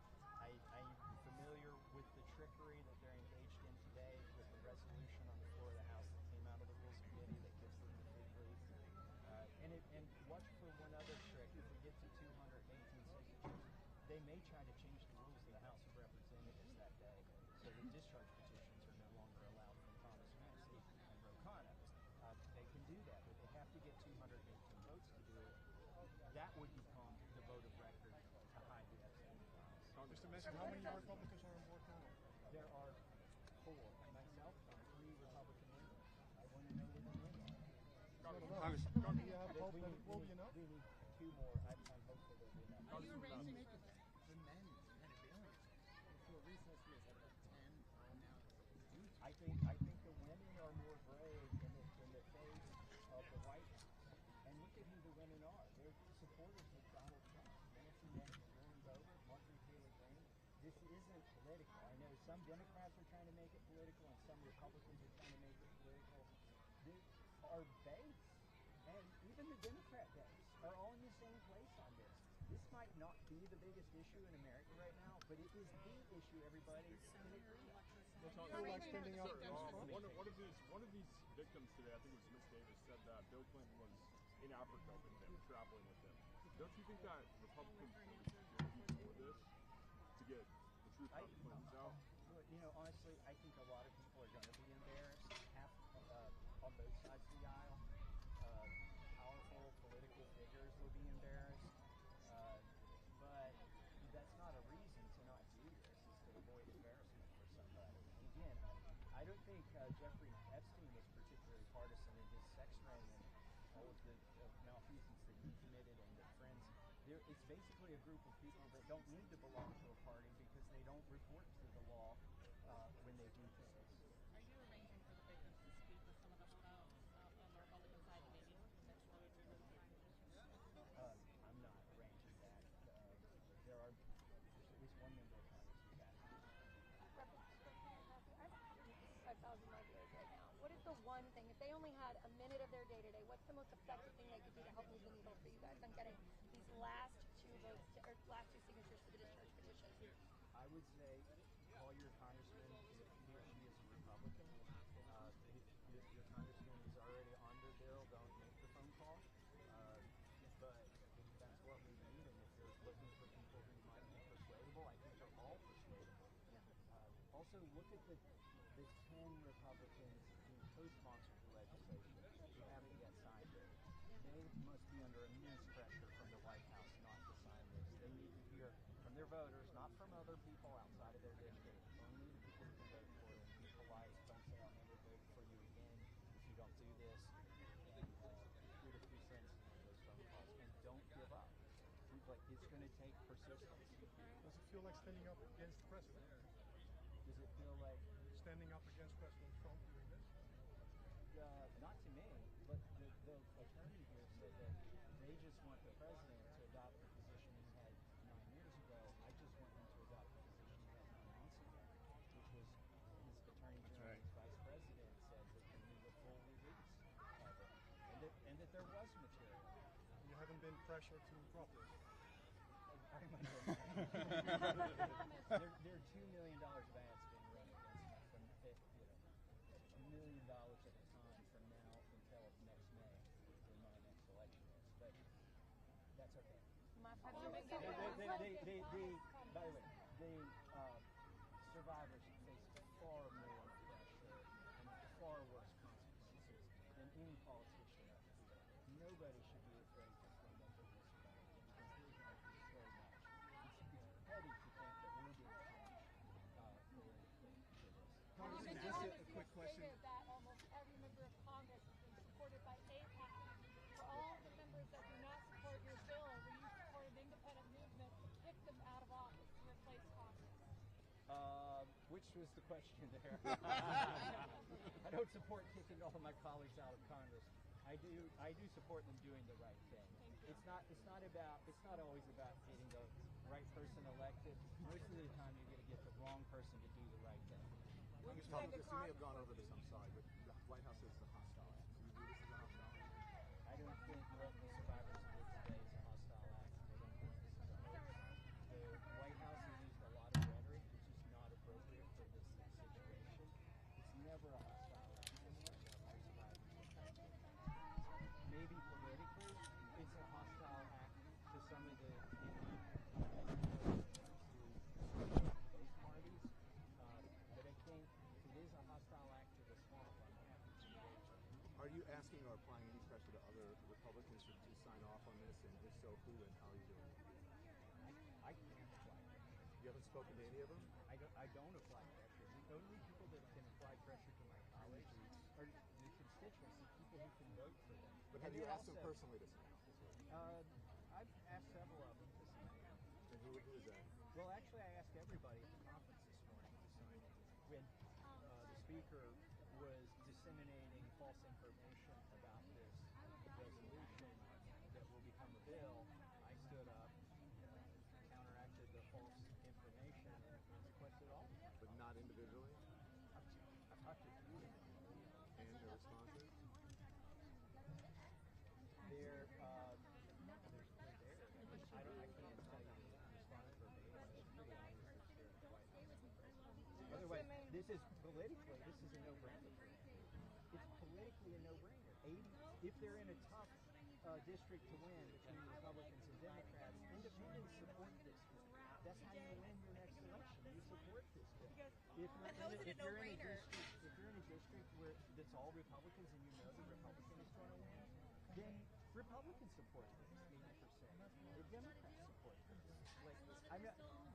I'm familiar with the trickery that they're engaged in today with the resolution on the floor of the House that came out of the Rules Committee that gives them the big lead. And watch for one other trick. If we get to 218 signatures, they may try to change the rules of the House of Representatives that day, so the discharge petitions are no longer allowed from Thomas Massey and Ro Khanna. They can do that, but they have to get 218 votes to do it. That would become the vote of record to hide the Epstein files. Mr. Messi, how many Republicans are on board now? There are 4. Myself and 3 Republican members. I want to know what the names are. Do you have hope that it will be enough? We need 2 more. I'm hopeful there'll be enough. Are you arranging the men at a variance? Before recently it was at 10, now it's I think the women are more brave in the face of the White House. And look at who the women are. They're supporters of Donald Trump. Nancy Bover, Marjorie Taylor Greene. This isn't political. I know some Democrats are trying to make it political and some Republicans are trying to make it political. Our base and even the Democrat base are all in the same place on this. This might not be the biggest issue in America right now, but it is the issue everybody can agree on. One of these victims today, I think it was Miss Davis, said that Bill Clinton was in Africa with him, traveling with him. Don't you think that Republicans really should for this to get the truth out of Clinton's out? Honestly, I think a lot of people are going to be embarrassed. On both sides of the aisle, powerful political figures will be embarrassed, but that's not a reason to not do this, is to avoid embarrassment for somebody. And again, I don't think Jeffrey Epstein was non-partisan in his sex ring and all of the malfeasance that he committed and the friends. It's basically a group of people that don't need to belong to a party because they don't report to the law when they do things. Are you arranging for the victims to speak with some of the on the Republican side, maybe next week or the time? I'm not arranging that. There's at least one member of Congress who's asked. 5,000 more viewers right now. What is the one thing, if they only had a minute of their day today, what's the most effective thing they could do to help move the needle for you guys on getting these last two votes or last two signatures to the discharge petition? I would say call your congressman if he or she is a Republican. If your congressman is already on the bill, don't make the phone call. But that's what we need, and if you're looking for people who might be persuadable, I think they're all persuadable. Also, look at the 10 Republicans who co-sponsored the legislation who haven't yet signed it. They must be under immense pressure from the White House not to sign this. They need to hear from their voters, not from other people outside of their district, only the people who can vote for them. Be polite. Don't say, I'll never vote for you again if you don't do this. And hear the 2 cents on those phone calls. And don't give up. It's going to take persistence. Does it feel like standing up against the president? Does it feel like standing up against President Trump doing this? Not to me, but the attorney here said that they just want the president to adopt the position he had 9 years ago. I just want him to adopt the position he had 9 months ago, which was his attorney general, his vice president said that they need a full release of it, and that there was material. You haven't been pressured to drop this. There are $2 million of ads being run against me from $1 million at a time from now until next May when my next election is. But that's okay. By the way, the survivors face far more pressure and far worse consequences than any politician up here. Nobody should be afraid to stand up for these survivors because they're going through so much. It's petty to think that we're being punished politically for this. Congressman, just a quick question. That almost every member of Congress has been supported by AIPAC. For all the members that do not support your bill, will you support an independent movement to kick them out of office to replace Congress? Which was the question there? I don't support kicking all of my colleagues out of Congress. I do support them doing the right thing. It's not always about getting the right person elected. Most of the time you're going to get the wrong person to do the right thing. Congressman, you may have gone over this, I'm sorry, but the White House says it's a hostile act. Do you view this as a hostile act? I don't think what the survivors did today is a hostile act. I don't think this is a hoax. The White House has used a lot of rhetoric, which is not appropriate for this situation. It's never a hostile act. Maybe politically, it's a hostile act to some of the both parties, but I think it is a hostile act to the swamp on behalf of the situation. Are you asking or applying any pressure to other Republicans to sign off on this, and if so, who and how are you doing it? I can't apply pressure. You haven't spoken to any of them? I don't apply pressure. The only people that can apply pressure to my colleagues are the constituents, the people who can vote for them. But have you asked them personally to sign off? I've asked several of them to sign off. And who is that? Well, actually, I asked everybody at the conference this morning to sign it. When the speaker was disseminating false information about this resolution that will become a bill, I stood up, counteracted the false information, and requested all. But not individually? I've talked to you. And their responses? They're there. I can't tell you the response verbatim. Otherwise, this is politically, this is a no-brainer. It's politically a no-brainer. If they're in a tough district to win between Republicans and Democrats, independents support this. That's how you win your next election. You support this bill. If you're in a district where that's all Republicans and you know the Republican is going to win, then Republicans support this 80%. The Democrats support this.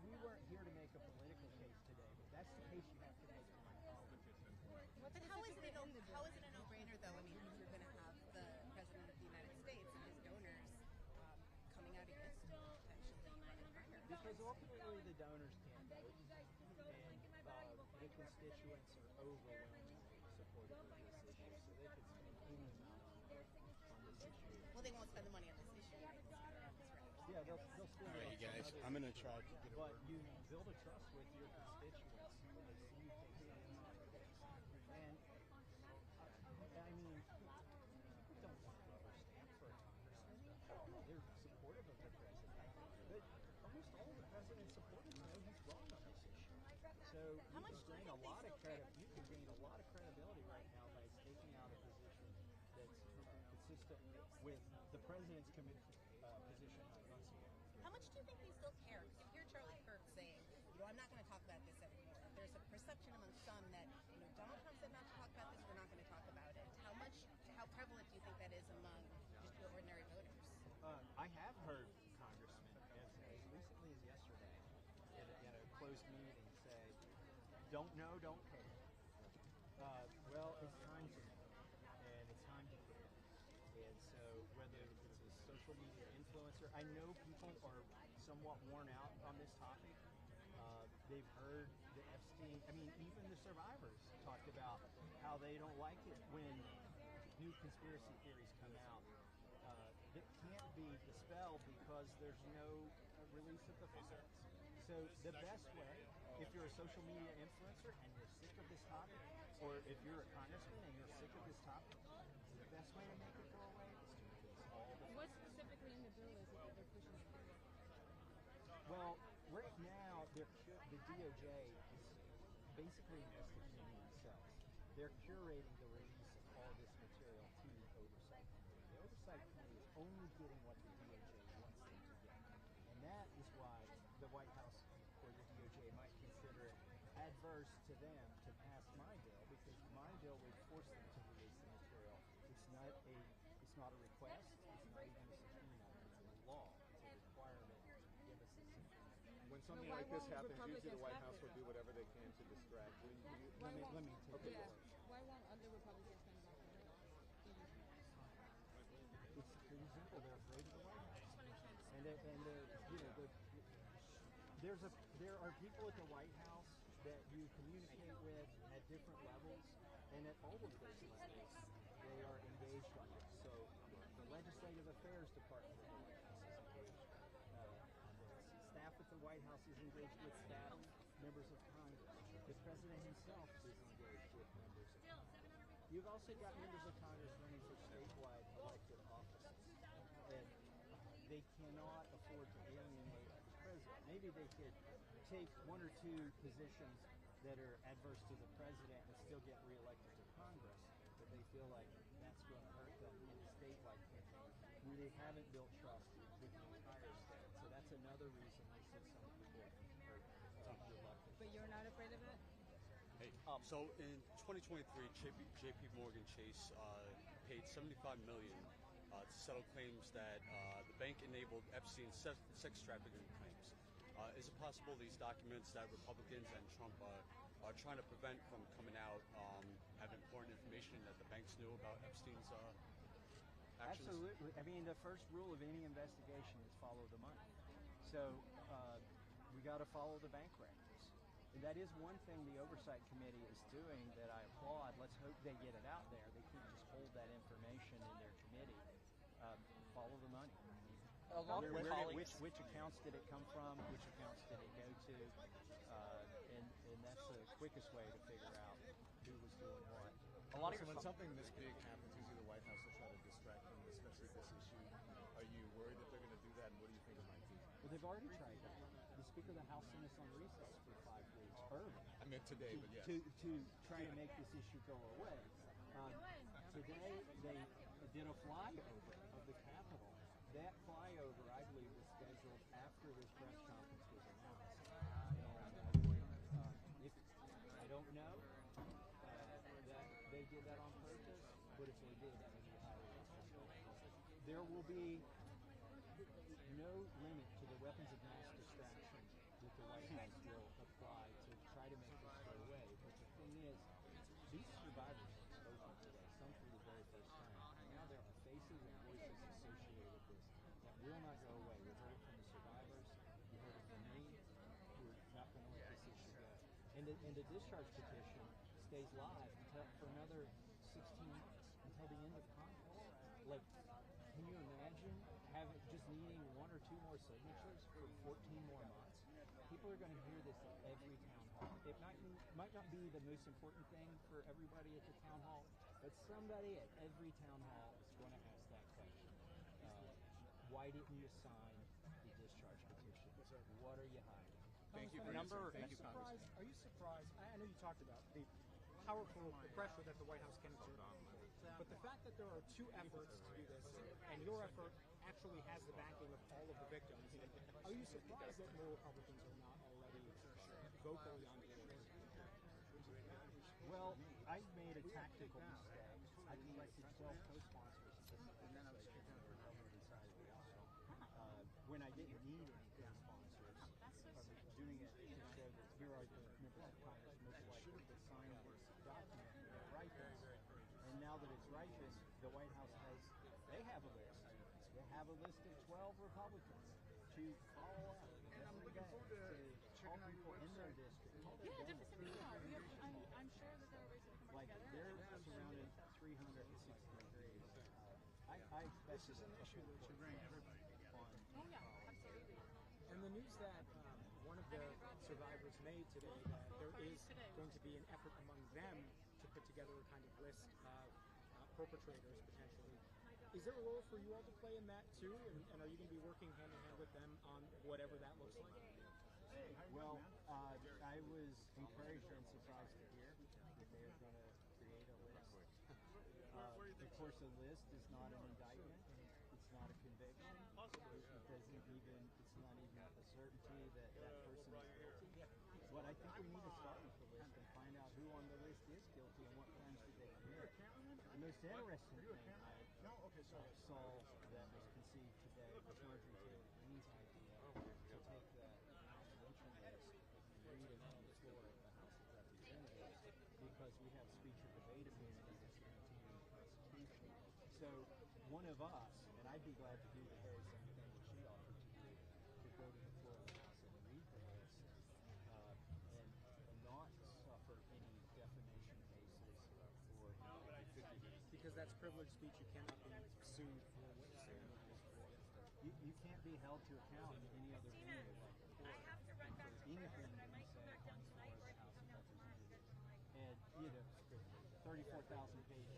We weren't here to make a political case today, but that's the case you have to make to my colleagues. But how is it a no-brainer though, I mean, you're going to have the President of the United States and his donors coming out against him, potentially running primary. Because ultimately the donors can't vote, and the constituents are overwhelmingly supportive of this issue, so they could spend any amount of money on this issue. Well, they won't spend the money on this issue. Yeah, they'll still. All right, you guys, I'm going to try to get But you build a trust with your constituents when they see you take something on this. And I mean, people don't want to rubber stamp for a congressman. They're supportive of the president. But almost all the president's supporters know he's wrong on this issue. So you can gain a lot of credibility right now by taking out a position that's consistent with the president's position months ago. How much do you think they still care? If you hear Charlie Kirk saying, I'm not going to talk about this anymore, there's a perception among some that, Donald Trump said not to talk about this, we're not going to talk about it. How prevalent do you think that is among just your ordinary voters? I have heard congressmen, as recently as yesterday, in a closed meeting, say, don't know, don't care. Well, it's time to know, and it's time to care. And so whether it's a social media influencer, I know people are somewhat worn out on this topic. They've heard the Epstein, even the survivors talked about how they don't like it when new conspiracy theories come out that can't be dispelled because there's no release of the files. So the best way, if you're a social media influencer and you're sick of this topic, or if you're a congressman and you're sick of this topic, the best way to make it go away is to release all the files. What specifically in the bill is it that they're pushing for? Well, right now, the DOJ is basically investigating themselves. They're curating the release of all this material to the Oversight Committee. The Oversight Committee is only getting what the DOJ wants them to get. And that is why the White House or the DOJ might consider it adverse to them to pass my bill, because my bill would force them to release the material. It's not a request, it's not even a subpoena, it's a law, it's a requirement. Give us this information. When something like this happens, usually the White House will do whatever they can to distract. Let me take okay. it. Why won't other Republicans stand up for it? It's pretty simple. They're afraid of the White House. There are people at the White House that you communicate with at different levels, and at all of those levels, they are engaged on this. So the Legislative Affairs Department of the White House is engaged on this. Staff at the White House is engaged with staff, members of Congress. The President himself is engaged with members of Congress. You've also got members of Congress running for statewide elected offices, and they cannot afford to alienate the President. Maybe they could take one or two positions that are adverse to the President and still get reelected to Congress, but they feel like that's going to hurt them in a statewide campaign, where they haven't built trust with the entire state. So that's another reason I see some people are reluctant. But you're not afraid of it? Hey, so in 2023, JP Morgan Chase paid $75 million to settle claims that the bank enabled Epstein's sex trafficking claims. Is it possible these documents that Republicans and Trump are trying to prevent from coming out have important information that the banks knew about Epstein's actions? Absolutely. The first rule of any investigation is follow the money. So we got to follow the bank records. And that is one thing the Oversight Committee is doing that I applaud. Let's hope they get it out there. They can't just hold that information in their committee. Follow the money. Which accounts did it come from? Which accounts did it go to? And that's the quickest way to figure out who was doing what. When something this big happens, usually the White House will try to distract them, especially this issue. Are you worried that they're going to do that, and what do you think it might be? Well, they've already tried that. The Speaker of the House sent us on recess for 5 weeks early. I meant today, but yes. To try to make this issue go away. Today, they did a flyover of the Capitol. That flyover, I believe, was scheduled after this press conference was announced. And I don't know that they did that on purpose, but if they did, that would be highly unsuspected. There will be no limit to the weapons of mass distraction that the White House will apply to try to make this go away. But the thing is, these survivors have spoken today, some through the very voices associated with this that will not go away. We heard it from the survivors. You heard it from me. We're not going to let this issue go. And the discharge petition stays live for another 16 months until the end of Congress. Like, can you imagine just needing 1 or 2 more signatures for 14 more months? People are going to hear this at every town hall. It might not be the most important thing for everybody at the town hall, but somebody at every town hall is going to ask that question. Why didn't you sign the discharge petition? What are you hiding? Thank you for Are you surprised? I know you talked about the powerful pressure that the White House can exert on, but the fact that there are 2 efforts to do this, and your effort actually has the backing of all of the victims, are you surprised that more Republicans are not already vocally on board? Well, I made a tactical mistake. I collected 12 co-sponsors at this legislation on the Republican side of the aisle. When I didn't need any co-sponsors, I was doing it to show that here are the members of Congress most likely to sign this document when it ripens. And now that it's ripened, the White House they have a list. They have a list of 12 Republicans to follow up every day to call people in their district. I'm sure that there are ways to come like together. They're surrounded 360 degrees. I expect this is an issue that should bring everybody together. Oh yeah, absolutely. And the news that one of the survivors made today, that there is going to be an effort among them to put together a kind of list of perpetrators potentially. Is there a role for you all to play in that too? And are you going to be working hand in hand with them on whatever that looks like? Well, I was encouraged and surprised to hear that they are going to create a list. Of course, a list is not an indictment. It's not a conviction. It's not even a certainty that that person is guilty. But I think we need to start with the list and find out who on the list is guilty and what crimes did they commit. The most interesting thing I saw that was conceived today was Marjorie Taylor Greene's idea to take that lynching list and read it on the floor of the House of Representatives because we have speech or debate immunity that's guaranteed in the Constitution. So one of us, and I'd be glad to do the very same thing that she offered to do, to go to the floor of the House and read the list and not suffer any defamation cases or because that's privileged speech, you cannot be sued for what you say. You can't be held to account in any other venue like the court for anything you say on the floor of the House of Representatives. And 34,000-page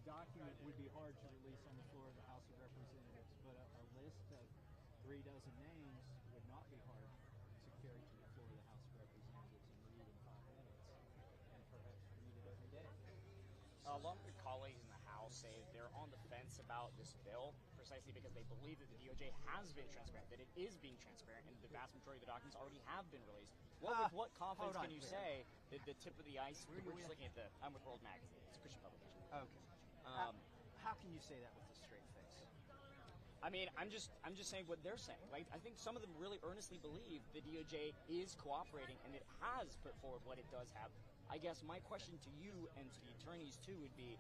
document would be hard to release on the floor of the House of Representatives, but a list of 3 dozen names would not be hard to carry to the floor of the House of Representatives and read in 5 minutes, and perhaps read it every day. A lot of your colleagues in the House say they're on the fence about this bill precisely because they believe that the DOJ has been transparent, that it is being transparent, and the vast majority of the documents already have been released. With what confidence can you say that the tip of the ice, we're just looking at I'm with World Magazine, it's a Christian publication. Okay. How can you say that with a straight face? I mean, I'm just saying what they're saying. Like, I think some of them really earnestly believe the DOJ is cooperating and it has put forward what it does have. I guess my question to you and to the attorneys too would be,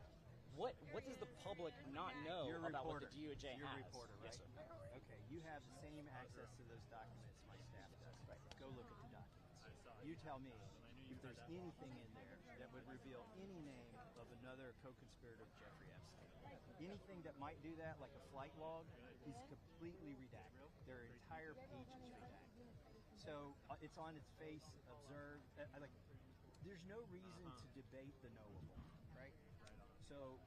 what does the public not know about what the DOJ You're has? a reporter, right? Yes, sir. Okay, you have the same access to those documents my staff does. Right. Go look at the documents. You tell me if there's anything in there that would reveal any name of another co-conspirator of Jeffrey Epstein. Anything that might do that, like a flight log, is completely redacted. Their entire page is redacted. So it's on its face, observed. There's no reason to debate the knowable, right? So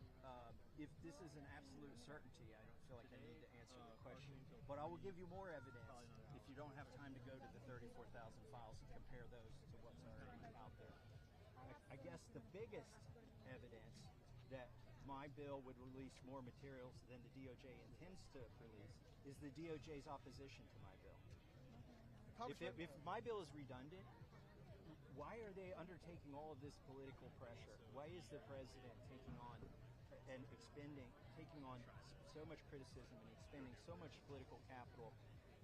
if this is an absolute certainty, I don't feel like I need to answer the question. But I will give you more evidence if you don't have time to go to the 34,000 files and compare those to what's already out there. I guess the biggest evidence that my bill would release more materials than the DOJ intends to release is the DOJ's opposition to my bill. If my bill is redundant, why are they undertaking all of this political pressure? Why is the president taking on so much criticism and expending so much political capital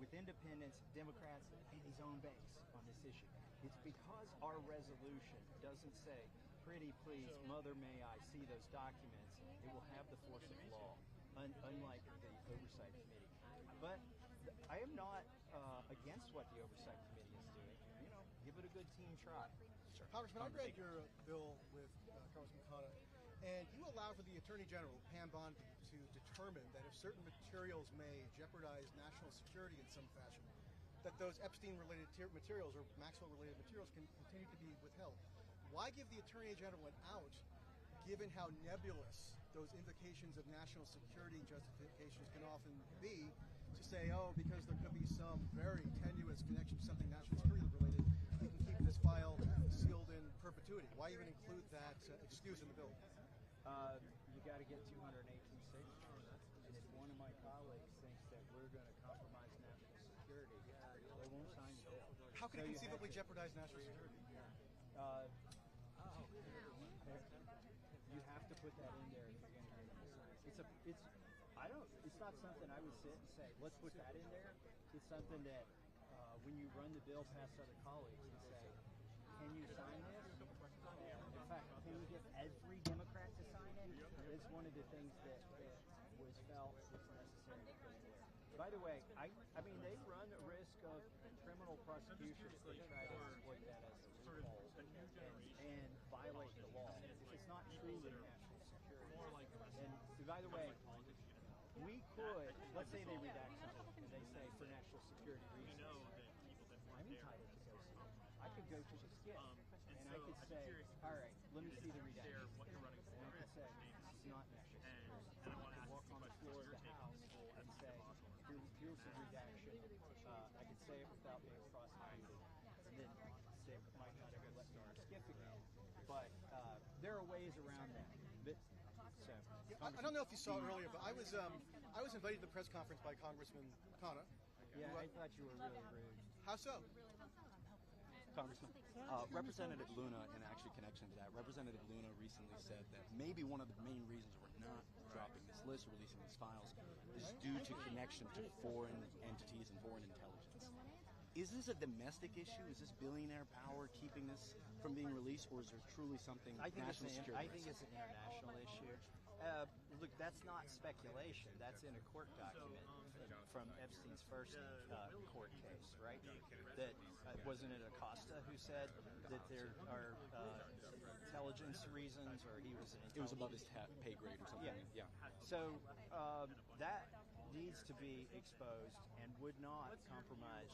with independents, Democrats, and his own base on this issue? It's because our resolution doesn't say, pretty please, mother, may I see those documents. It will have the force of law. unlike the Oversight Committee. But I am not against what the Oversight Committee is doing. Give it a good team try. Sure. Congressman, I read your bill with Congressman Khanna, and you allow for the Attorney General, Pam Bondi, to determine that if certain materials may jeopardize national security in some fashion, that those Epstein-related materials or Maxwell-related materials can continue to be withheld. Why give the Attorney General an out, given how nebulous those invocations of national security justifications can often be, to say, oh, because there could be some very tenuous connection to something national security-related, we can keep this file sealed in perpetuity? Why even include that excuse in the bill? You got to get 218 signatures, and if one of my colleagues thinks that we're going to compromise national security, they won't sign the bill. How could it conceivably jeopardize national security? You have to put that in there if you're going to get them to sign. It's not something I would sit and say, let's put that in there. It's something that when you run the bill past other colleagues and say, can you sign this? In fact, can you get every Democrat to sign it? It's one of the things that was felt was necessary to put in there. By the way, I mean, they run the risk of criminal prosecution if they try to exploit that as a loophole and violate the law. If it's not truly national security. And by the way, we could, let's say they redact something and they say for national security reasons, I'm entitled to go see it. I could go to the skit and I could say, all right, let me see the redaction. And I could say, this is not national security. And I could walk on the floor of the House and say, here's the redaction. I could say it without being prosecuted. And then they might not ever let me on the skip again. But there are ways around that. I don't know if you saw it earlier, but I was invited to the press conference by Congressman Khanna. Yeah, I thought you were really rude. How so? Congressman, Representative Luna, in actually connection to that, Representative Luna recently said that maybe one of the main reasons we're not dropping this list or releasing these files is due to connection to foreign entities and foreign intelligence. Is this a domestic issue? Is this billionaire power keeping this from being released, or is there truly something national security? I think it's an international issue. Look, that's not speculation. That's in a court document from Epstein's first court case, right? That wasn't it Acosta who said that there are intelligence reasons, or he was an intelligence. It was above his pay grade or something. Yeah. So that needs to be exposed and would not compromise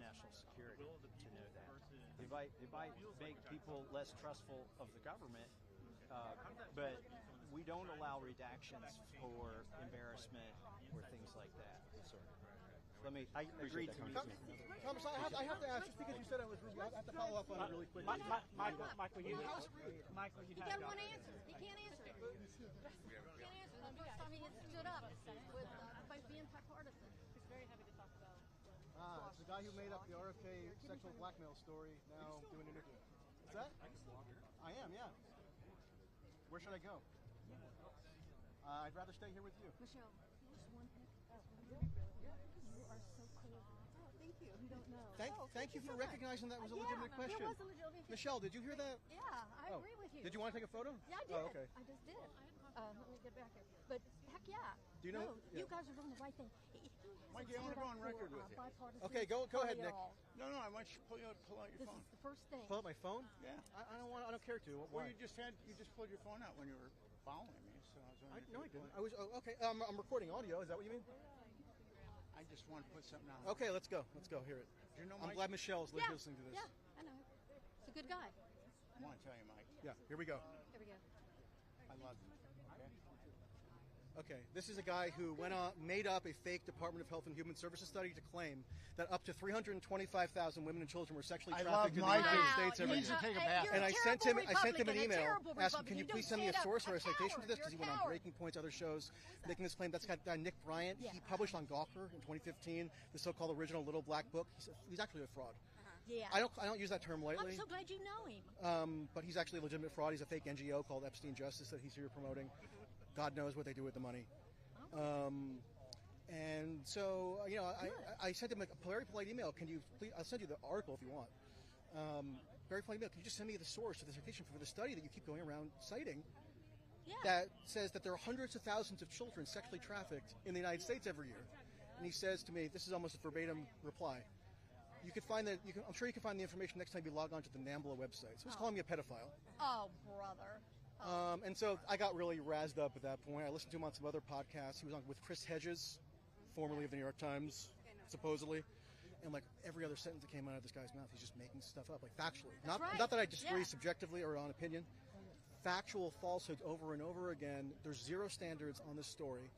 national security to know that. It might make people less trustful of the government, but we don't allow redactions for embarrassment or things like that. I agreed to meet you. Thomas, I have to ask, just because you said I was rude, I have to follow up on it really quickly. Michael, you got one answer. He can't answer it. He can't answer it. The first time he stood up with by being bipartisan. He's very happy to talk about. It's the guy who made up the RFK sexual blackmail story, now doing an interview. Is that? I am, yeah. Where should I go? I'd rather stay here with you. Michelle, just one thing. You are so cool. Oh, thank you. You don't know. Thank you for recognizing that was a legitimate question. It was a legitimate question. Michelle, did you hear that? Yeah, I agree with you. Did you want to take a photo? Yeah, I did. Oh, okay. I just did. Let me get back here. But heck yeah. Do you know? You guys are doing the right thing. Mikey, I want to go on record with you. Okay, go ahead, Nick. No, I want you to pull out your phone. This is the first thing. Pull out my phone? Yeah. I don't care to. Well, you just pulled your phone out when you were following me, so I was wondering. No, I didn't. Okay. I'm recording audio. Is that what you mean? I just want to put something out. Okay, let's go. Hear it. Do you know I'm Mike? glad Michelle's listening to this. Yeah, I know. He's a good guy. I want to tell you, Mike. Yeah. Here we go. Here we go. I love you. Okay, this is a guy who made up a fake Department of Health and Human Services study to claim that up to 325,000 women and children were sexually trafficked in the United States every year. And I sent him an email asking, can you please send me a source or a citation to this? Because he went on Breaking Points, other shows, making this claim. That's got Nick Bryant. He published on Gawker in 2015 the so-called original Little Black Book. He's actually a fraud. Yeah. I don't use that term lightly. I'm so glad you know him. But he's actually a legitimate fraud. He's a fake NGO called Epstein Justice that he's here promoting. God knows what they do with the money. And so, I sent him a very polite email. Can you please, I'll send you the article if you want. Very polite email. Can you just send me the source of the citation for the study that you keep going around citing? that says that there are hundreds of thousands of children sexually trafficked in the United States every year. And he says to me, this is almost a verbatim reply, you could find that, I'm sure you can find the information next time you log on to the NAMBLA website. So he's calling me a pedophile. Oh, brother. And so I got really razzed up at that point. I listened to him on some other podcasts. He was on with Chris Hedges, formerly of the New York Times, supposedly. And like every other sentence that came out of this guy's mouth, he's just making stuff up, like factually. Not that I disagree subjectively or on opinion. Factual falsehoods over and over again. There's zero standards on this story.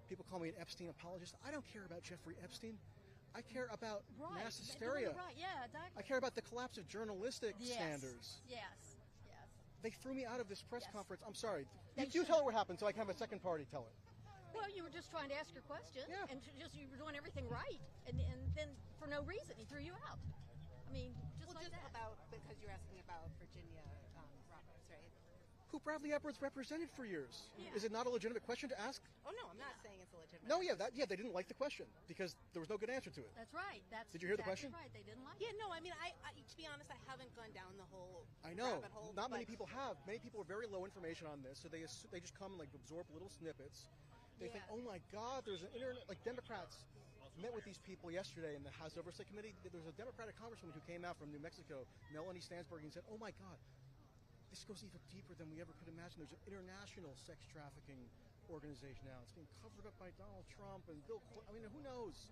People call me an Epstein apologist. I don't care about Jeffrey Epstein. I care about mass hysteria. Right. Yeah, exactly. I care about the collapse of journalistic standards. Yes. They threw me out of this press conference. I'm sorry. You tell it what happened so I can have a second party tell it. Well, you were just trying to ask your question, and you were doing everything right, and then for no reason he threw you out. I mean, just about because you're asking about Virginia Roberts, right? Who Bradley Edwards represented for years. Yeah. Is it not a legitimate question to ask? Oh no, I'm not saying it's a legitimate. No, they didn't like the question because there was no good answer to it. That's right. Did you hear the question? Right, they didn't like. Yeah, no, I mean, I to be honest, I haven't gone down the whole. I know. Rabbit hole, not many people have. Many people are very low information on this, so they just come and like absorb little snippets. They think, oh my God, there's an internet. Like Democrats met with these people yesterday in the House Oversight Committee. There was a Democratic congresswoman who came out from New Mexico, Melanie Stansberg, and said, oh my God, this goes even deeper than we ever could imagine. There's an international sex trafficking organization now. It's being covered up by Donald Trump and Bill Clinton. I mean, who knows?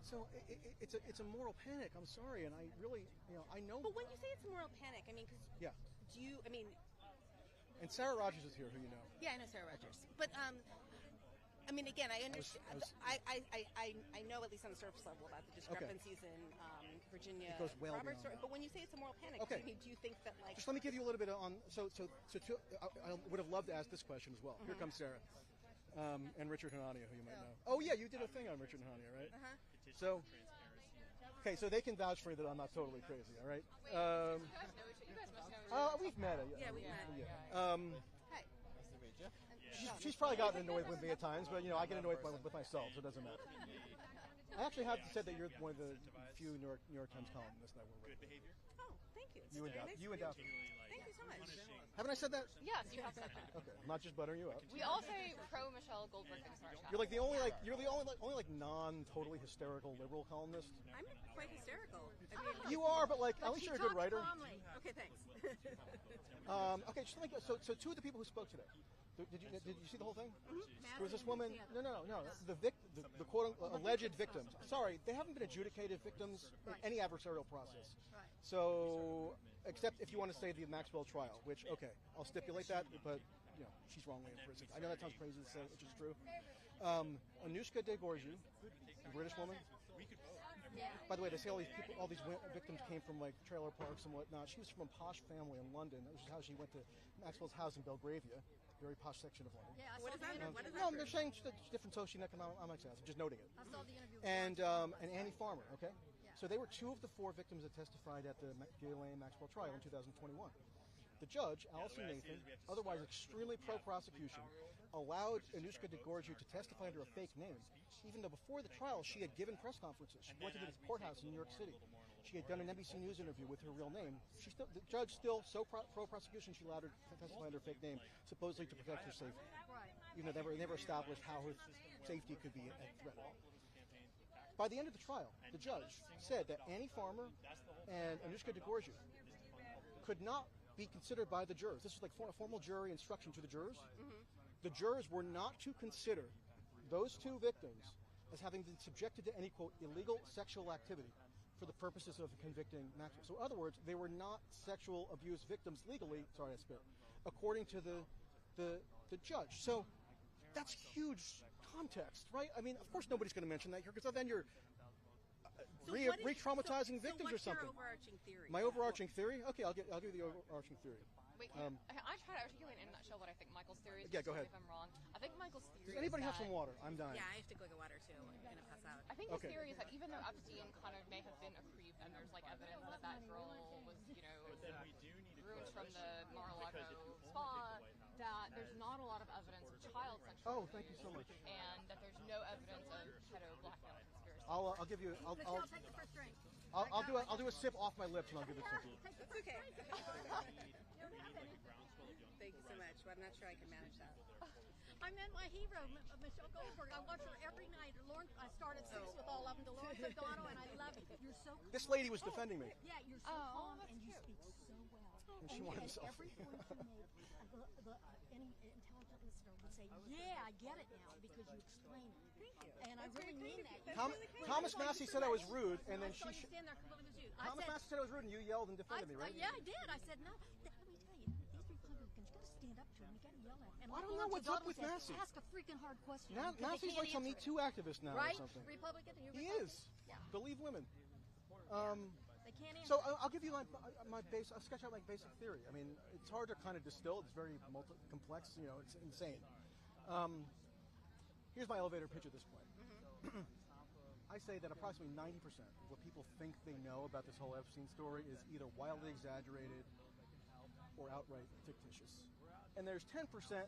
So it's a moral panic. I'm sorry, and I really, I know. But when you say it's a moral panic, I mean, because And Sarah Rogers is here, who you know. Yeah, I know Sarah Rogers. But I mean, again, I understand. I know at least on the surface level about the discrepancies in Virginia Roberts. But when you say it's a moral panic, I mean, do you think that like? Just let me give you a little bit on. I would have loved to ask this question as well. Here comes Sarah, and Richard Hanania, who you might know. Oh yeah, you did a thing on Richard Hanania, right? So, okay, so they can vouch for you that I'm not totally crazy. All right. We've met. Yeah, we've met. Yeah. She's probably gotten annoyed with me at times, but I get annoyed with myself, so it doesn't matter. I actually have to say that you're one of the few New York Times columnists that I work with. Good behavior. Oh, thank you. You and Daphne. Thank you so much. Haven't I said that? Yes, you have said that. Okay, I'm not just buttering you up. We all say pro Michelle Goldberg things in our chat. You're like the only non-totally hysterical liberal columnist. I'm quite hysterical. I mean, you are, but at least you're a good writer. Okay, thanks. Okay, just like so two of the people who spoke today. Did you see the whole thing? There was this woman. No. The quote alleged victims. Sorry, they haven't been adjudicated victims in any adversarial process. Right. So, except if you want to say the Maxwell trial, which I'll stipulate that, but she's wrongly imprisoned. I know that sounds crazy to say, which is true. Anushka Degorgiou, a British woman. By the way, they say all these victims came from like trailer parks and whatnot. She was from a posh family in London. That was how she went to Maxwell's house in Belgravia. Very posh section of London. Yeah, what is that? No, they're saying different socioeconomic status. I'm just noting it. I saw the interview. And Annie Farmer, okay? Yeah. So they were two of the four victims that testified at the Ghislaine Maxwell trial in 2021. The judge, Alison Nathan, otherwise extremely pro-prosecution, allowed Anushka Degorgiou to testify under a fake name, even though before the trial she had given press conferences. She went to the courthouse in New York City. She had done an NBC News interview with her real name. The judge still so pro-prosecution, she allowed her to testify under a fake name, supposedly to protect her safety. Right. Even though they never established how her safety could be at threat. By the end of the trial, the judge said that Annie Farmer and Anushka Degorgiou could not be considered by the jurors. This was like a formal jury instruction to the jurors. Mm-hmm. The jurors were not to consider those two victims as having been subjected to any, quote, illegal sexual activity for the purposes of convicting Maxwell. So in other words, they were not sexual abuse victims legally, sorry I spit, according to the judge. So that's huge context, right? I mean, of course nobody's going to mention that here, because then you're re-traumatizing victims or something. What's your overarching theory? My overarching theory? Okay, I'll give you the overarching theory. Wait, I try to articulate in a nutshell what I think Michael's theory is. Yeah, go ahead. If I'm wrong. I think Michael's theory Does anybody is have some water? I'm dying. Yeah, I have to go get water too. I'm going to pass out. I think his theory is that even though Epstein kind of may have been aggrieved, and there's like evidence that girl was, ruined from the Mar-a-Lago spa, that there's not a lot of evidence of child sexual abuse. Oh, thank you so much. And that there's no evidence of pedo-blackmail conspiracy. I'll give you. Michelle, take the first drink. I'll do a sip off my lips and I'll give it to you. It's okay. Thank you so much. Well, I'm not not sure I can manage that. I met my hero, Michelle Goldberg. I watch her every night. I start at 6 with all of them. Lawrence O'Donnell, and I love it. You're so calm. This lady was defending me. Yeah, you're so calm, and you speak so well. And she wanted a every selfie. point you make, any intelligent listener would say, yeah, I get it now, because you explain it. Thank you. And I really mean that. Thomas Massey said I was rude, and then I saw you stand there completely with you. Thomas Massey said I was rude, and you yelled and defended me, right? Yeah, I did. I said, no. Let me tell you, these Republicans, you got to stand up to them. You got to yell at them. And I don't know what's up with Massey. Ask a freaking hard question. Massey's like some Me Too activist now right? or something. Republican? He is. Yeah. Believe women. They can't answer. So I'll give you my base. I'll sketch out my basic theory. I mean, it's hard to kind of distill. It's very complex. You know, it's insane. Here's my elevator pitch at this point. I say that approximately 90% of what people think they know about this whole Epstein story is either wildly exaggerated or outright fictitious. And there's 10%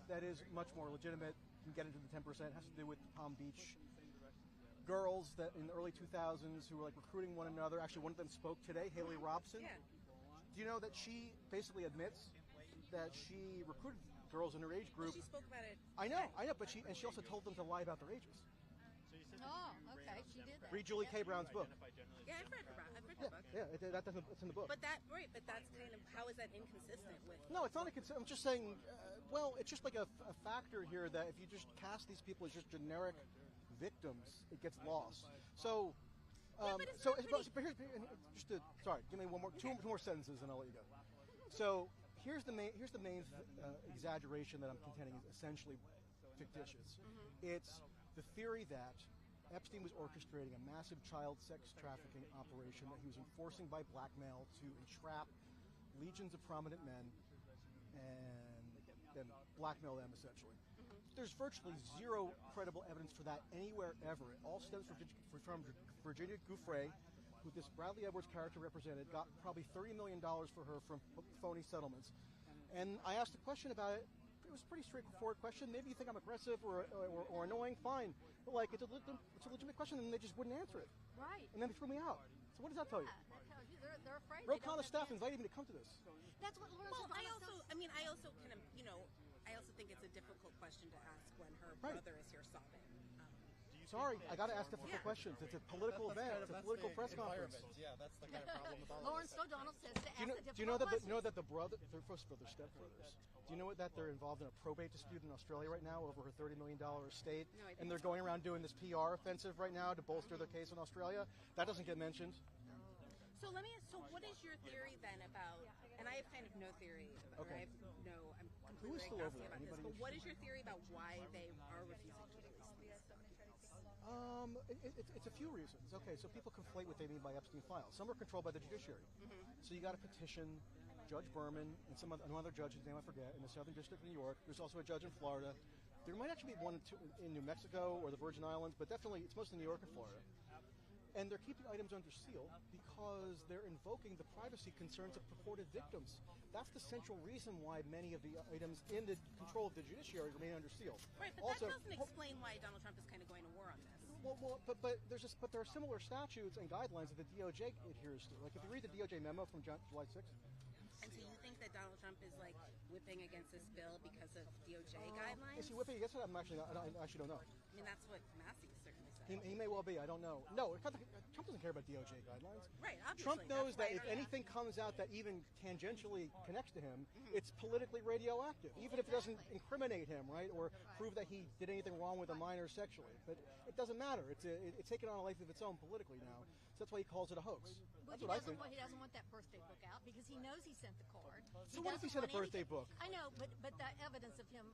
that is much more legitimate. You can get into the 10%. It has to do with Palm Beach girls that in the early 2000s who were like recruiting one another. Actually, one of them spoke today, Haley Robson. Yeah. Do you know that she basically admits that she recruited girls in her age group? Well, she spoke about it. I know, but she also told them to lie about their ages. Oh, okay, she did that. Read Julie K. Brown's book. Yeah, I've read the book. Yeah, it's in the book. But that's kind of, how is that inconsistent with? No, it's not inconsistent. I'm just saying, well, it's just like a factor here that if you just cast these people as just generic victims, it gets lost. So, but here's just to, sorry, give me two more sentences and I'll let you go. So here's the main exaggeration that I'm contending is essentially fictitious. It's the theory that Epstein was orchestrating a massive child sex trafficking operation that he was enforcing by blackmail to entrap legions of prominent men and then blackmail them essentially. There's virtually zero credible evidence for that anywhere ever. It all stems from Virginia Giuffre, who this Bradley Edwards character represented, got probably $30 million for her from phony settlements. And I asked a question about it. It was a pretty straightforward question. Maybe you think I'm aggressive or annoying. Fine. But like it's a legitimate question, and they just wouldn't answer it. Right. And then they threw me out. So what does that tell you? That tells you they're afraid. Ro Khanna's staff invited me to come to this. That's what Lawrence. Well, I also kind of, I also think it's a difficult question to ask when her brother is here sobbing. Sorry, I got to ask difficult questions. It's a political event. It's a political press conference. Yeah, that's the kind of problem with all Lawrence O'Donnell says to ask do you know that the brother, they're first brother, stepbrothers. Do you know that they're involved in a probate dispute in Australia right now over her $30 million estate? No, and they're going around doing this PR offensive right now to bolster their case in Australia. That doesn't get mentioned. So what is your theory then about? And I have kind of no theory. Okay. I'm Who is completely still over agnostic there? about this. Anybody But what is your theory about why they are refusing to release these? It's a few reasons. Okay, so people conflate what they mean by Epstein files. Some are controlled by the judiciary. So you got to petition Judge Berman and another judge whose name I forget in the Southern District of New York. There's also a judge in Florida. There might actually be one or two in New Mexico or the Virgin Islands, but definitely it's mostly New York and Florida. And they're keeping items under seal because they're invoking the privacy concerns of purported victims. That's the central reason why many of the items in the control of the judiciary remain under seal. Right, but also, that doesn't explain why Donald Trump is kind of going to war on this. But there are similar statutes and guidelines that the DOJ adheres to. Like if you read the DOJ memo from July 6th. And so you think that Donald Trump is like whipping against this bill because of DOJ guidelines? Is he whipping against it? I actually don't know. I mean, that's what Massey certainly said. He may well be. I don't know. No, Trump doesn't care about DOJ guidelines. Right, obviously. Trump knows that if anything comes out that even tangentially connects to him, it's politically radioactive, even if it doesn't incriminate him, right, or prove that he did anything wrong with a minor sexually. But it doesn't matter. It's taken on a life of its own politically now. So that's why he calls it a hoax. That's what I think. Well, he doesn't want that birthday book out because he knows he sent the card. So what if he sent a birthday book? I know, but the evidence of him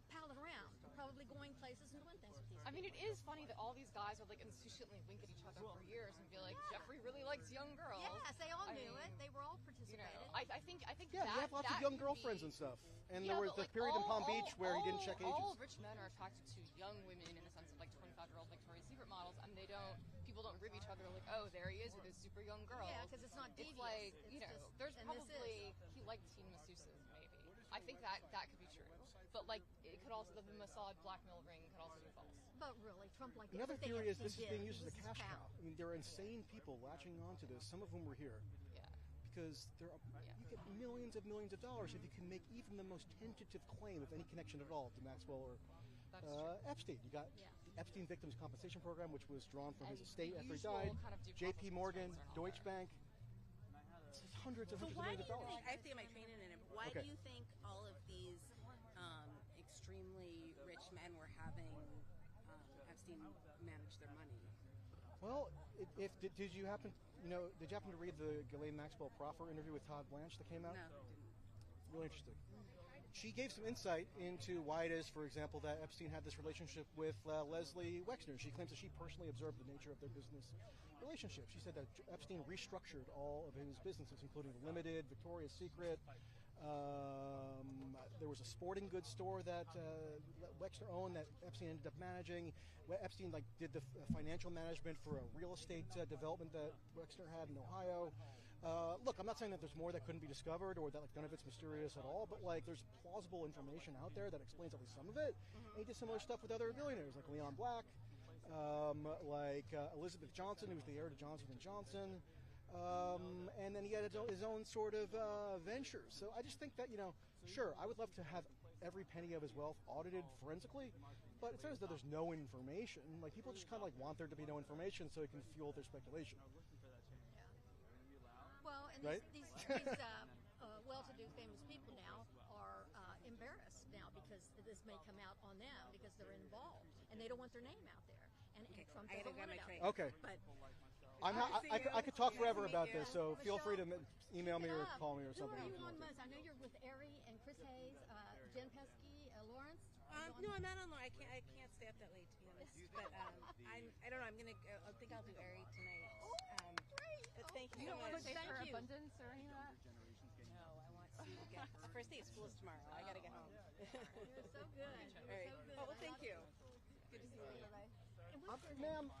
palling around, probably going places and doing things with these I mean, it is funny that all these guys would like institutionally wink at each other for years and be like, Giuffre really likes young girls. Yes, they all knew it. They were all participated. I think yeah, you have lots of young girlfriends and stuff. And there was the period in Palm Beach where he didn't check ages. All rich men are attracted to young women in the sense of like 25-year-old Victoria's Secret models, and people don't rib each other like, oh, there he is with his super young girl. Yeah, because it's not devious. It's like, there's and probably, he liked teen masseuses, maybe. I think that could be true. But like, it could also, the Mossad blackmail ring could also be false. But really, Trump liked Another everything theory is this Epstein is being did. used as a cash cow. I mean, there are insane people latching onto this, some of whom were here. Yeah. because you get millions of dollars if you can make even the most tentative claim of any connection at all to Maxwell or Epstein. You got the Epstein Victims Compensation Program, which was drawn from his estate after he died. J.P. Morgan, Deutsche Bank. It's hundreds of millions of dollars. I have to get my training in it. Why do you think all of these extremely rich men were having Epstein manage their money? Well, did you happen to read the Ghislaine Maxwell proffer interview with Todd Blanche that came out? No. Really interesting. She gave some insight into why it is, for example, that Epstein had this relationship with Leslie Wexner. She claims that she personally observed the nature of their business relationship. She said that Epstein restructured all of his businesses, including Limited, Victoria's Secret. There was a sporting goods store that Wexner owned that Epstein ended up managing. Epstein did the financial management for a real estate development that Wexner had in Ohio. Look, I'm not saying that there's more that couldn't be discovered or that none of it's mysterious at all, but there's plausible information out there that explains at least some of it. And he did similar stuff with other billionaires like Leon Black, Elizabeth Johnson, who was the heir to Johnson & Johnson. And then he had his own sort of ventures. So I just think that, sure, I would love to have every penny of his wealth audited forensically, but it's not as though there's no information. People just kind of want there to be no information so it can fuel their speculation. Well, and right? these well-to-do famous people now are embarrassed now because this may come out on them because they're involved and they don't want their name out there. And Trump doesn't want it out there. Okay. But I could talk forever about this, so feel free to email me or call me or something. Who are you on most? I know you're with Ari and Chris Hayes, Jen Pesky, Lawrence. No, I'm not on. I can't stay up that late, to be honest. But I don't know. I think I'll do Ari tonight. Great. But thank you. You don't want to so stay much. for abundance or any of that? No, I want to get. First day of school is tomorrow. I got to get home. You're so good. All right. So good. Oh, well, thank you. Good to see you. Ma'am,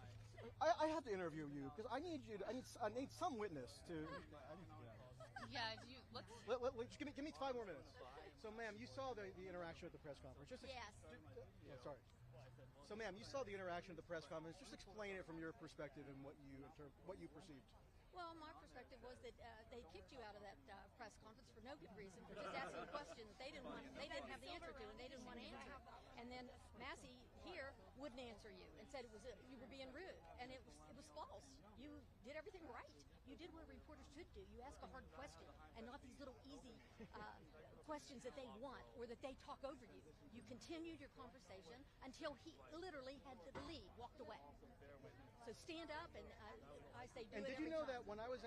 I have to interview you because I need some witness to. Yeah. Do you let's just give me 5 more minutes. So, ma'am, you saw the interaction at the press conference. Yes. Sorry. So, ma'am, you saw the interaction at the press conference. Just explain it from your perspective and what you perceived. Well, my perspective was that they kicked you out of that press conference for no good reason, for just asking a question that they didn't have the answer to, and they didn't want to answer. And then Massey here wouldn't answer you and said you were being rude, and it was false. You did everything right. You did what a reporter should do. You ask a hard question, and not these little easy questions that they want or that they talk over you. You continued your conversation until he literally had to leave, walked away. So stand up, and I say do it. And did you know time. that when I was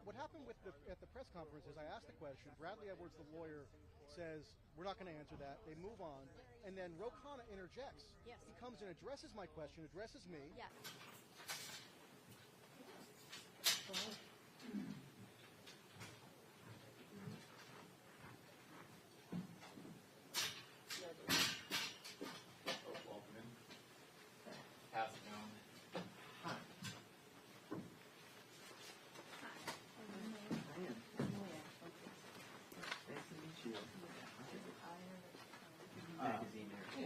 what happened at the press conference is I asked the question, Bradley Edwards, the lawyer, says, we're not going to answer that. They move on. And then Ro Khanna interjects. Yes. He comes and addresses my question, addresses me. Yeah. How's it going? Hi. Nice to meet you.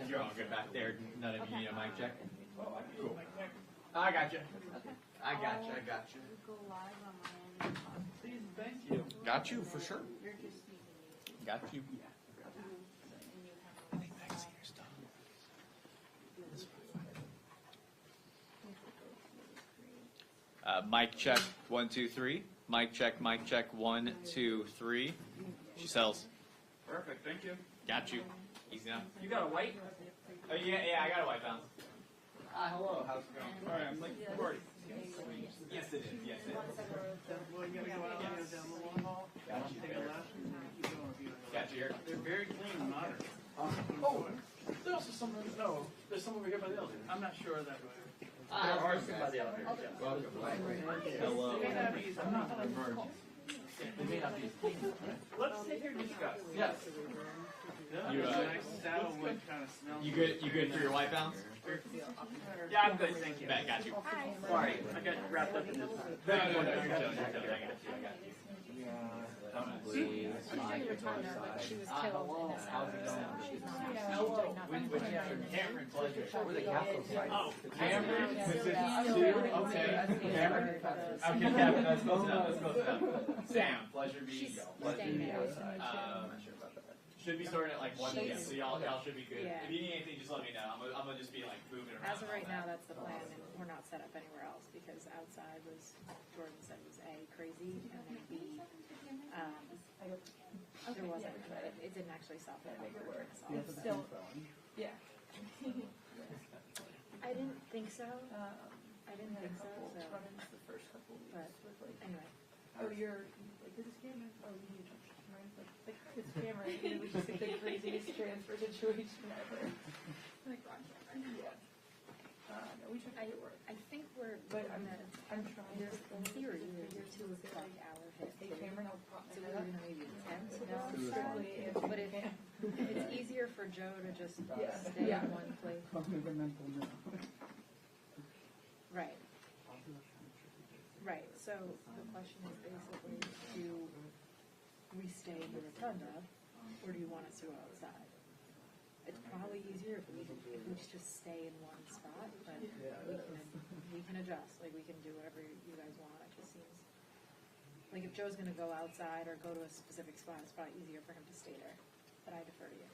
You're all good back there. None of you need a mic check? Cool. I got you. I got you. Please, thank you. Got you, for sure. Got you. I think Maxine's done. Mic check 1 2 3. Mic check 1 2 3. She sells. Perfect, thank you. Got you. Easy enough. You got a white? Oh yeah, I got a white balance. Hello, how's it going? Sorry, I'm late for party. Yes, it is. Yes, it is. Well, you gotta go out down the long hall. Got you. Take a left. Got you here. They're very clean and modern. Oh, there's also some. No, there's some over here by the elevator. I'm not sure that way. There are some by the elevator. Welcome. Hello. They may not be. I'm not on the They may not be. Let's sit here and discuss. Yes. You nice saddlewood kind of smell. You good for your white balance? Yeah, I'm good, thank you. Bet, got you. Sorry, I got wrapped up in this. No, you're chilling. I got you. Probably Mike at our side. She was killed in this house, so she's not Hello. doing nothing. Cameron, pleasure. We're the Capitol side. Oh, Cameron? Is it Sue? Okay. Cameron? Okay, Cameron, that's close enough. That's close enough. Sam, pleasure meeting you. Pleasure meeting you. I'm not sure about that. Should be starting at like 1 p.m. So y'all should be good. Yeah. If you need anything, just let me know. I'm gonna just be like moving around. As of right now, that's the plan, and we're not set up anywhere else because outside was, Jordan said, was A, crazy, and then B, there wasn't, it didn't actually stop the bigger word. It's still, yeah. I didn't think so. I didn't think so. The first couple weeks But was like, anyway. oh, you're like, this is Cameron. Oh, you need to touch Cameron. Like, it's Cameron. It was just like the craziest transfer situation ever. Like, Ron Cameron. Yeah. No, we tried to make it work. I think we're, But I'm trying. there's in theory, year 2 is like our hit. Hey, Cameron, I'll pop So we're going to maybe attempt to go strictly if but if it's easier for Joe to just stay in one place. Right. Right. So the question is basically, do we stay in the rotunda, or do you want us to go outside? It's probably easier if we just stay in one spot, but we can adjust. Like, we can do whatever you guys want. It just seems like if Joe's going to go outside or go to a specific spot, it's probably easier for him to stay there. But I defer to you.